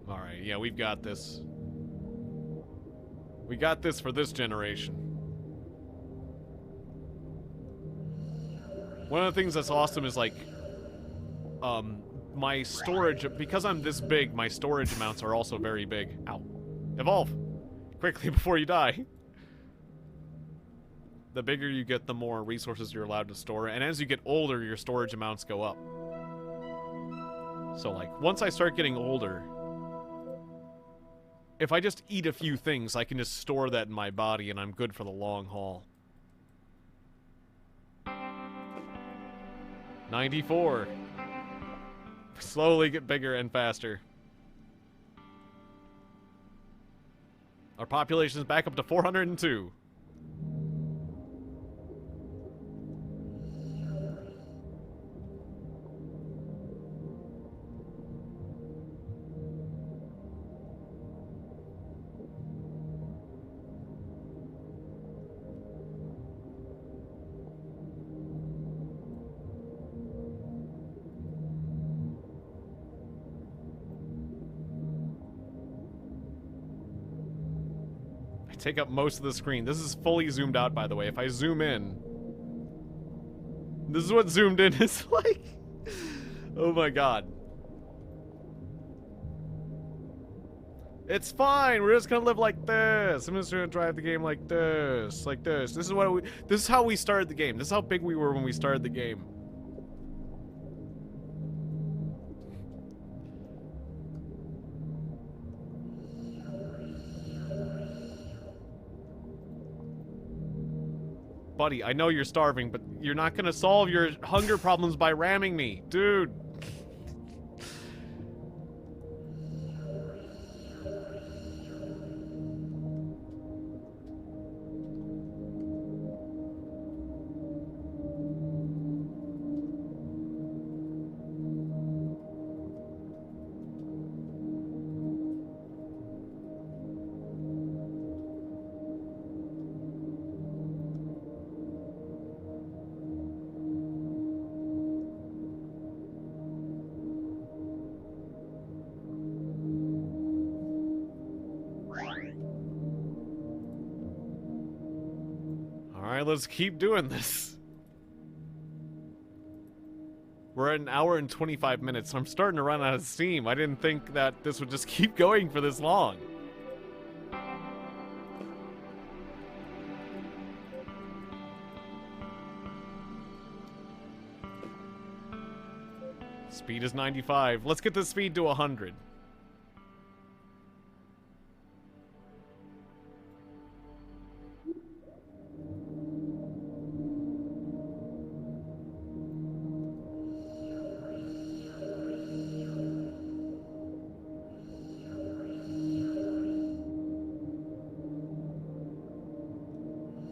Alright, yeah, we've got this. We got this for this generation. One of the things that's awesome is, like, my storage, because I'm this big, my storage amounts are also very big. Ow. Evolve! Quickly before you die. The bigger you get, the more resources you're allowed to store, and as you get older, your storage amounts go up. So, like, once I start getting older, if I just eat a few things, I can just store that in my body, and I'm good for the long haul. 94. Slowly get bigger and faster. Our population is back up to 402. Take up most of the screen. This is fully zoomed out, by the way. If I zoom in, this is what zoomed in is like. Oh my god. It's fine. We're just gonna live like this. I'm just gonna drive the game like this, like this. This is how we started the game. This is how big we were when we started the game. Buddy, I know you're starving, but you're not gonna solve your hunger problems by ramming me. Dude. Alright, let's keep doing this. We're at 1 hour and 25 minutes, so I'm starting to run out of steam. I didn't think that this would just keep going for this long. Speed is 95. Let's get the speed to 100.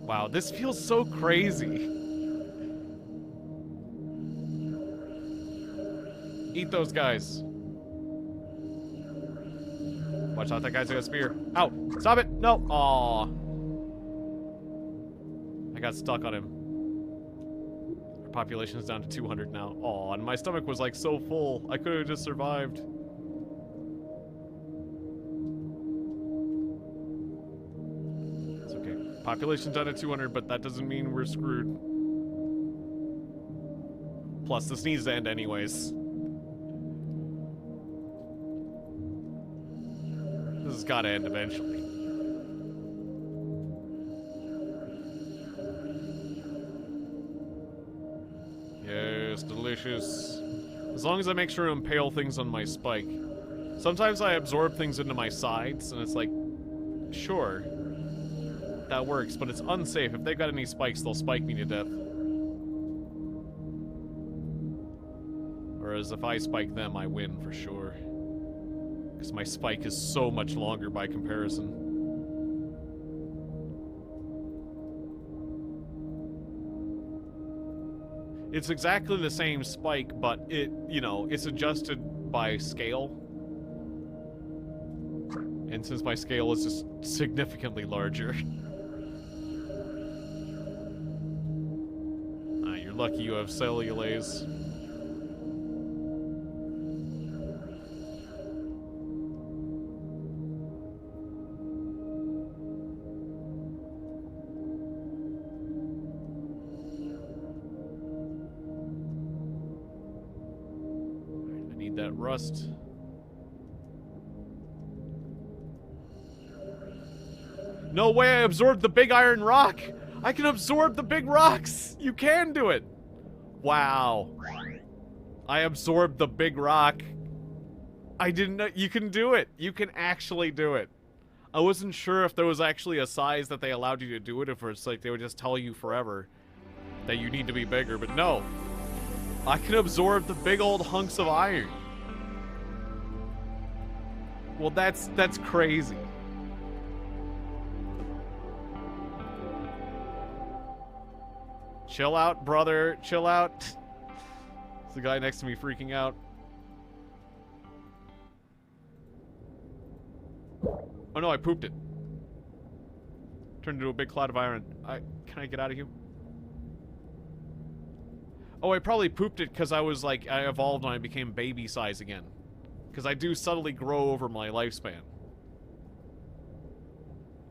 Wow, this feels so crazy. Eat those guys. Watch out, that guy's got a spear. Ow! Stop it! No! Aw. I got stuck on him. Our population is down to 200 now. Aw, and my stomach was like so full. I could have just survived. It's okay. Population's down to 200, but that doesn't mean we're screwed. Plus, this needs to end anyways. This has got to end eventually. Yes, delicious. As long as I make sure to impale things on my spike. Sometimes I absorb things into my sides, and it's like, sure, that works, but it's unsafe. If they've got any spikes, they'll spike me to death. Whereas if I spike them, I win for sure. Because my spike is so much longer by comparison. It's exactly the same spike, but it, you know, it's adjusted by scale. And since my scale is just significantly larger. You're lucky you have cellulase. That rust. No way I absorbed the big iron rock! I can absorb the big rocks! You can do it! Wow. I absorbed the big rock. I didn't know. You can do it. You can actually do it. I wasn't sure if there was actually a size that they allowed you to do it, if it's like they would just tell you forever that you need to be bigger, but no. I can absorb the big old hunks of iron. Well, that's crazy. Chill out, brother. Chill out. It's the guy next to me freaking out. Oh no, I pooped it. Turned into a big cloud of iron. Can I get out of here? Oh, I probably pooped it because I was like, I evolved and I became baby size again. Because I do subtly grow over my lifespan.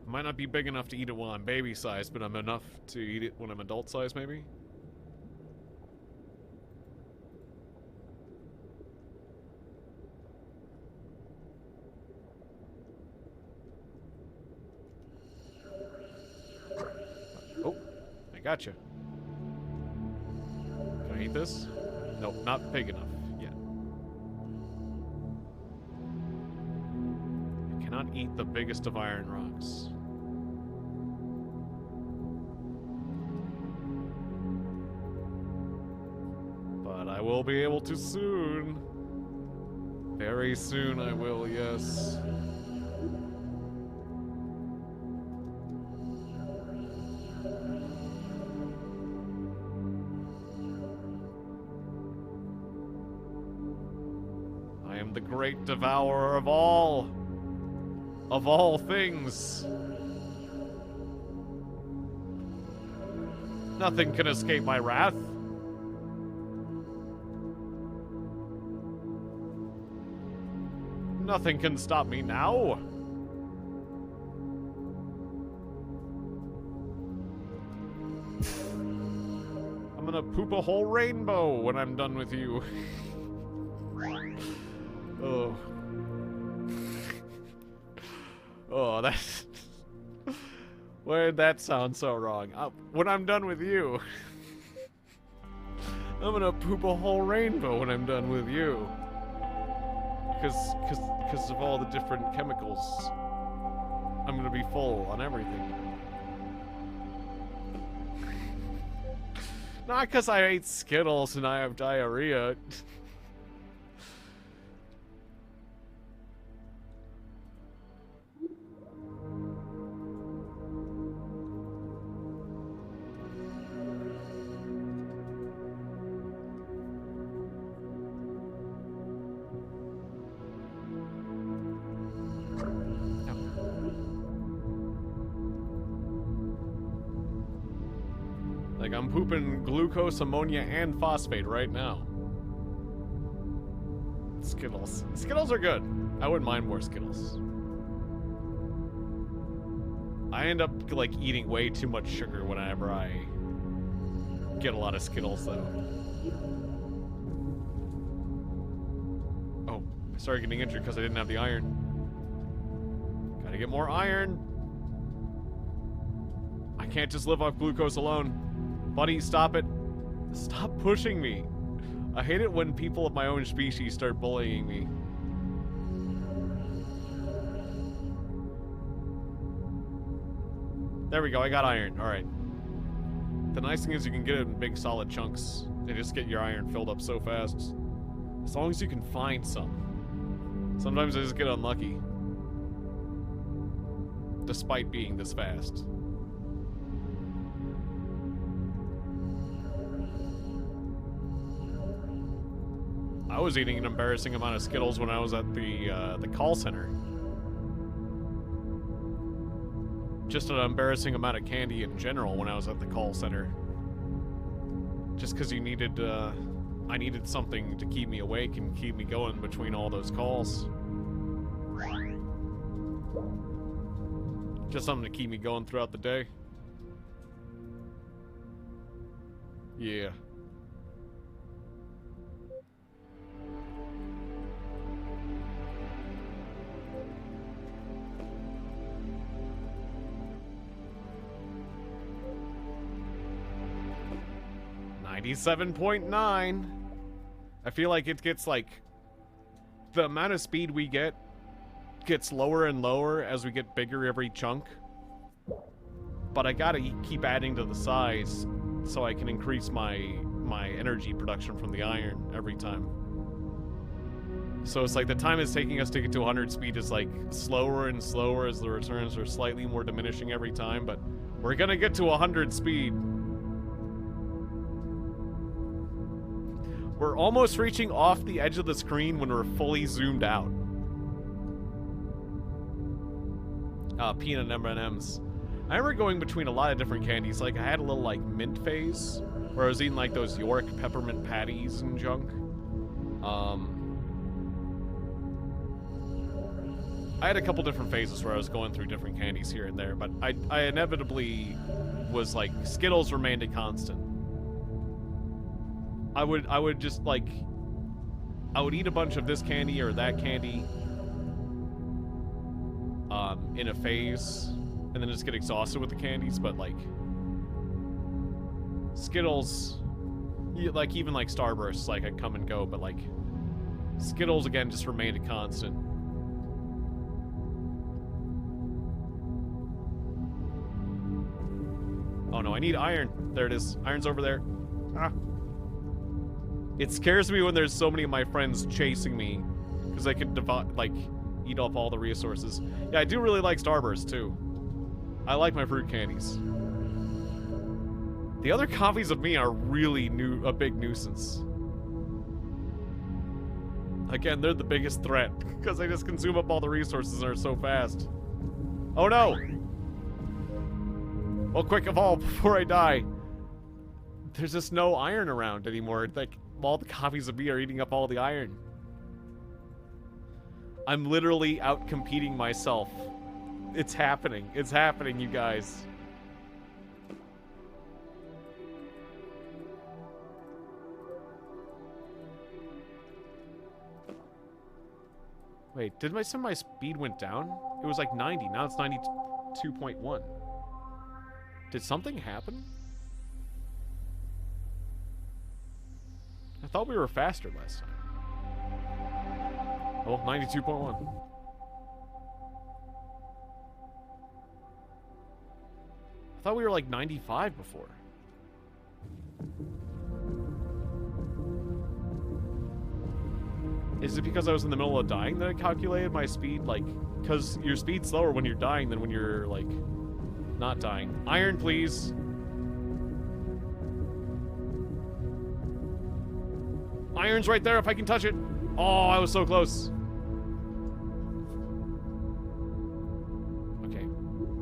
I might not be big enough to eat it while I'm baby size, but I'm enough to eat it when I'm adult size, maybe? Oh, I gotcha. Can I eat this? Nope, not big enough yet. I cannot eat the biggest of iron rocks. But I will be able to soon. Very soon I will, yes. I am the great devourer of all things. Nothing can escape my wrath. Nothing can stop me now. I'm gonna poop a whole rainbow when I'm done with you. Oh. Oh, that's... Why did that sound so wrong? When I'm done with you. I'm gonna poop a whole rainbow when I'm done with you. Because of all the different chemicals. I'm gonna be full on everything. Not because I ate Skittles and I have diarrhea. pooping glucose, ammonia, and phosphate right now. Skittles. Skittles are good. I wouldn't mind more Skittles. I end up, like, eating way too much sugar whenever I get a lot of Skittles, though. Oh, I started getting injured because I didn't have the iron. Gotta get more iron. I can't just live off glucose alone. Buddy, stop it. Stop pushing me. I hate it when people of my own species start bullying me. There we go, I got iron. Alright. The nice thing is you can get it in big solid chunks. They just get your iron filled up so fast. As long as you can find some. Sometimes I just get unlucky. Despite being this fast. I was eating an embarrassing amount of Skittles when I was at the call center. Just an embarrassing amount of candy in general when I was at the call center. Just because you needed, I needed something to keep me awake and keep me going between all those calls. Just something to keep me going throughout the day. Yeah. $97.9. I feel like it gets like the amount of speed we get gets lower and lower as we get bigger every chunk. But I gotta keep adding to the size so I can increase my energy production from the iron every time. So it's like the time it's taking us to get to 100 speed is like slower and slower as the returns are slightly more diminishing every time, but we're gonna get to 100 speed. We're almost reaching off the edge of the screen when we're fully zoomed out. Peanut M&Ms. I remember going between a lot of different candies. Like, I had a little, like, mint phase, where I was eating, like, those York peppermint patties and junk. I had a couple different phases where I was going through different candies here and there, but I inevitably was, like, Skittles remained a constant. I would just, like, I would eat a bunch of this candy or that candy in a phase, and then just get exhausted with the candies, but, like, Skittles, like, even, like, Starbursts, like, I'd come and go, but, like, Skittles, again, just remained a constant. Oh, no, I need iron. There it is. Iron's over there. Ah. It scares me when there's so many of my friends chasing me, because they could like eat up all the resources. Yeah, I do really like Starburst too. I like my fruit candies. The other copies of me are really a big nuisance. Again, they're the biggest threat because they just consume up all the resources and are so fast. Oh no! Well, quick evolve before I die. There's just no iron around anymore. Like, all the copies of me are eating up all the iron. I'm literally out competing myself. It's happening. It's happening, you guys. Wait, did my speed went down? It was like 90. Now it's 92.1. Did something happen? I thought we were faster last time. Oh, 92.1. I thought we were like 95 before. Is it because I was in the middle of dying that I calculated my speed? Like, because your speed's slower when you're dying than when you're, like, not dying. Iron, please. Iron's right there if I can touch it. Oh, I was so close. Okay.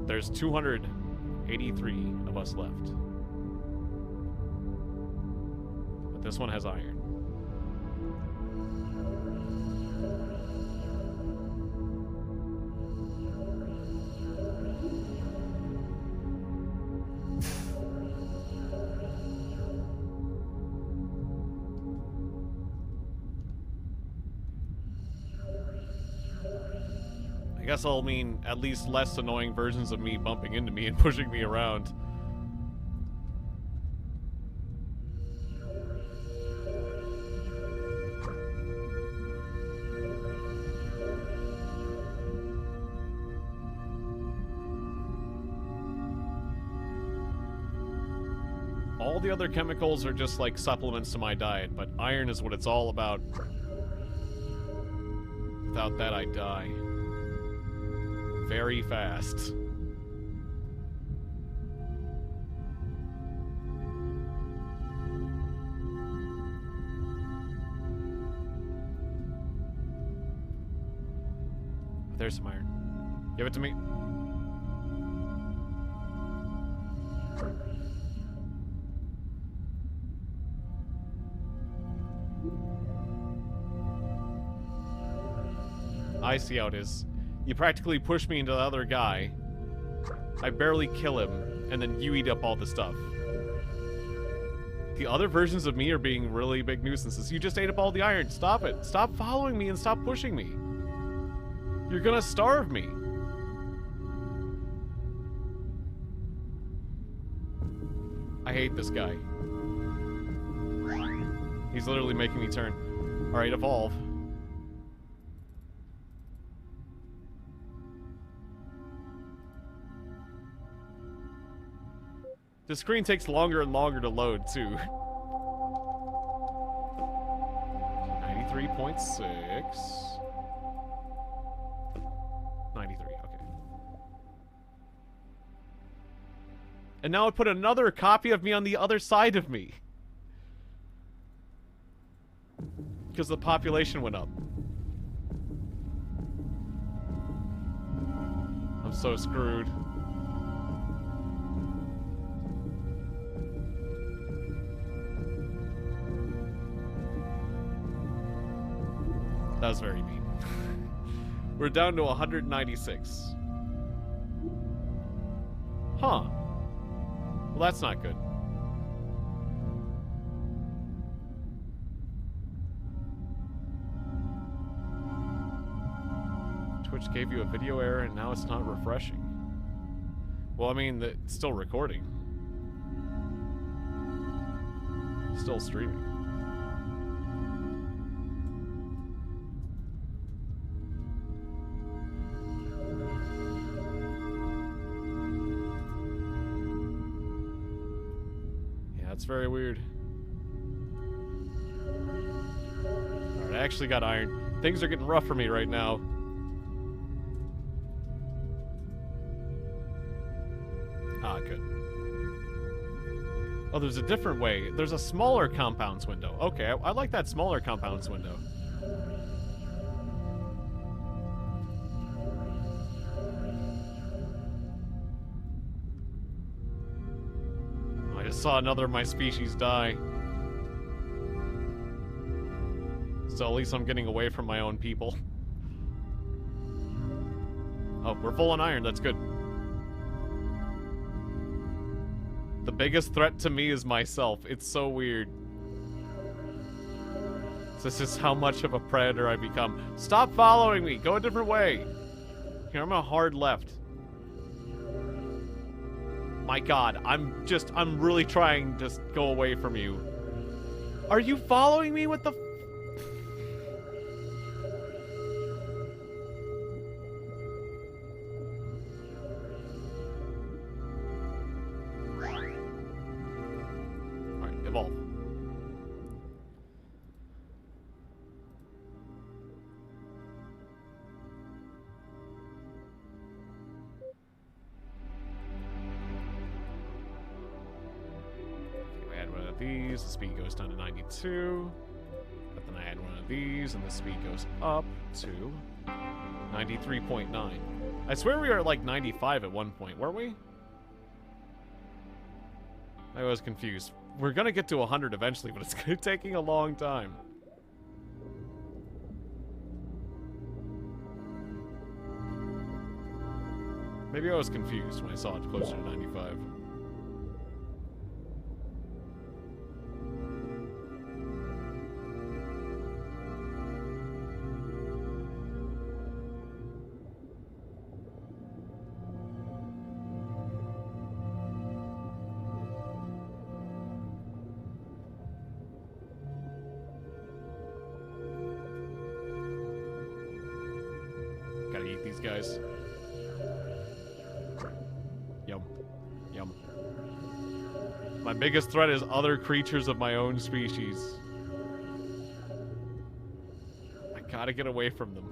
There's 283 of us left. This one has iron. I guess I'll mean at least less annoying versions of me bumping into me and pushing me around. All the other chemicals are just like supplements to my diet, but iron is what it's all about. Without that, I die. Very fast. There's some iron. Give it to me. I see how it is. You practically push me into the other guy. I barely kill him, and then you eat up all the stuff. The other versions of me are being really big nuisances. You just ate up all the iron. Stop it. Stop following me and stop pushing me. You're gonna starve me. I hate this guy. He's literally making me turn. Alright, evolve. The screen takes longer and longer to load, too. 93.6. 93, okay. And now it put another copy of me on the other side of me. Because the population went up. I'm so screwed. That was very mean. We're down to 196. Huh. Well, that's not good. Twitch gave you a video error and now it's not refreshing. Well, I mean, it's still recording. Still streaming. That's very weird. Alright, I actually got iron. Things are getting rough for me right now. Ah, good. Oh, there's a different way. There's a smaller compounds window. Okay, I like that smaller compounds window. I just saw another of my species die. So at least I'm getting away from my own people. Oh, we're full on iron. That's good. The biggest threat to me is myself. It's so weird. This is how much of a predator I become. Stop following me. Go a different way. Here, I'm a hard left. My God, I'm really trying to go away from you. Are you following me with the... Alright, evolve. These, the speed goes down to 92, but then I add one of these and the speed goes up to 93.9. I swear we were at like 95 at one point, weren't we? I was confused. We're gonna get to 100 eventually, but it's taking a long time. Maybe I was confused when I saw it closer to 95. Gotta eat these guys. Yum. Yum. My biggest threat is other creatures of my own species. I gotta get away from them.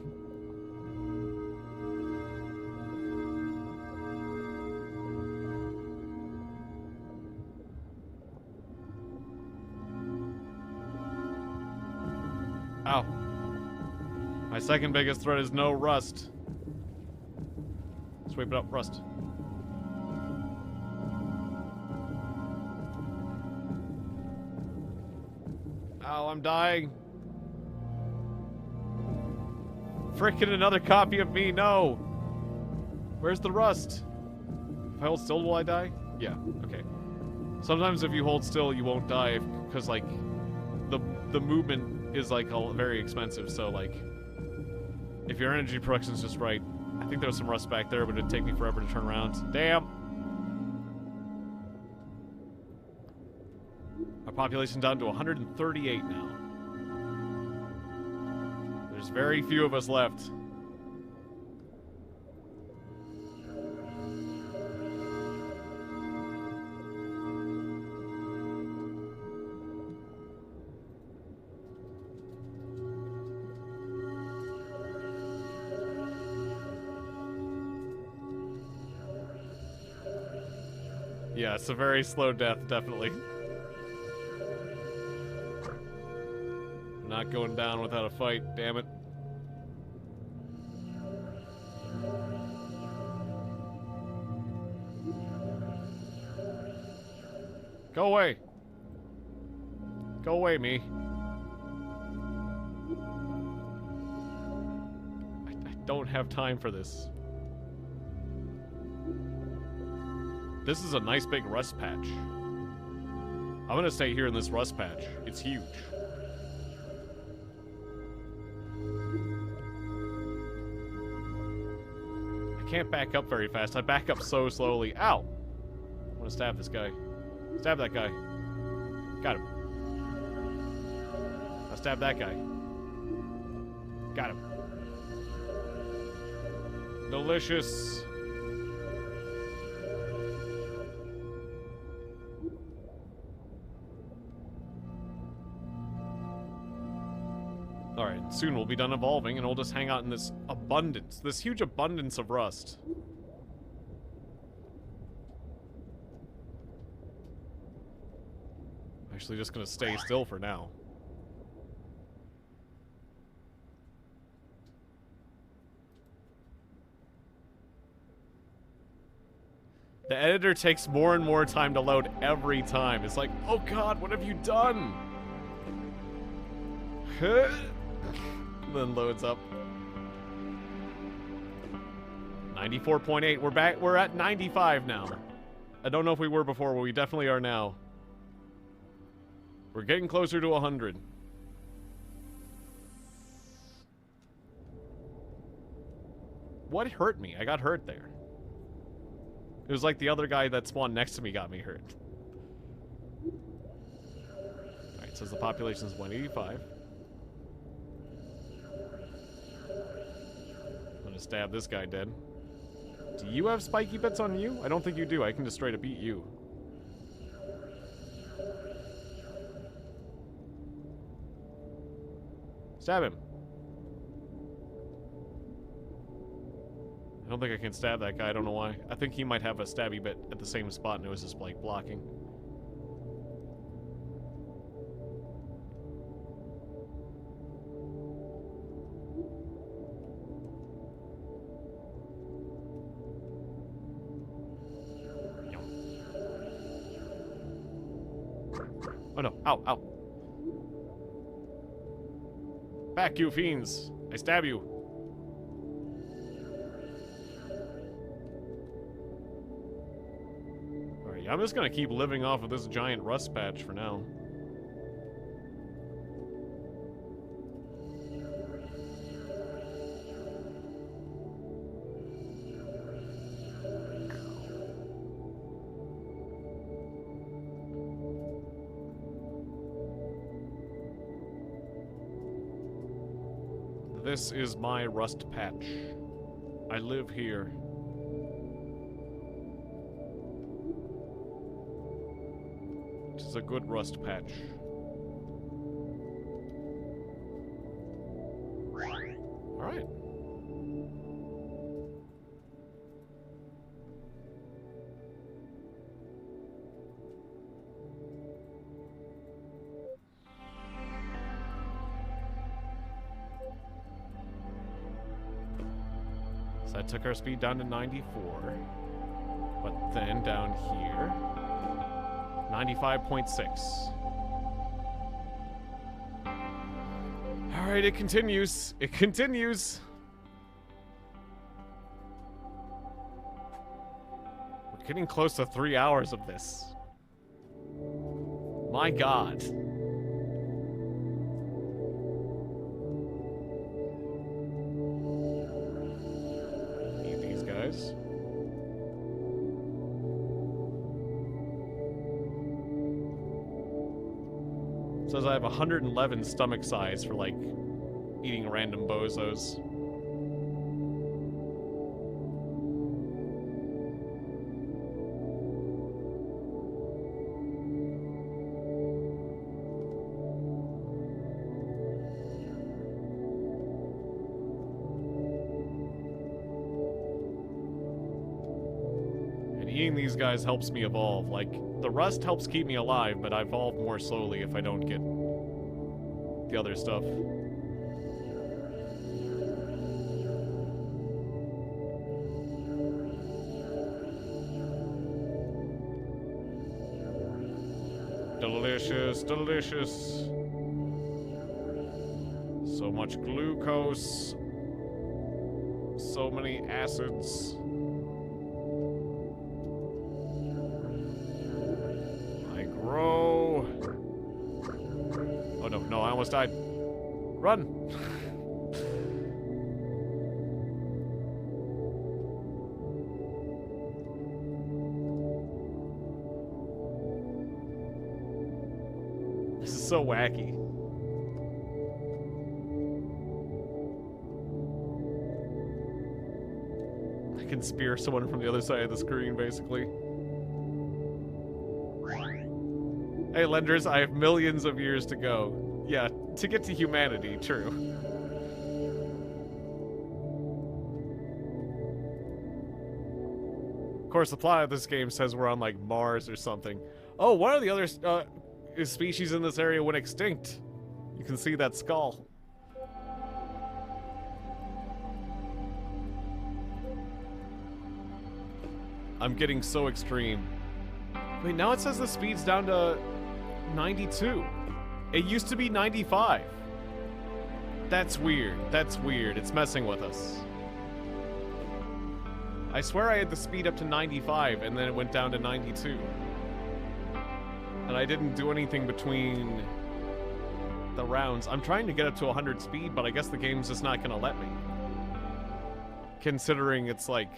Ow. My second biggest threat is no rust. Sweep it up, rust. Ow, I'm dying. Frickin' another copy of me, no! Where's the rust? If I hold still, will I die? Yeah, okay. Sometimes if you hold still, you won't die, because, like, the movement is, like, very expensive, so, like, if your energy production's just right. I think there was some rust back there, but it'd take me forever to turn around. Damn! Our population down to 138 now. There's very few of us left. Yeah, it's a very slow death, definitely. Not going down without a fight, damn it. Go away. Go away, me. I don't have time for this. This is a nice big rust patch. I'm gonna stay here in this rust patch. It's huge. I can't back up very fast. I back up so slowly. Ow! I wanna stab this guy. Stab that guy. Got him. I'll stab that guy. Got him. Delicious. Alright, soon we'll be done evolving and we'll just hang out in this abundance, this huge abundance of rust. Actually just gonna stay still for now. The editor takes more and more time to load every time. It's like, oh god, what have you done? Then loads up. 94.8. We're back. We're at 95 now. I don't know if we were before, but we definitely are now. We're getting closer to 100. What hurt me? I got hurt there. It was like the other guy that spawned next to me got me hurt. Alright, says the population is 185. I'm gonna stab this guy dead. Do you have spiky bits on you? I don't think you do. I can just straight up eat you. Stab him. I don't think I can stab that guy. I don't know why. I think he might have a stabby bit at the same spot and it was just like blocking. Oh no, ow, ow. Back, you fiends. I stab you. Alright, I'm just gonna keep living off of this giant rust patch for now. This is my rust patch. I live here. It is a good rust patch. Alright. So I took our speed down to 94, but then down here, 95.6. All right, it continues. It continues. We're getting close to 3 hours of this. My God. Says I have 111 stomach size for, like, eating random bozos. Eating these guys helps me evolve. Like, the rust helps keep me alive, but I evolve more slowly if I don't get the other stuff. Delicious, delicious. So much glucose. So many acids. Oh no, I almost died. Run! This is so wacky. I can spear someone from the other side of the screen, basically. Hey, Lenders, I have millions of years to go. Yeah, to get to humanity, true. Of course, the plot of this game says we're on, like, Mars or something. Oh, one of the other species in this area went extinct. You can see that skull. I'm getting so extreme. Wait, now it says the speed's down to 92. It used to be 95. That's weird. That's weird. It's messing with us. I swear I had the speed up to 95 and then it went down to 92. And I didn't do anything between the rounds. I'm trying to get up to 100 speed, but I guess the game's just not gonna let me. Considering it's like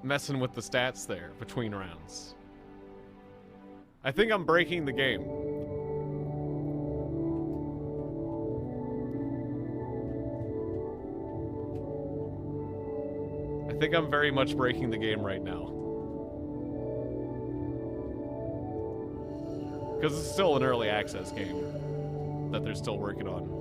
messing with the stats there between rounds. I think I'm breaking the game. I think I'm very much breaking the game right now. Because it's still an early access game that they're still working on.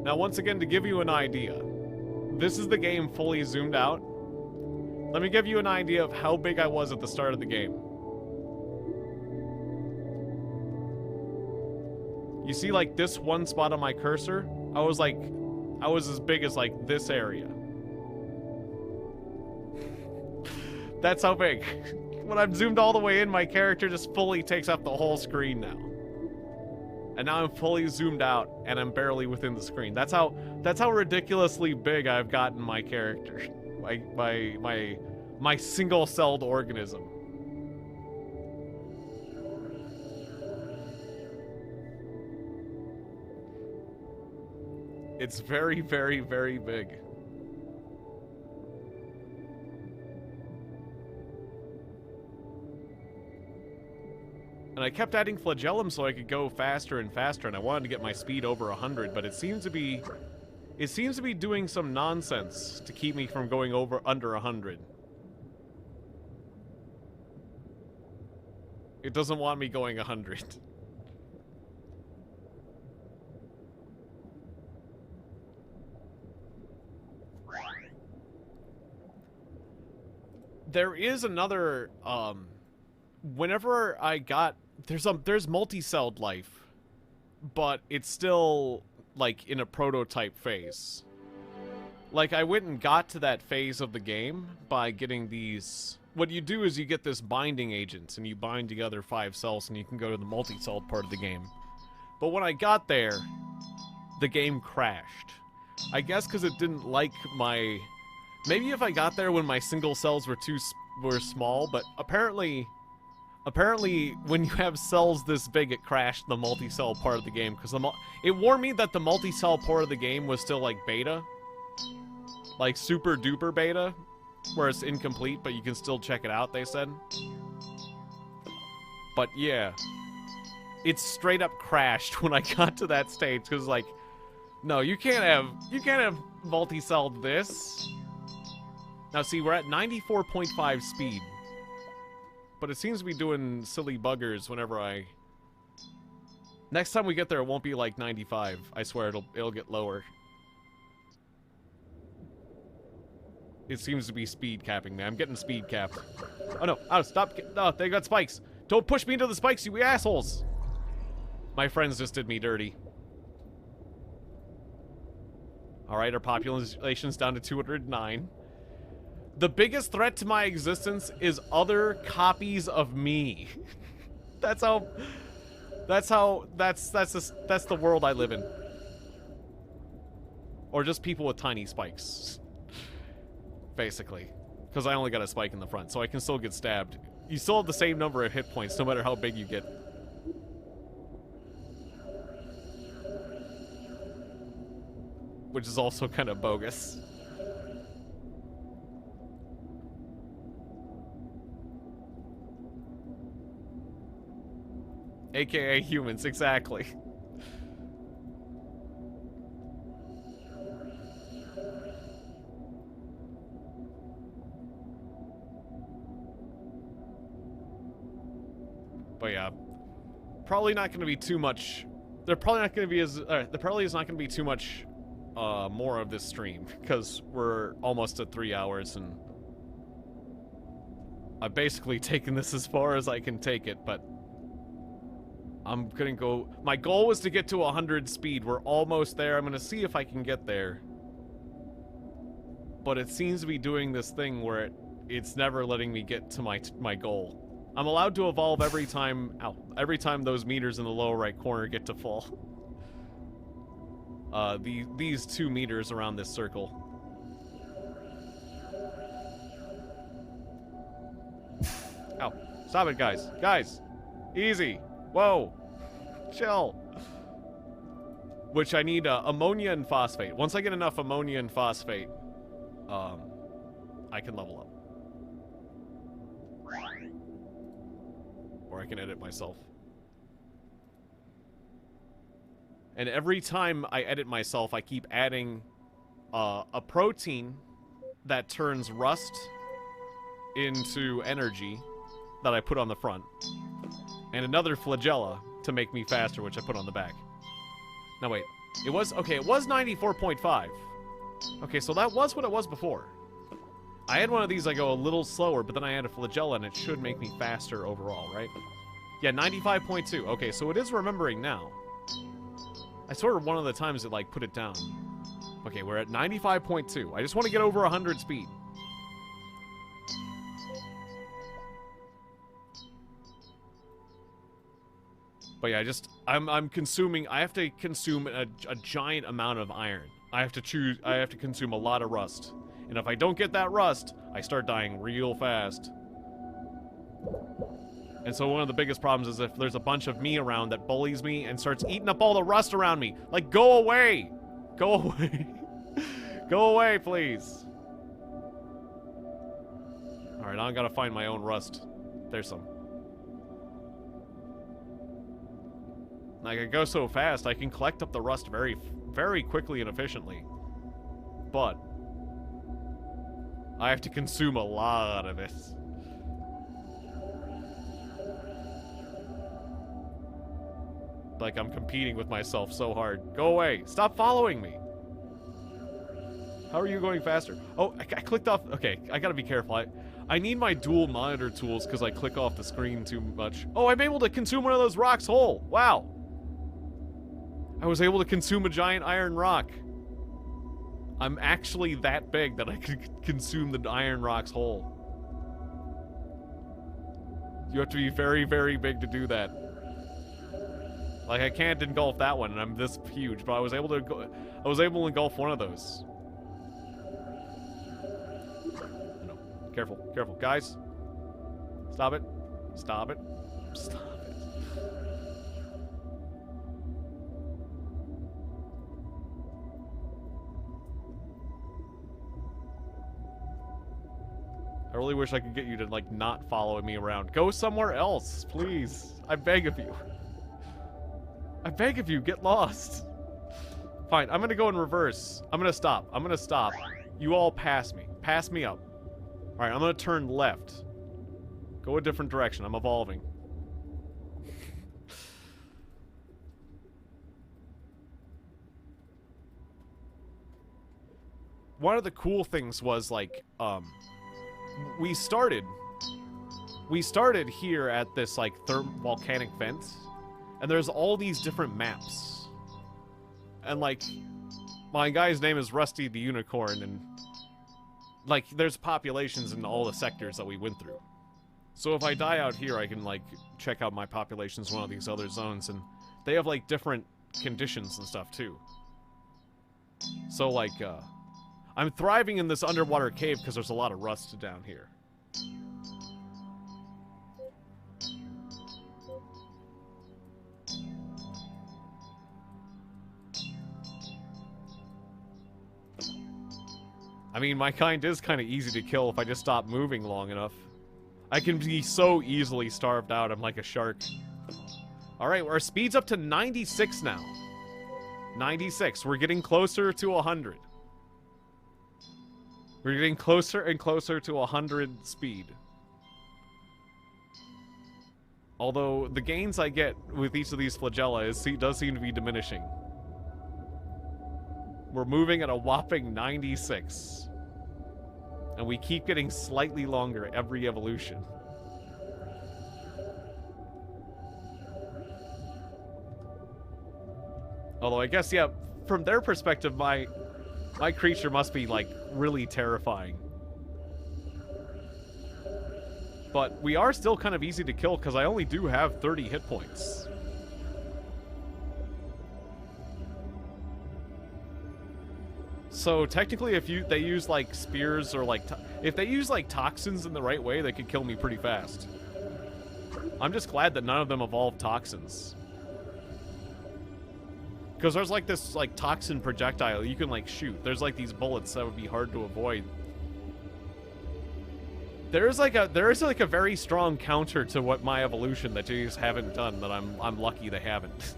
Now, once again, to give you an idea, this is the game fully zoomed out. Let me give you an idea of how big I was at the start of the game. You see, like, this one spot on my cursor? I was, like, I was as big as, like, this area. That's how big. When I'm zoomed all the way in, my character just fully takes up the whole screen now. And now I'm fully zoomed out, and I'm barely within the screen. That's how ridiculously big I've gotten my character. My single-celled organism. It's very, very, very big. And I kept adding flagellum so I could go faster and faster, and I wanted to get my speed over 100, but it seems to be doing some nonsense to keep me from going under 100. It doesn't want me going 100. There is another, whenever I got, there's multi-celled life, but it's still, like, in a prototype phase. Like, I went and got to that phase of the game by getting these, what you do is you get this binding agent, and you bind together 5 cells, and you can go to the multi-celled part of the game. But when I got there, the game crashed. I guess because it didn't like my... Maybe if I got there when my single cells were small, but apparently when you have cells this big, it crashed the multi-cell part of the game, because it warned me that the multi-cell part of the game was still like beta, like super duper beta, where it's incomplete, but you can still check it out, they said. But yeah, it straight up crashed when I got to that stage, because like, no, you can't have multi-celled this. Now see, we're at 94.5 speed. But it seems to be doing silly buggers whenever I... Next time we get there, it won't be like 95. I swear it'll get lower. It seems to be speed capping me. I'm getting speed capped. Oh no, oh, stop. No, they got spikes. Don't push me into the spikes, you assholes. My friends just did me dirty. Alright, our population's down to 209. The biggest threat to my existence is other copies of me. That's the world I live in. Or just people with tiny spikes. Basically. Because I only got a spike in the front, so I can still get stabbed. You still have the same number of hit points, no matter how big you get. Which is also kind of bogus. AKA humans, exactly. But yeah, probably not going to be too much. There probably not going to be as. There probably is not going to be too much more of this stream, because we're almost at 3 hours, and I've basically taken this as far as I can take it, but I'm gonna go... My goal was to get to 100 speed. We're almost there. I'm gonna see if I can get there. But it seems to be doing this thing where it's never letting me get to my goal. I'm allowed to evolve every time... Ow, every time those meters in the lower right corner get to full. These 2 meters around this circle. Ow. Stop it, guys. Guys! Easy! Whoa! Chill! Which I need ammonia and phosphate. Once I get enough ammonia and phosphate, I can level up. Or I can edit myself. And every time I edit myself, I keep adding a protein that turns rust into energy that I put on the front. And another flagella to make me faster, which I put on the back. No, wait. It was 94.5. Okay, so that was what it was before. I had one of these I go a little slower, but then I add a flagella, and it should make me faster overall, right? Yeah, 95.2. Okay, so it is remembering now. I swear one of the times it, like, put it down. Okay, we're at 95.2. I just want to get over 100 speed. But yeah, I'm consuming, I have to consume a giant amount of iron. I have to consume a lot of rust. And if I don't get that rust, I start dying real fast. And so one of the biggest problems is if there's a bunch of me around that bullies me and starts eating up all the rust around me. Like, go away! Go away. Go away, please. Alright, now I gotta find my own rust. There's some. Like, I go so fast, I can collect up the rust very, very quickly and efficiently. But I have to consume a lot of it. Like, I'm competing with myself so hard. Go away. Stop following me. How are you going faster? Oh, I clicked off. Okay, I gotta be careful. I need my dual monitor tools because I click off the screen too much. Oh, I'm able to consume one of those rocks whole. Wow. I was able to consume a giant iron rock. I'm actually that big that I could consume the iron rocks whole. You have to be very, very big to do that. Like, I can't engulf that one, and I'm this huge, but I was able to engulf one of those. No. Careful, careful. Guys. Stop it. Stop it. Stop it. I really wish I could get you to, like, not follow me around. Go somewhere else, please. I beg of you. I beg of you, get lost. Fine, I'm gonna go in reverse. I'm gonna stop. I'm gonna stop. You all pass me. Pass me up. Alright, I'm gonna turn left. Go a different direction. I'm evolving. One of the cool things was, like, we started here at this, like, volcanic vent. And there's all these different maps. And, like, my guy's name is Rusty the Unicorn, and, like, there's populations in all the sectors that we went through. So if I die out here, I can, like, check out my populations in one of these other zones, and they have, like, different conditions and stuff, too. So, like, I'm thriving in this underwater cave because there's a lot of rust down here. I mean, my kind is kind of easy to kill if I just stop moving long enough. I can be so easily starved out. I'm like a shark. Alright, our speed's up to 96 now. 96. We're getting closer to 100. We're getting closer and closer to 100 speed. Although, the gains I get with each of these flagella does seem to be diminishing. We're moving at a whopping 96. And we keep getting slightly longer every evolution. Although I guess, yeah, from their perspective, my creature must be, like, really terrifying. But we are still kind of easy to kill because I only do have 30 hit points. So technically, if they use, like, spears or, like, if they use, like, toxins in the right way, they could kill me pretty fast. I'm just glad that none of them evolved toxins. Because there's, like, this, like, toxin projectile you can, like, shoot. There's, like, these bullets that would be hard to avoid. There is, like, a very strong counter to what my evolution that they just haven't done that I'm lucky they haven't.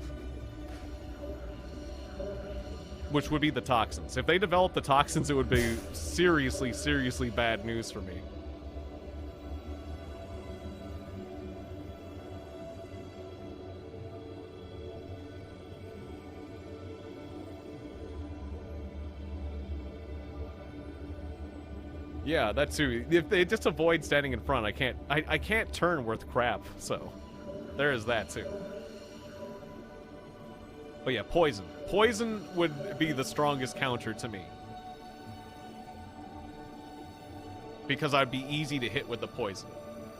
Which would be the toxins. If they developed the toxins, it would be seriously, seriously bad news for me. Yeah, that too. If they just avoid standing in front, I can't turn worth crap, so there is that too. But yeah, poison. Poison would be the strongest counter to me. Because I'd be easy to hit with the poison.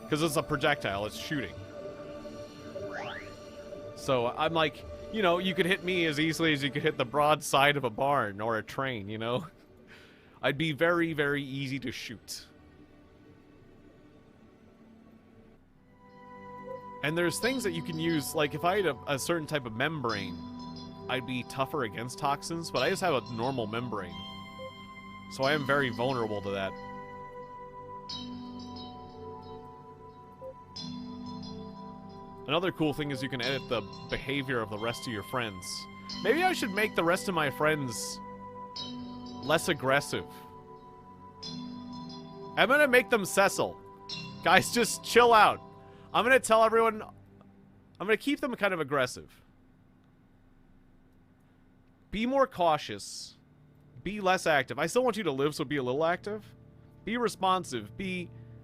Because it's a projectile, it's shooting. So I'm like, you know, you could hit me as easily as you could hit the broad side of a barn or a train, you know? I'd be very, very easy to shoot. And there's things that you can use, like if I had a certain type of membrane, I'd be tougher against toxins, but I just have a normal membrane. So I am very vulnerable to that. Another cool thing is you can edit the behavior of the rest of your friends. Maybe I should make the rest of my friends less aggressive. I'm gonna make them Cecil. Guys, just chill out. I'm gonna tell everyone... I'm gonna keep them kind of aggressive. Be more cautious. Be less active. I still want you to live, so be a little active. Be responsive.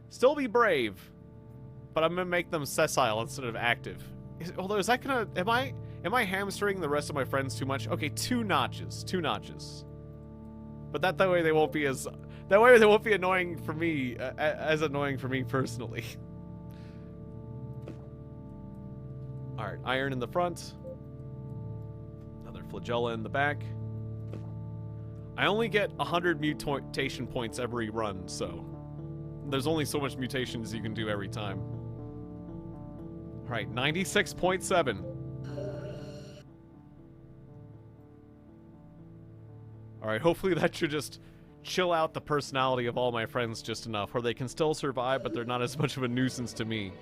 Still be brave. But I'm gonna make them sessile instead of active. Although, is that gonna... Am I hamstring the rest of my friends too much? Okay, 2 notches. 2 notches. But that way they won't be as... That way they won't be annoying for me, as annoying for me personally. Alright, iron in the front. Another flagella in the back. I only get 100 mutation points every run, so... There's only so much mutations you can do every time. Alright, 96.7. Alright, hopefully that should just chill out the personality of all my friends just enough, where they can still survive, but they're not as much of a nuisance to me.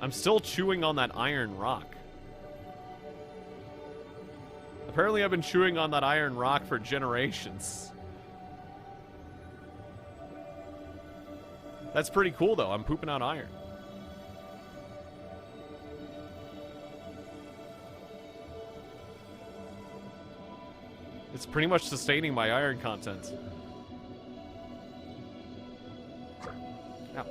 I'm still chewing on that iron rock. Apparently I've been chewing on that iron rock for generations. That's pretty cool, though. I'm pooping out iron. It's pretty much sustaining my iron content. Ow.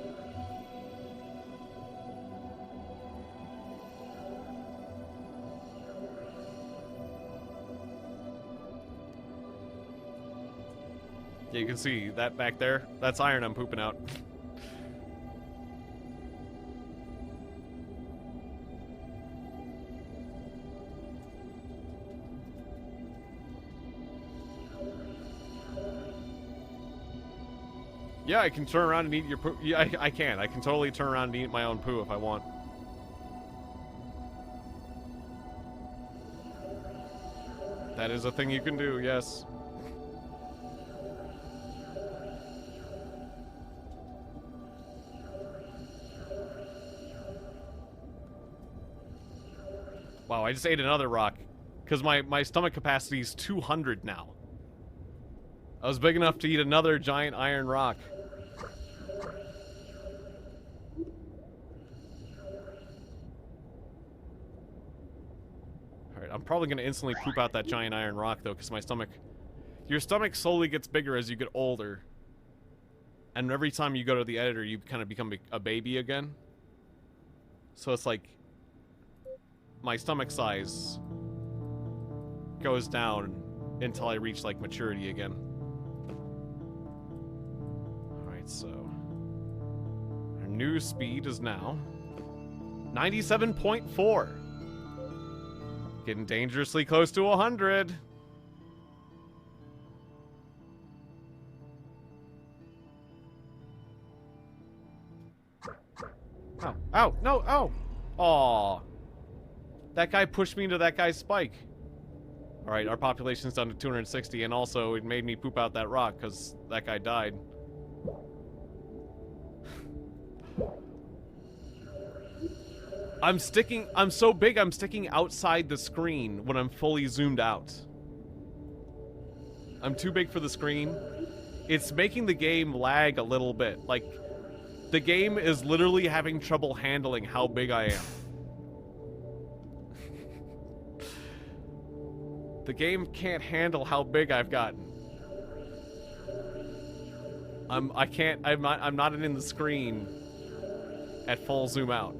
Yeah, you can see that back there. That's iron I'm pooping out. Yeah, I can turn around and eat your poo. Yeah, I can. I can totally turn around and eat my own poo if I want. That is a thing you can do, yes. Wow, I just ate another rock. Because my stomach capacity is 200 now. I was big enough to eat another giant iron rock. Alright, I'm probably going to instantly poop out that giant iron rock, though, because my stomach... Your stomach slowly gets bigger as you get older. And every time you go to the editor, you kind of become a baby again. So it's like... My stomach size goes down until I reach, like, maturity again. Alright, so... Our new speed is now... 97.4. Getting dangerously close to 100. Ow. Ow. No. Ow. Aw. That guy pushed me into that guy's spike. Alright, our population's down to 260, and also it made me poop out that rock, because that guy died. I'm so big, I'm sticking outside the screen when I'm fully zoomed out. I'm too big for the screen. It's making the game lag a little bit. Like, the game is literally having trouble handling how big I am. The game can't handle how big I've gotten. I'm not in the screen at full zoom out.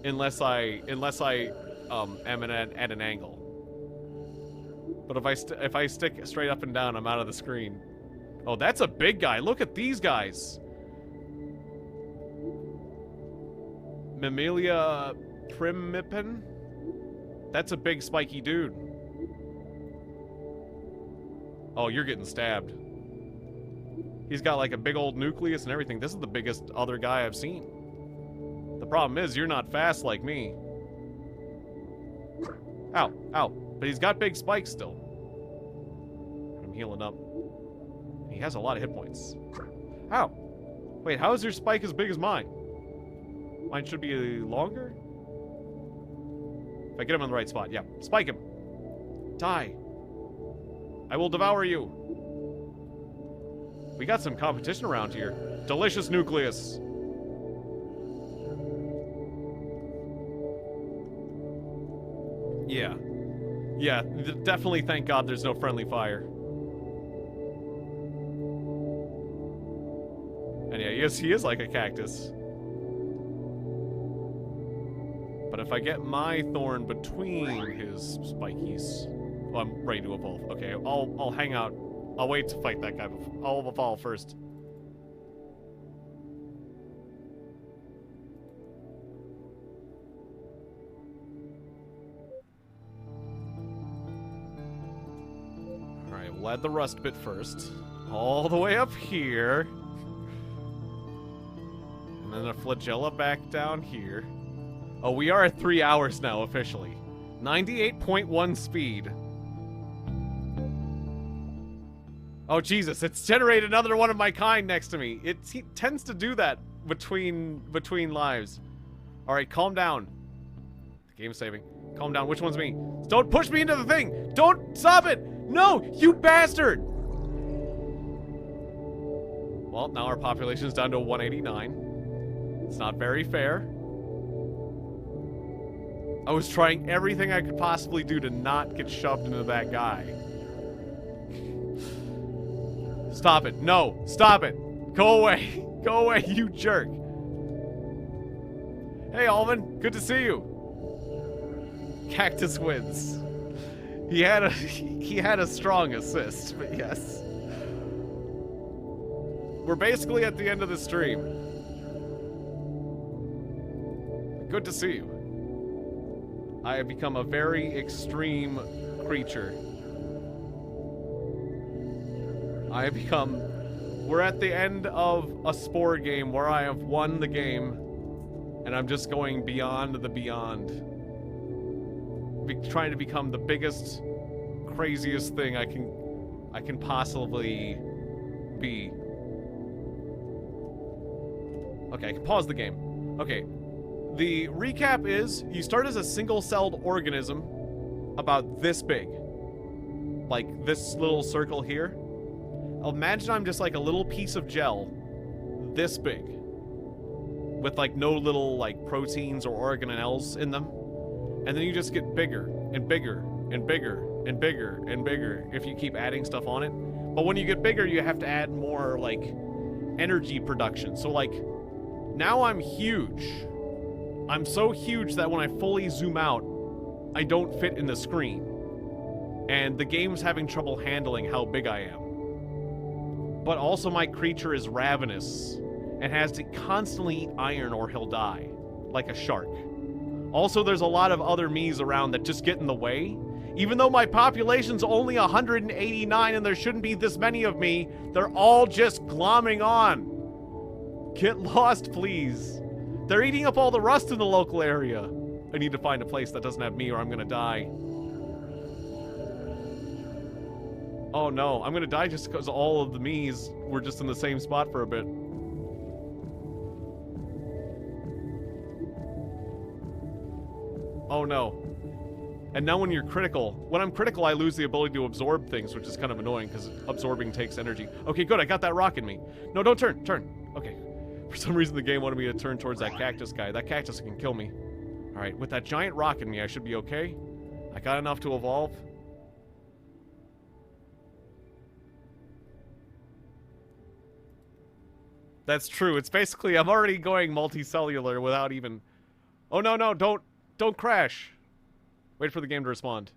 Unless I am at an angle. But if I stick straight up and down, I'm out of the screen. Oh, that's a big guy. Look at these guys. Mammalia primipin? That's a big spiky dude. Oh, you're getting stabbed. He's got like a big old nucleus and everything. This is the biggest other guy I've seen. The problem is, you're not fast like me. Ow, ow. But he's got big spikes still. I'm healing up. He has a lot of hit points. Ow. Wait, how is your spike as big as mine? Mine should be longer? If I get him in the right spot, yeah. Spike him. Die. I will devour you. We got some competition around here. Delicious nucleus. Yeah. Yeah, definitely thank God there's no friendly fire. And yeah, yes, he is like a cactus. But if I get my thorn between his spikies... Oh, I'm ready to evolve. Okay, I'll hang out. I'll wait to fight that guy. I'll evolve first. Alright, we'll add the rust bit first. All the way up here. And then a flagella back down here. Oh, we are at 3 hours now, officially. 98.1 speed. Oh, Jesus, it's generated another one of my kind next to me. It tends to do that between lives. Alright, calm down. The game's saving. Calm down. Which one's me? Don't push me into the thing! Don't stop it! No, you bastard! Well, now our population's down to 189. It's not very fair. I was trying everything I could possibly do to not get shoved into that guy. Stop it. No. Stop it. Go away. Go away, you jerk. Hey, Alvin. Good to see you. Cactus wins. He had a strong assist, but yes. We're basically at the end of the stream. Good to see you. I have become a very extreme creature. I have become... We're at the end of a spore game where I have won the game, and I'm just going beyond the beyond. Trying to become the biggest, craziest thing I can possibly be. Okay, I can pause the game. Okay. The recap is, you start as a single-celled organism about this big. Like this little circle here. Imagine I'm just like a little piece of gel this big. With like no little like proteins or organelles in them. And then you just get bigger and bigger and bigger and bigger and bigger if you keep adding stuff on it. But when you get bigger, you have to add more like energy production. So like, now I'm huge. I'm so huge that when I fully zoom out, I don't fit in the screen. And the game's having trouble handling how big I am. But also my creature is ravenous and has to constantly eat iron or he'll die, like a shark. Also, there's a lot of other me's around that just get in the way. Even though my population's only 189 and there shouldn't be this many of me, they're all just glomming on. Get lost, please. They're eating up all the rust in the local area. I need to find a place that doesn't have me or I'm gonna die. Oh no, I'm gonna die just because all of the me's were just in the same spot for a bit. Oh no. And now when you're critical, when I'm critical, I lose the ability to absorb things, which is kind of annoying because absorbing takes energy. Okay, good, I got that rock in me. No, don't turn, turn. Okay. For some reason, the game wanted me to turn towards that cactus guy. That cactus can kill me. Alright, with that giant rock in me, I should be okay. I got enough to evolve. That's true. It's basically, I'm already going multicellular without even... Oh, no, no, don't crash. Wait for the game to respond.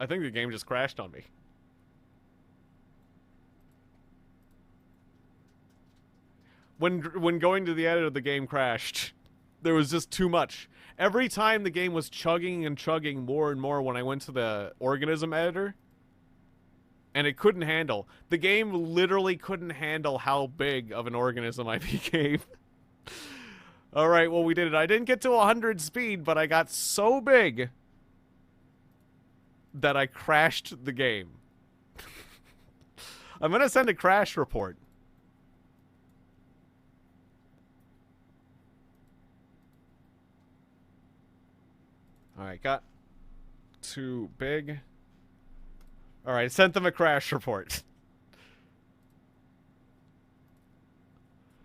I think the game just crashed on me. When going to the editor, the game crashed. There was just too much. Every time the game was chugging and chugging more and more when I went to the organism editor, and it couldn't handle. The game literally couldn't handle how big of an organism I became. Alright, well, we did it. I didn't get to 100 speed, but I got so big that I crashed the game. I'm gonna send a crash report. Alright, got too big. Alright, sent them a crash report.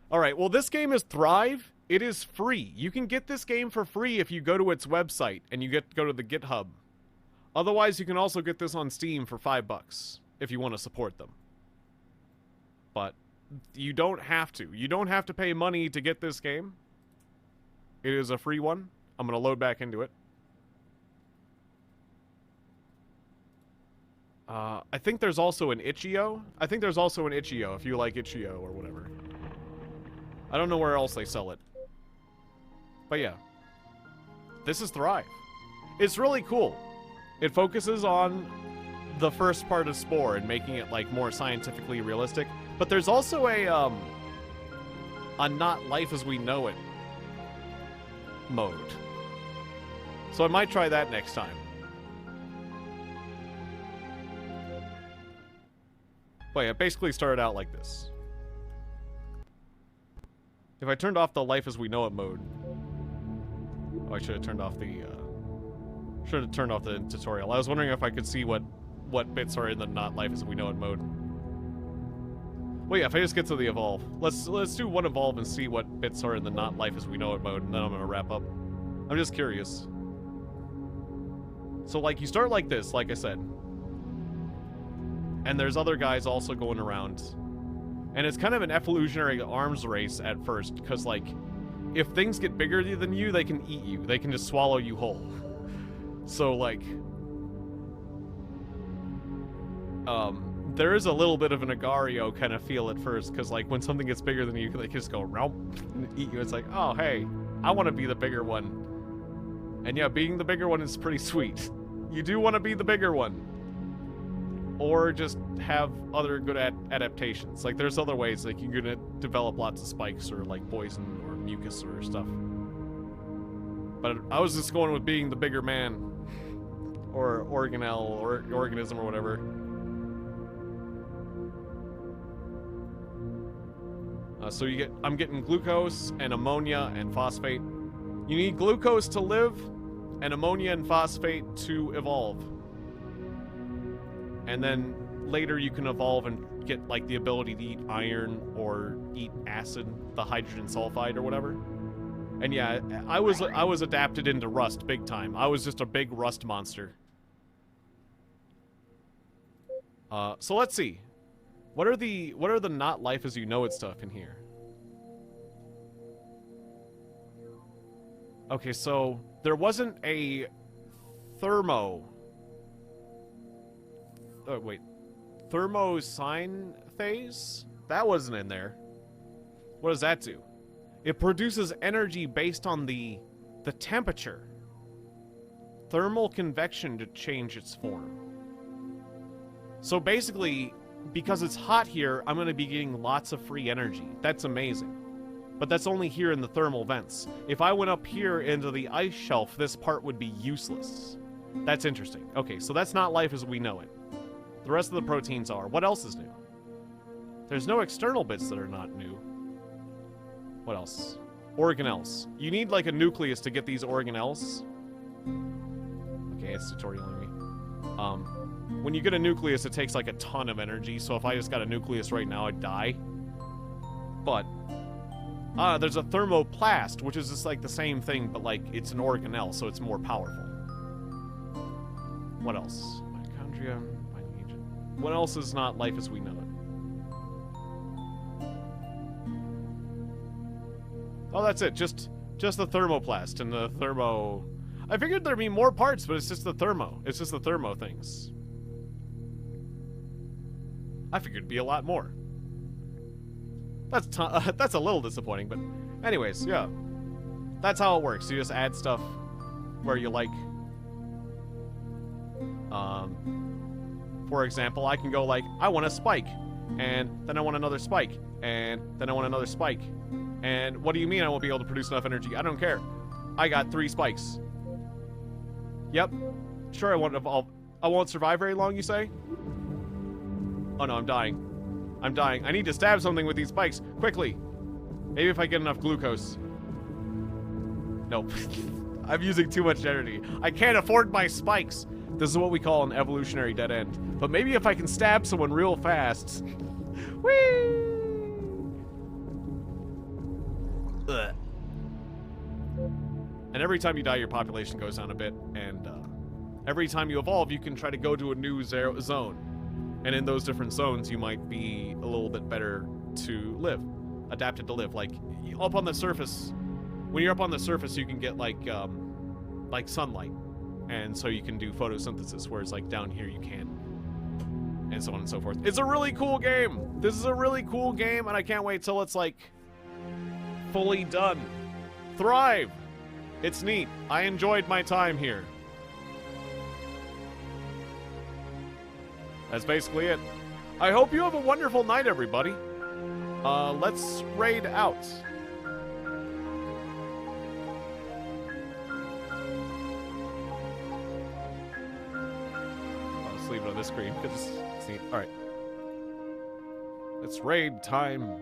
Alright, well, this game is Thrive. It is free. You can get this game for free if you go to its website and you go to the GitHub. Otherwise, you can also get this on Steam for $5 if you want to support them. But you don't have to. You don't have to pay money to get this game. It is a free one. I'm going to load back into it. I think there's also an itch.io. I think there's also an itch.io if you like itch.io or whatever. I don't know where else they sell it. But yeah. This is Thrive. It's really cool. It focuses on the first part of Spore and making it, like, more scientifically realistic. But there's also a not life as we know it mode. So I might try that next time. But yeah, it basically started out like this. If I turned off the life as we know it mode... Oh, I should have turned off the, should have turned off the tutorial. I was wondering if I could see what bits are in the not life as we know it mode. Well, yeah, if I just get to the evolve. Let's do one evolve and see what bits are in the not life as we know it mode, and then I'm gonna wrap up. I'm just curious. So, like, you start like this, like I said. And there's other guys also going around. And it's kind of an evolutionary arms race at first, because, like, if things get bigger than you, they can eat you. They can just swallow you whole. So, like... there is a little bit of an Agario kind of feel at first, because, like, when something gets bigger than you, they just go, romp, and eat you. It's like, oh, hey, I want to be the bigger one. And yeah, being the bigger one is pretty sweet. You do want to be the bigger one. Or just have other good adaptations. Like, there's other ways, like, you're gonna develop lots of spikes, or, like, poison, or mucus, or stuff. But I was just going with being the bigger man. Or organelle, or organism, or whatever. So I'm getting glucose, and ammonia, and phosphate. You need glucose to live, and ammonia and phosphate to evolve. And then later you can evolve and get, like, the ability to eat iron or eat acid, the hydrogen sulfide or whatever. And yeah, I was adapted into rust big time. I was just a big rust monster. So let's see. What are the not life as you know it stuff in here? Okay, so there wasn't a thermo. Oh, wait. Thermosynthase? That wasn't in there. What does that do? It produces energy based on the temperature. Thermal convection to change its form. So basically, because it's hot here, I'm going to be getting lots of free energy. That's amazing. But that's only here in the thermal vents. If I went up here into the ice shelf, this part would be useless. That's interesting. Okay, so that's not life as we know it. The rest of the proteins are. What else is new? There's no external bits that are not new. What else? Organelles. You need, like, a nucleus to get these organelles. Okay, it's tutorialing me. When you get a nucleus, it takes, like, a ton of energy, so if I just got a nucleus right now, I'd die. But, there's a thermoplast, which is just, like, the same thing, but, like, it's an organelle, so it's more powerful. What else? Mitochondria, What else is not life as we know it? Oh, that's it. Just the thermoplast and the thermo... I figured there'd be more parts, but it's just the thermo. It's just the thermo things. I figured it'd be a lot more. That's a little disappointing, but anyways, yeah. That's how it works. You just add stuff where you like. For example, I can go like, I want a spike, and then I want another spike, and then I want another spike. And what do you mean I won't be able to produce enough energy? I don't care. I got 3 spikes. Yep. Sure, I won't evolve. I won't survive very long, you say? Oh no, I'm dying. I'm dying. I need to stab something with these spikes. Quickly. Maybe if I get enough glucose. Nope. I'm using too much energy. I can't afford my spikes. This is what we call an evolutionary dead end. But maybe if I can stab someone real fast. Whee! Ugh. And every time you die, your population goes down a bit. And every time you evolve, you can try to go to a new zone. And in those different zones, you might be a little bit better to live. Adapted to live. Like, up on the surface, when you're up on the surface, you can get, like sunlight. And so you can do photosynthesis, whereas, like, down here you can't. And so on and so forth. It's a really cool game! This is a really cool game, and I can't wait till it's, like, fully done. Thrive! It's neat. I enjoyed my time here. That's basically it. I hope you have a wonderful night, everybody. Let's raid out. I'll just leave it on this screen because it's neat. All right. It's raid time.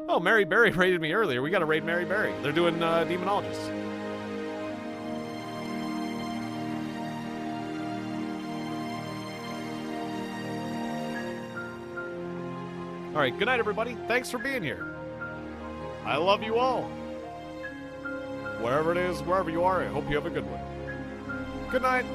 Oh, Mary Berry raided me earlier. We gotta raid Mary Berry. They're doing Demonologist. All right, good night, everybody. Thanks for being here. I love you all. Wherever it is, wherever you are, I hope you have a good one. Good night.